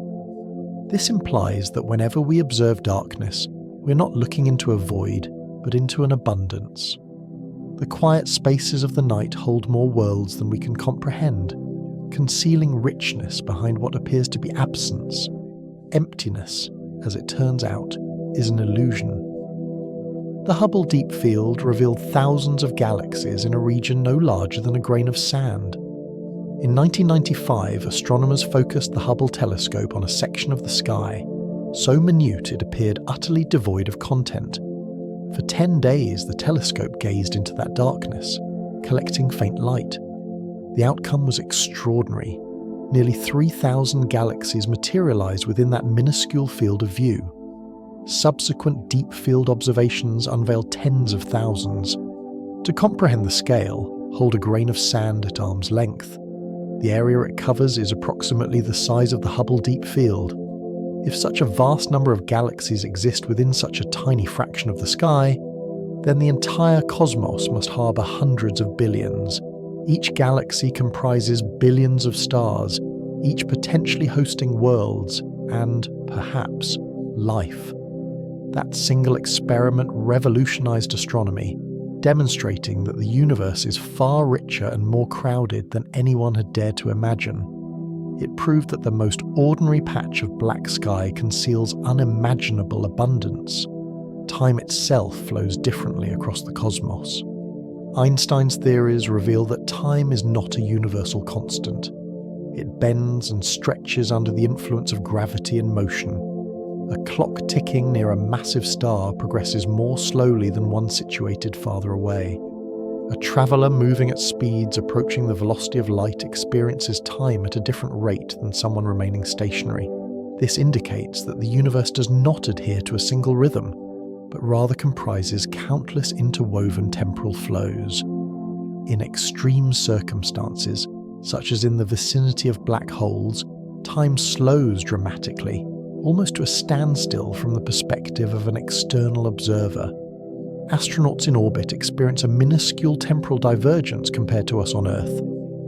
This implies that whenever we observe darkness, we're not looking into a void, but into an abundance. The quiet spaces of the night hold more worlds than we can comprehend, concealing richness behind what appears to be absence. Emptiness, as it turns out, is an illusion. The Hubble Deep Field revealed thousands of galaxies in a region no larger than a grain of sand. In 1995, astronomers focused the Hubble telescope on a section of the sky, so minute it appeared utterly devoid of content. For 10 days, the telescope gazed into that darkness, collecting faint light. The outcome was extraordinary. Nearly 3,000 galaxies materialized within that minuscule field of view. Subsequent deep field observations unveiled tens of thousands. To comprehend the scale, hold a grain of sand at arm's length. The area it covers is approximately the size of the Hubble Deep Field. If such a vast number of galaxies exist within such a tiny fraction of the sky, then the entire cosmos must harbour hundreds of billions. Each galaxy comprises billions of stars, each potentially hosting worlds and, perhaps, life. That single experiment revolutionized astronomy, demonstrating that the universe is far richer and more crowded than anyone had dared to imagine. It proved that the most ordinary patch of black sky conceals unimaginable abundance. time itself flows differently across the cosmos. Einstein's theories reveal that time is not a universal constant. It bends and stretches under the influence of gravity and motion. A clock ticking near a massive star progresses more slowly than one situated farther away. A traveller moving at speeds approaching the velocity of light experiences time at a different rate than someone remaining stationary. This indicates that the universe does not adhere to a single rhythm, but rather comprises countless interwoven temporal flows. In extreme circumstances, such as in the vicinity of black holes, time slows dramatically, almost to a standstill from the perspective of an external observer. Astronauts in orbit experience a minuscule temporal divergence compared to us on Earth,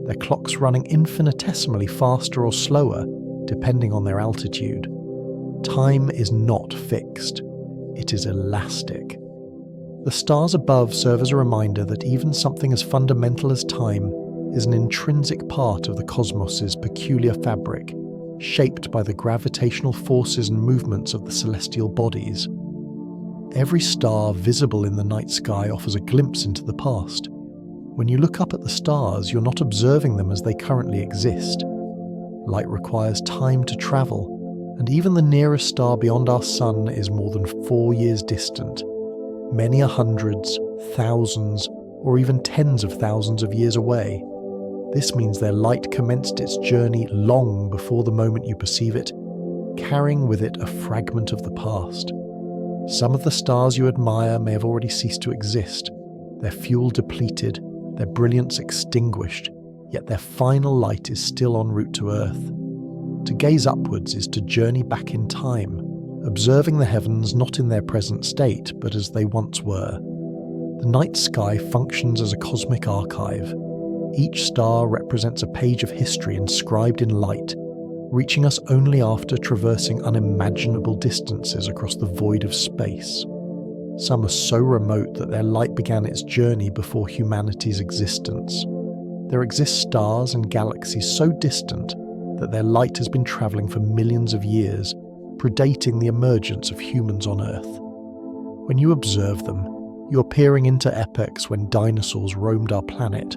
their clocks running infinitesimally faster or slower, depending on their altitude. Time is not fixed. It is elastic. The stars above serve as a reminder that even something as fundamental as time is an intrinsic part of the cosmos's peculiar fabric, shaped by the gravitational forces and movements of the celestial bodies. Every star visible in the night sky offers a glimpse into the past. When you look up at the stars, you're not observing them as they currently exist. Light requires time to travel, and even the nearest star beyond our sun is more than 4 years distant. Many are hundreds, thousands, or even tens of thousands of years away. This means their light commenced its journey long before the moment you perceive it, carrying with it a fragment of the past. Some of the stars you admire may have already ceased to exist, their fuel depleted, their brilliance extinguished, yet their final light is still en route to Earth. To gaze upwards is to journey back in time, observing the heavens not in their present state, but as they once were. The night sky functions as a cosmic archive. Each star represents a page of history inscribed in light, reaching us only after traversing unimaginable distances across the void of space. Some are so remote that their light began its journey before humanity's existence. There exist stars and galaxies so distant that their light has been travelling for millions of years, predating the emergence of humans on Earth. When you observe them, you're peering into epochs when dinosaurs roamed our planet,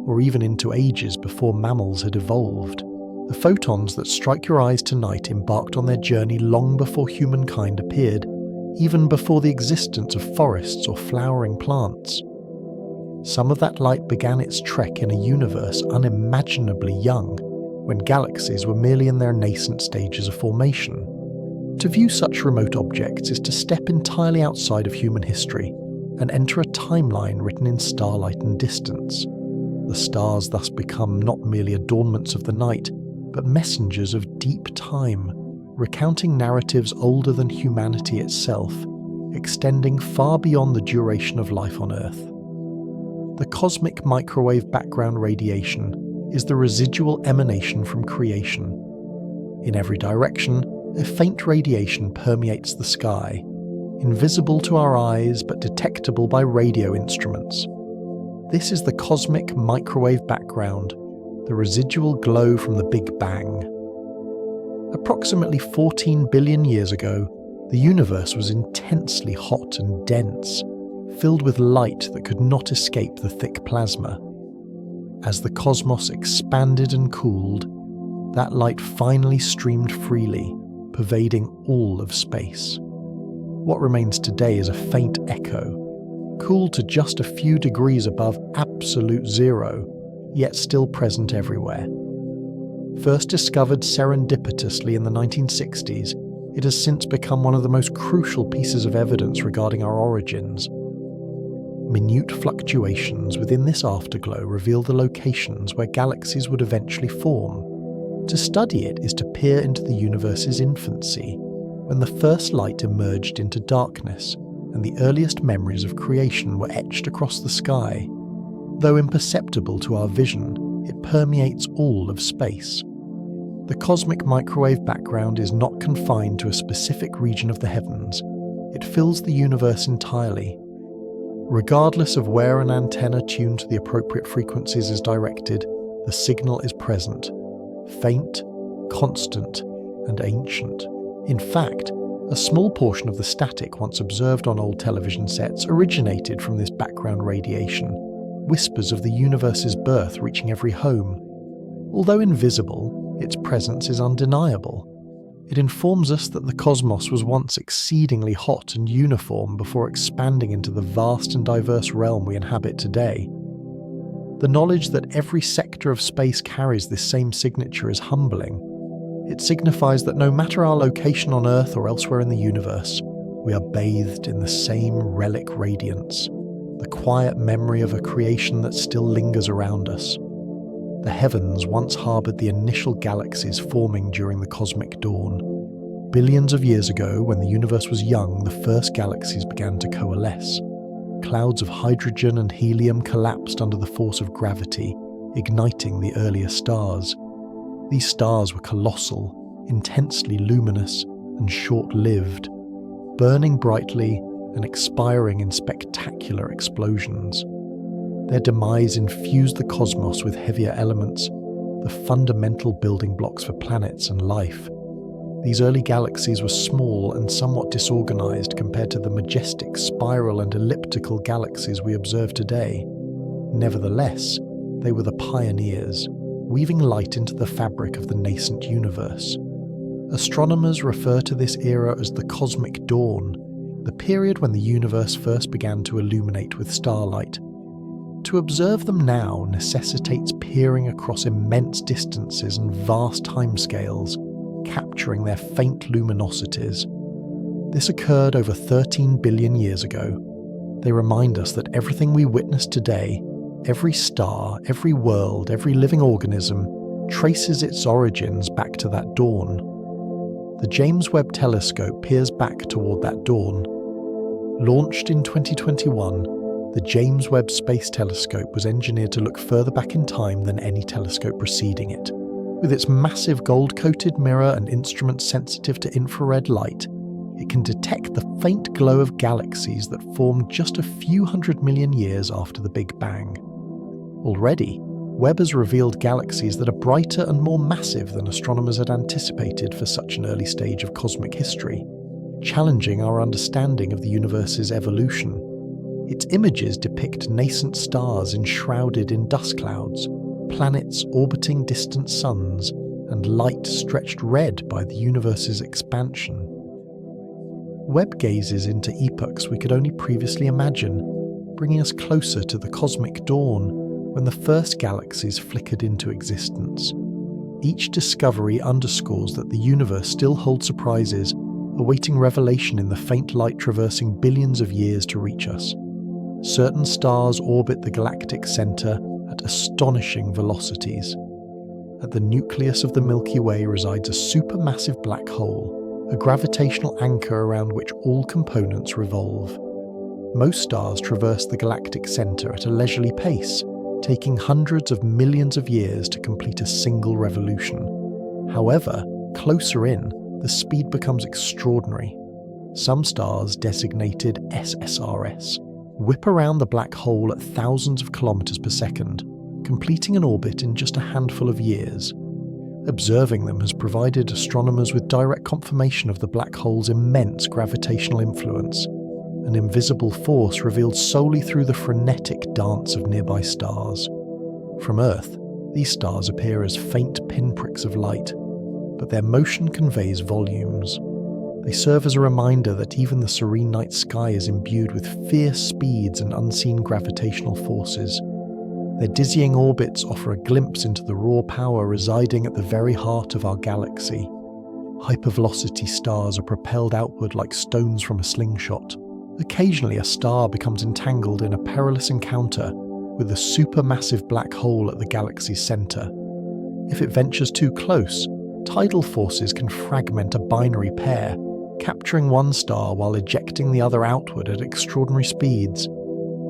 or even into ages before mammals had evolved. The photons that strike your eyes tonight embarked on their journey long before humankind appeared, even before the existence of forests or flowering plants. Some of that light began its trek in a universe unimaginably young, when galaxies were merely in their nascent stages of formation. To view such remote objects is to step entirely outside of human history and enter a timeline written in starlight and distance. The stars thus become not merely adornments of the night, but messengers of deep time, recounting narratives older than humanity itself, extending far beyond the duration of life on Earth. The cosmic microwave background radiation is the residual emanation from creation. In every direction, a faint radiation permeates the sky, invisible to our eyes but detectable by radio instruments. This is the cosmic microwave background, the residual glow from the Big Bang. Approximately 14 billion years ago, the universe was intensely hot and dense, filled with light that could not escape the thick plasma. As the cosmos expanded and cooled, that light finally streamed freely, pervading all of space. What remains today is a faint echo, cooled to just a few degrees above absolute zero, yet still present everywhere. First discovered serendipitously in the 1960s, it has since become one of the most crucial pieces of evidence regarding our origins. Minute fluctuations within this afterglow reveal the locations where galaxies would eventually form. To study it is to peer into the universe's infancy, when the first light emerged into darkness and the earliest memories of creation were etched across the sky. Though imperceptible to our vision, it permeates all of space. The cosmic microwave background is not confined to a specific region of the heavens. It fills the universe entirely. Regardless of where an antenna tuned to the appropriate frequencies is directed, the signal is present, faint, constant, and ancient. In fact, A small portion of the static once observed on old television sets originated from this background radiation, whispers of the universe's birth reaching every home. Although invisible, its presence is undeniable. It informs us that the cosmos was once exceedingly hot and uniform before expanding into the vast and diverse realm we inhabit today. The knowledge that every sector of space carries this same signature is humbling. It signifies that no matter our location on Earth or elsewhere in the universe, we are bathed in the same relic radiance, the quiet memory of a creation that still lingers around us. The heavens once harboured the initial galaxies forming during the cosmic dawn. Billions of years ago, when the universe was young, the first galaxies began to coalesce. Clouds of hydrogen and helium collapsed under the force of gravity, igniting the earlier stars. These stars were colossal, intensely luminous, and short-lived, burning brightly and expiring in spectacular explosions. Their demise infused the cosmos with heavier elements, the fundamental building blocks for planets and life. These early galaxies were small and somewhat disorganized compared to the majestic spiral and elliptical galaxies we observe today. Nevertheless, they were the pioneers, weaving light into the fabric of the nascent universe. Astronomers refer to this era as the cosmic dawn, the period when the universe first began to illuminate with starlight. To observe them now necessitates peering across immense distances and vast timescales, capturing their faint luminosities. This occurred over 13 billion years ago. They remind us that everything we witness today, every star, every world, every living organism, traces its origins back to that dawn. The James Webb Telescope peers back toward that dawn. Launched in 2021, the James Webb Space Telescope was engineered to look further back in time than any telescope preceding it. With its massive gold-coated mirror and instruments sensitive to infrared light, it can detect the faint glow of galaxies that formed just a few 100 million years after the Big Bang. Already, Webb has revealed galaxies that are brighter and more massive than astronomers had anticipated for such an early stage of cosmic history, challenging our understanding of the universe's evolution. Its images depict nascent stars enshrouded in dust clouds, planets orbiting distant suns, and light stretched red by the universe's expansion. Webb gazes into epochs we could only previously imagine, bringing us closer to the cosmic dawn, when the first galaxies flickered into existence. Each discovery underscores that the universe still holds surprises, awaiting revelation in the faint light traversing billions of years to reach us. Certain stars orbit the galactic center at astonishing velocities. At the nucleus of the Milky Way resides a supermassive black hole, a gravitational anchor around which all components revolve. Most stars traverse the galactic center at a leisurely pace, taking hundreds of millions of years to complete a single revolution. However, closer in, the speed becomes extraordinary. Some stars, designated SSRS, whip around the black hole at thousands of kilometers per second, completing an orbit in just a handful of years. Observing them has provided astronomers with direct confirmation of the black hole's immense gravitational influence, an invisible force revealed solely through the frenetic dance of nearby stars. From Earth, these stars appear as faint pinpricks of light, but their motion conveys volumes. They serve as a reminder that even the serene night sky is imbued with fierce speeds and unseen gravitational forces. Their dizzying orbits offer a glimpse into the raw power residing at the very heart of our galaxy. Hypervelocity stars are propelled outward like stones from a slingshot. Occasionally, a star becomes entangled in a perilous encounter with the supermassive black hole at the galaxy's center. If it ventures too close, tidal forces can fragment a binary pair, capturing one star while ejecting the other outward at extraordinary speeds.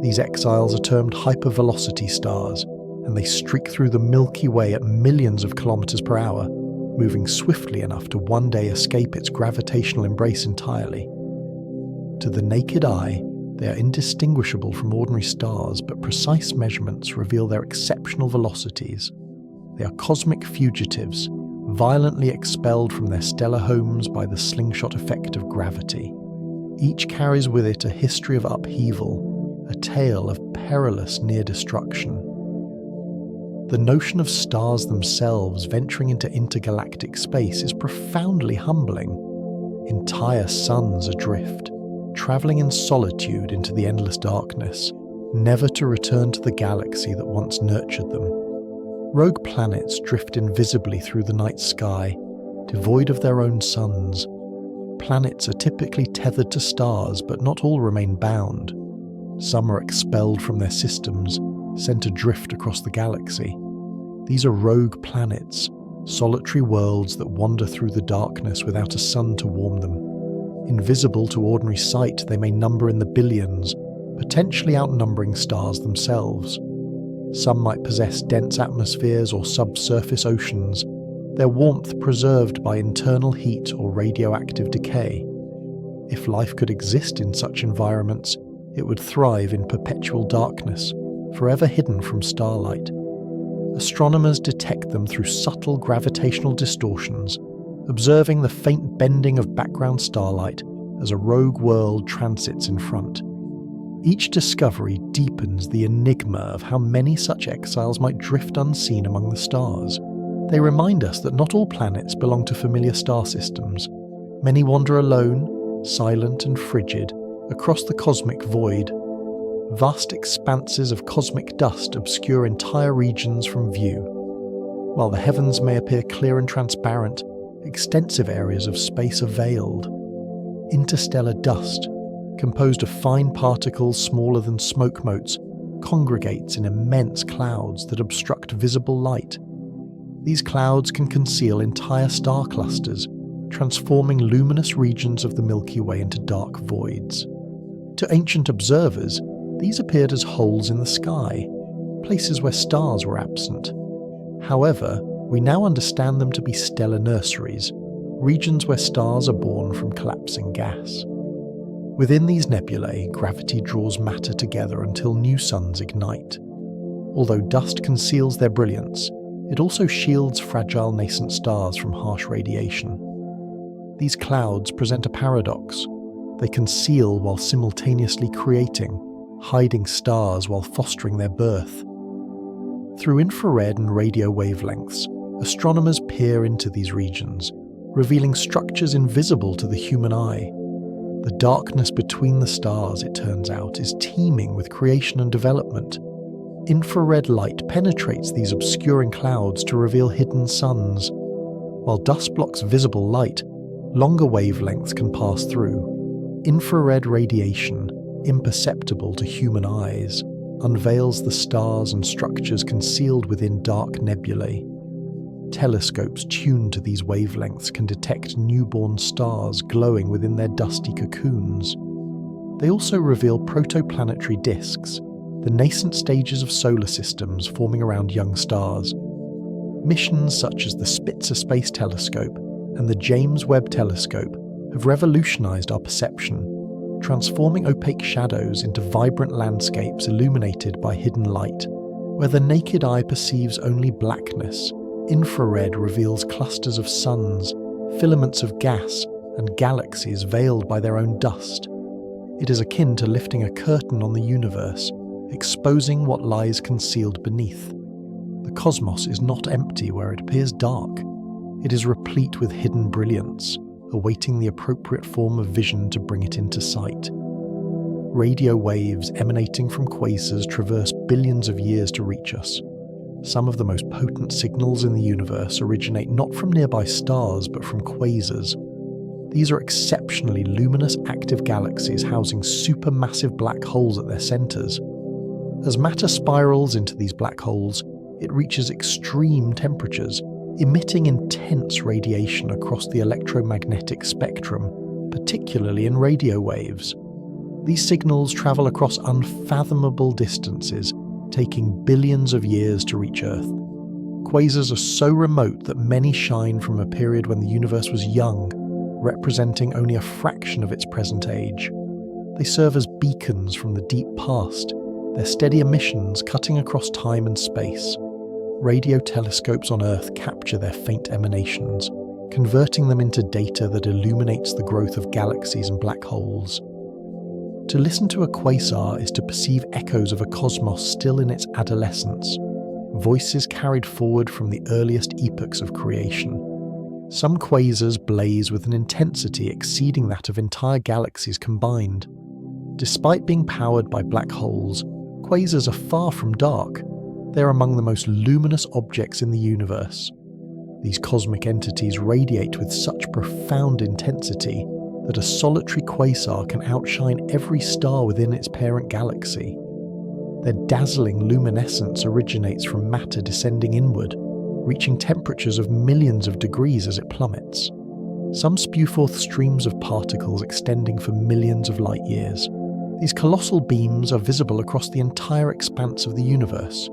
These exiles are termed hypervelocity stars, and they streak through the Milky Way at millions of kilometers per hour, moving swiftly enough to one day escape its gravitational embrace entirely. To the naked eye, they are indistinguishable from ordinary stars, but precise measurements reveal their exceptional velocities. They are cosmic fugitives, violently expelled from their stellar homes by the slingshot effect of gravity. Each carries with it a history of upheaval, a tale of perilous near destruction. The notion of stars themselves venturing into intergalactic space is profoundly humbling. Entire suns adrift, travelling in solitude into the endless darkness, never to return to the galaxy that once nurtured them. Rogue planets drift invisibly through the night sky, devoid of their own suns. Planets are typically tethered to stars, but not all remain bound. Some are expelled from their systems, sent adrift across the galaxy. These are rogue planets, solitary worlds that wander through the darkness without a sun to warm them. Invisible to ordinary sight, they may number in the billions, potentially outnumbering stars themselves. Some might possess dense atmospheres or subsurface oceans, their warmth preserved by internal heat or radioactive decay. If life could exist in such environments, it would thrive in perpetual darkness, forever hidden from starlight. Astronomers detect them through subtle gravitational distortions, observing the faint bending of background starlight as a rogue world transits in front. Each discovery deepens the enigma of how many such exiles might drift unseen among the stars. They remind us that not all planets belong to familiar star systems. Many wander alone, silent and frigid, across the cosmic void. Vast expanses of cosmic dust obscure entire regions from view. While the heavens may appear clear and transparent, extensive areas of space are veiled. Interstellar dust, composed of fine particles smaller than smoke motes, congregates in immense clouds that obstruct visible light. These clouds can conceal entire star clusters, transforming luminous regions of the Milky Way into dark voids. To ancient observers, these appeared as holes in the sky, places where stars were absent. However, we now understand them to be stellar nurseries, regions where stars are born from collapsing gas. Within these nebulae, gravity draws matter together until new suns ignite. Although dust conceals their brilliance, it also shields fragile nascent stars from harsh radiation. These clouds present a paradox. They conceal while simultaneously creating, hiding stars while fostering their birth. Through infrared and radio wavelengths, astronomers peer into these regions, revealing structures invisible to the human eye. The darkness between the stars, it turns out, is teeming with creation and development. Infrared light penetrates these obscuring clouds to reveal hidden suns. While dust blocks visible light, longer wavelengths can pass through. Infrared radiation, imperceptible to human eyes, unveils the stars and structures concealed within dark nebulae. Telescopes tuned to these wavelengths can detect newborn stars glowing within their dusty cocoons. They also reveal protoplanetary disks, the nascent stages of solar systems forming around young stars. Missions such as the Spitzer Space Telescope and the James Webb Telescope have revolutionized our perception, transforming opaque shadows into vibrant landscapes illuminated by hidden light. Where the naked eye perceives only blackness, infrared reveals clusters of suns, filaments of gas, and galaxies veiled by their own dust. It is akin to lifting a curtain on the universe, exposing what lies concealed beneath. The cosmos is not empty where it appears dark. It is replete with hidden brilliance, awaiting the appropriate form of vision to bring it into sight. Radio waves emanating from quasars traverse billions of years to reach us. Some of the most potent signals in the universe originate not from nearby stars but from quasars. These are exceptionally luminous active galaxies housing supermassive black holes at their centers. As matter spirals into these black holes, it reaches extreme temperatures, emitting intense radiation across the electromagnetic spectrum, particularly in radio waves. These signals travel across unfathomable distances, taking billions of years to reach Earth. Quasars are so remote that many shine from a period when the universe was young, representing only a fraction of its present age. They serve as beacons from the deep past, their steady emissions cutting across time and space. radio telescopes on Earth capture their faint emanations, converting them into data that illuminates the growth of galaxies and black holes. To listen to a quasar is to perceive echoes of a cosmos still in its adolescence, voices carried forward from the earliest epochs of creation. Some quasars blaze with an intensity exceeding that of entire galaxies combined. Despite being powered by black holes, quasars are far from dark. They're among the most luminous objects in the universe. These cosmic entities radiate with such profound intensity that a solitary quasar can outshine every star within its parent galaxy. Their dazzling luminescence originates from matter descending inward, reaching temperatures of millions of degrees as it plummets. Some spew forth streams of particles extending for millions of light years. These colossal beams are visible across the entire expanse of the universe.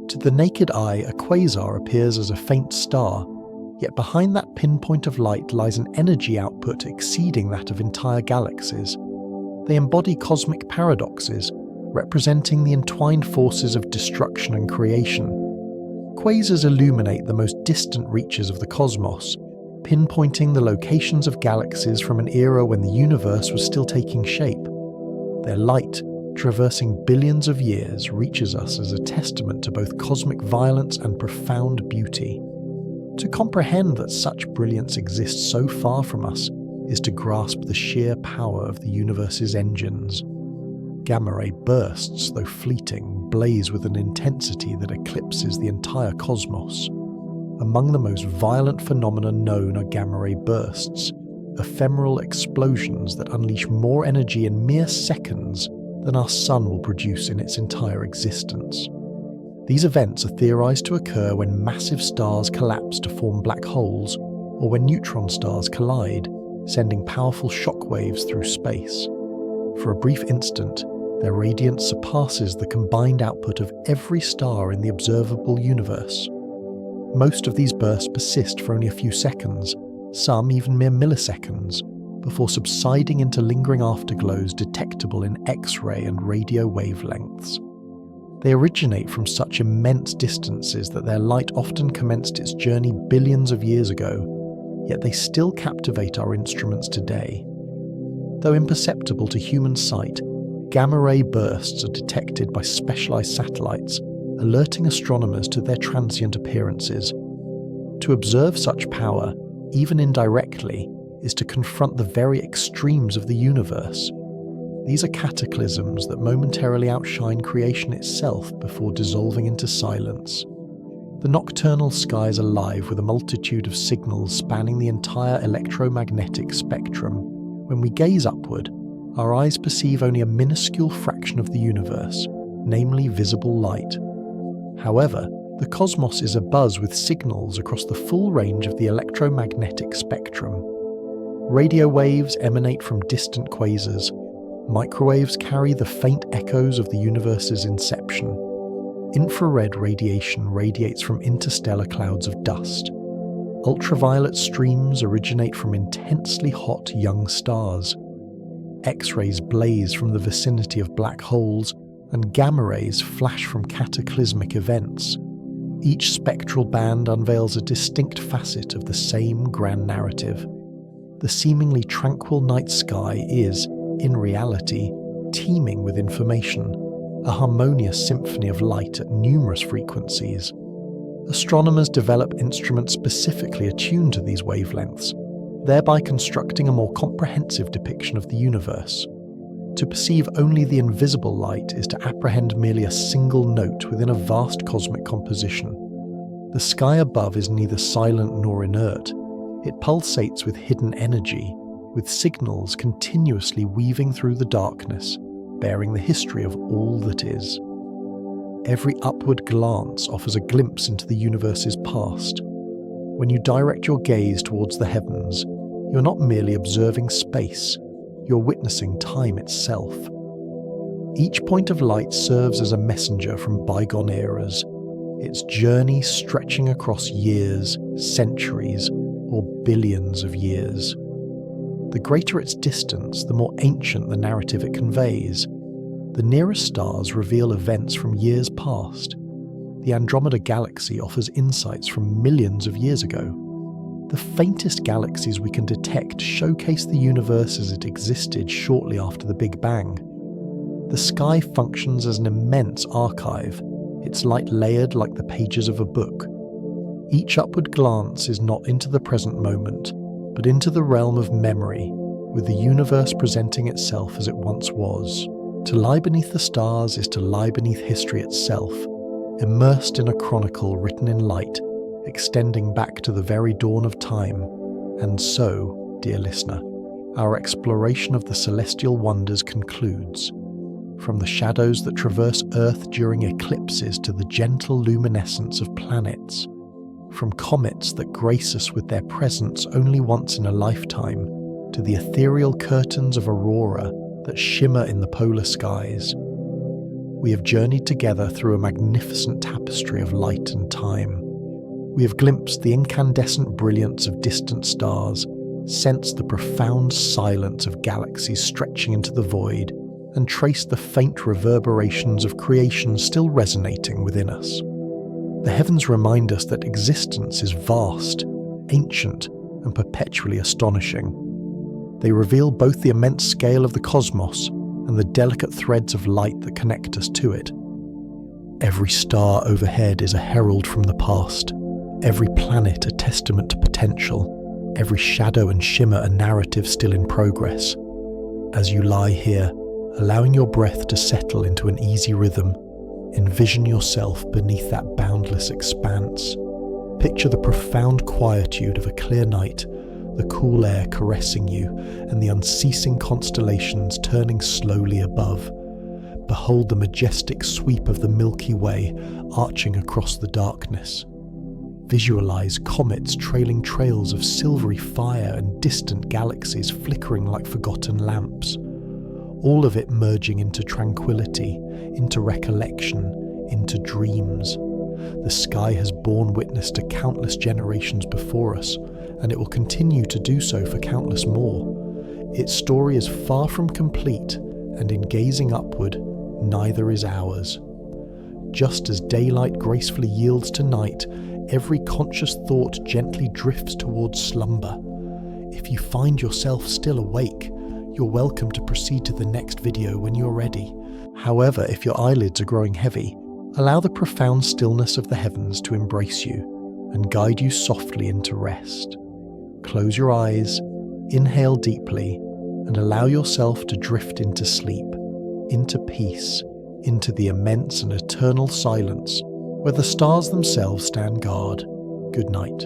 To the naked eye, a quasar appears as a faint star, yet behind that pinpoint of light lies an energy output exceeding that of entire galaxies. They embody cosmic paradoxes, representing the entwined forces of destruction and creation. Quasars illuminate the most distant reaches of the cosmos, pinpointing the locations of galaxies from an era when the universe was still taking shape. Their light, traversing billions of years, reaches us as a testament to both cosmic violence and profound beauty. To comprehend that such brilliance exists so far from us is to grasp the sheer power of the universe's engines. Gamma ray bursts, though fleeting, blaze with an intensity that eclipses the entire cosmos. Among the most violent phenomena known are gamma ray bursts, ephemeral explosions that unleash more energy in mere seconds than our sun will produce in its entire existence. These events are theorized to occur when massive stars collapse to form black holes, or when neutron stars collide, sending powerful shockwaves through space. For a brief instant, their radiance surpasses the combined output of every star in the observable universe. Most of these bursts persist for only a few seconds, some even mere milliseconds, before subsiding into lingering afterglows detectable in X-ray and radio wavelengths. They originate from such immense distances that their light often commenced its journey billions of years ago, yet they still captivate our instruments today. Though imperceptible to human sight, gamma-ray bursts are detected by specialized satellites, alerting astronomers to their transient appearances. To observe such power, even indirectly, is to confront the very extremes of the universe. These are cataclysms that momentarily outshine creation itself before dissolving into silence. The nocturnal sky is alive with a multitude of signals spanning the entire electromagnetic spectrum. When we gaze upward, our eyes perceive only a minuscule fraction of the universe, namely visible light. However, the cosmos is abuzz with signals across the full range of the electromagnetic spectrum. Radio waves emanate from distant quasars. Microwaves carry the faint echoes of the universe's inception. Infrared radiation radiates from interstellar clouds of dust. Ultraviolet streams originate from intensely hot young stars. X-rays blaze from the vicinity of black holes, and gamma rays flash from cataclysmic events. Each spectral band unveils a distinct facet of the same grand narrative. The seemingly tranquil night sky is, in reality, teeming with information, a harmonious symphony of light at numerous frequencies. Astronomers develop instruments specifically attuned to these wavelengths, thereby constructing a more comprehensive depiction of the universe. To perceive only the invisible light is to apprehend merely a single note within a vast cosmic composition. The sky above is neither silent nor inert. It pulsates with hidden energy, with signals continuously weaving through the darkness, bearing the history of all that is. Every upward glance offers a glimpse into the universe's past. When you direct your gaze towards the heavens, you're not merely observing space, you're witnessing time itself. Each point of light serves as a messenger from bygone eras, its journey stretching across years, centuries, or billions of years. The greater its distance, the more ancient the narrative it conveys. The nearest stars reveal events from years past. the Andromeda Galaxy offers insights from millions of years ago. The faintest galaxies we can detect showcase the universe as it existed shortly after the Big Bang. The sky functions as an immense archive, its light layered like the pages of a book. Each upward glance is not into the present moment, but into the realm of memory, with the universe presenting itself as it once was. To lie beneath the stars is to lie beneath history itself, immersed in a chronicle written in light, extending back to the very dawn of time. And so, dear listener, our exploration of the celestial wonders concludes. From the shadows that traverse Earth during eclipses to the gentle luminescence of planets, from comets that grace us with their presence only once in a lifetime, to the ethereal curtains of aurora that shimmer in the polar skies, we have journeyed together through a magnificent tapestry of light and time. We have glimpsed the incandescent brilliance of distant stars, sensed the profound silence of galaxies stretching into the void, and traced the faint reverberations of creation still resonating within us. The heavens remind us that existence is vast, ancient, and perpetually astonishing. They reveal both the immense scale of the cosmos and the delicate threads of light that connect us to it. Every star overhead is a herald from the past, every planet a testament to potential, every shadow and shimmer a narrative still in progress. As you lie here, allowing your breath to settle into an easy rhythm, envision yourself beneath that boundless expanse. Picture the profound quietude of a clear night, the cool air caressing you, and the unceasing constellations turning slowly above. Behold the majestic sweep of the Milky Way arching across the darkness. Visualize comets trailing trails of silvery fire and distant galaxies flickering like forgotten lamps. All of it merging into tranquility, into recollection, into dreams. The sky has borne witness to countless generations before us, and it will continue to do so for countless more. Its story is far from complete, and in gazing upward, neither is ours. Just as daylight gracefully yields to night, every conscious thought gently drifts towards slumber. If you find yourself still awake, you're welcome to proceed to the next video when you're ready. However, if your eyelids are growing heavy, allow the profound stillness of the heavens to embrace you and guide you softly into rest. Close your eyes, inhale deeply, and allow yourself to drift into sleep, into peace, into the immense and eternal silence where the stars themselves stand guard. Good night.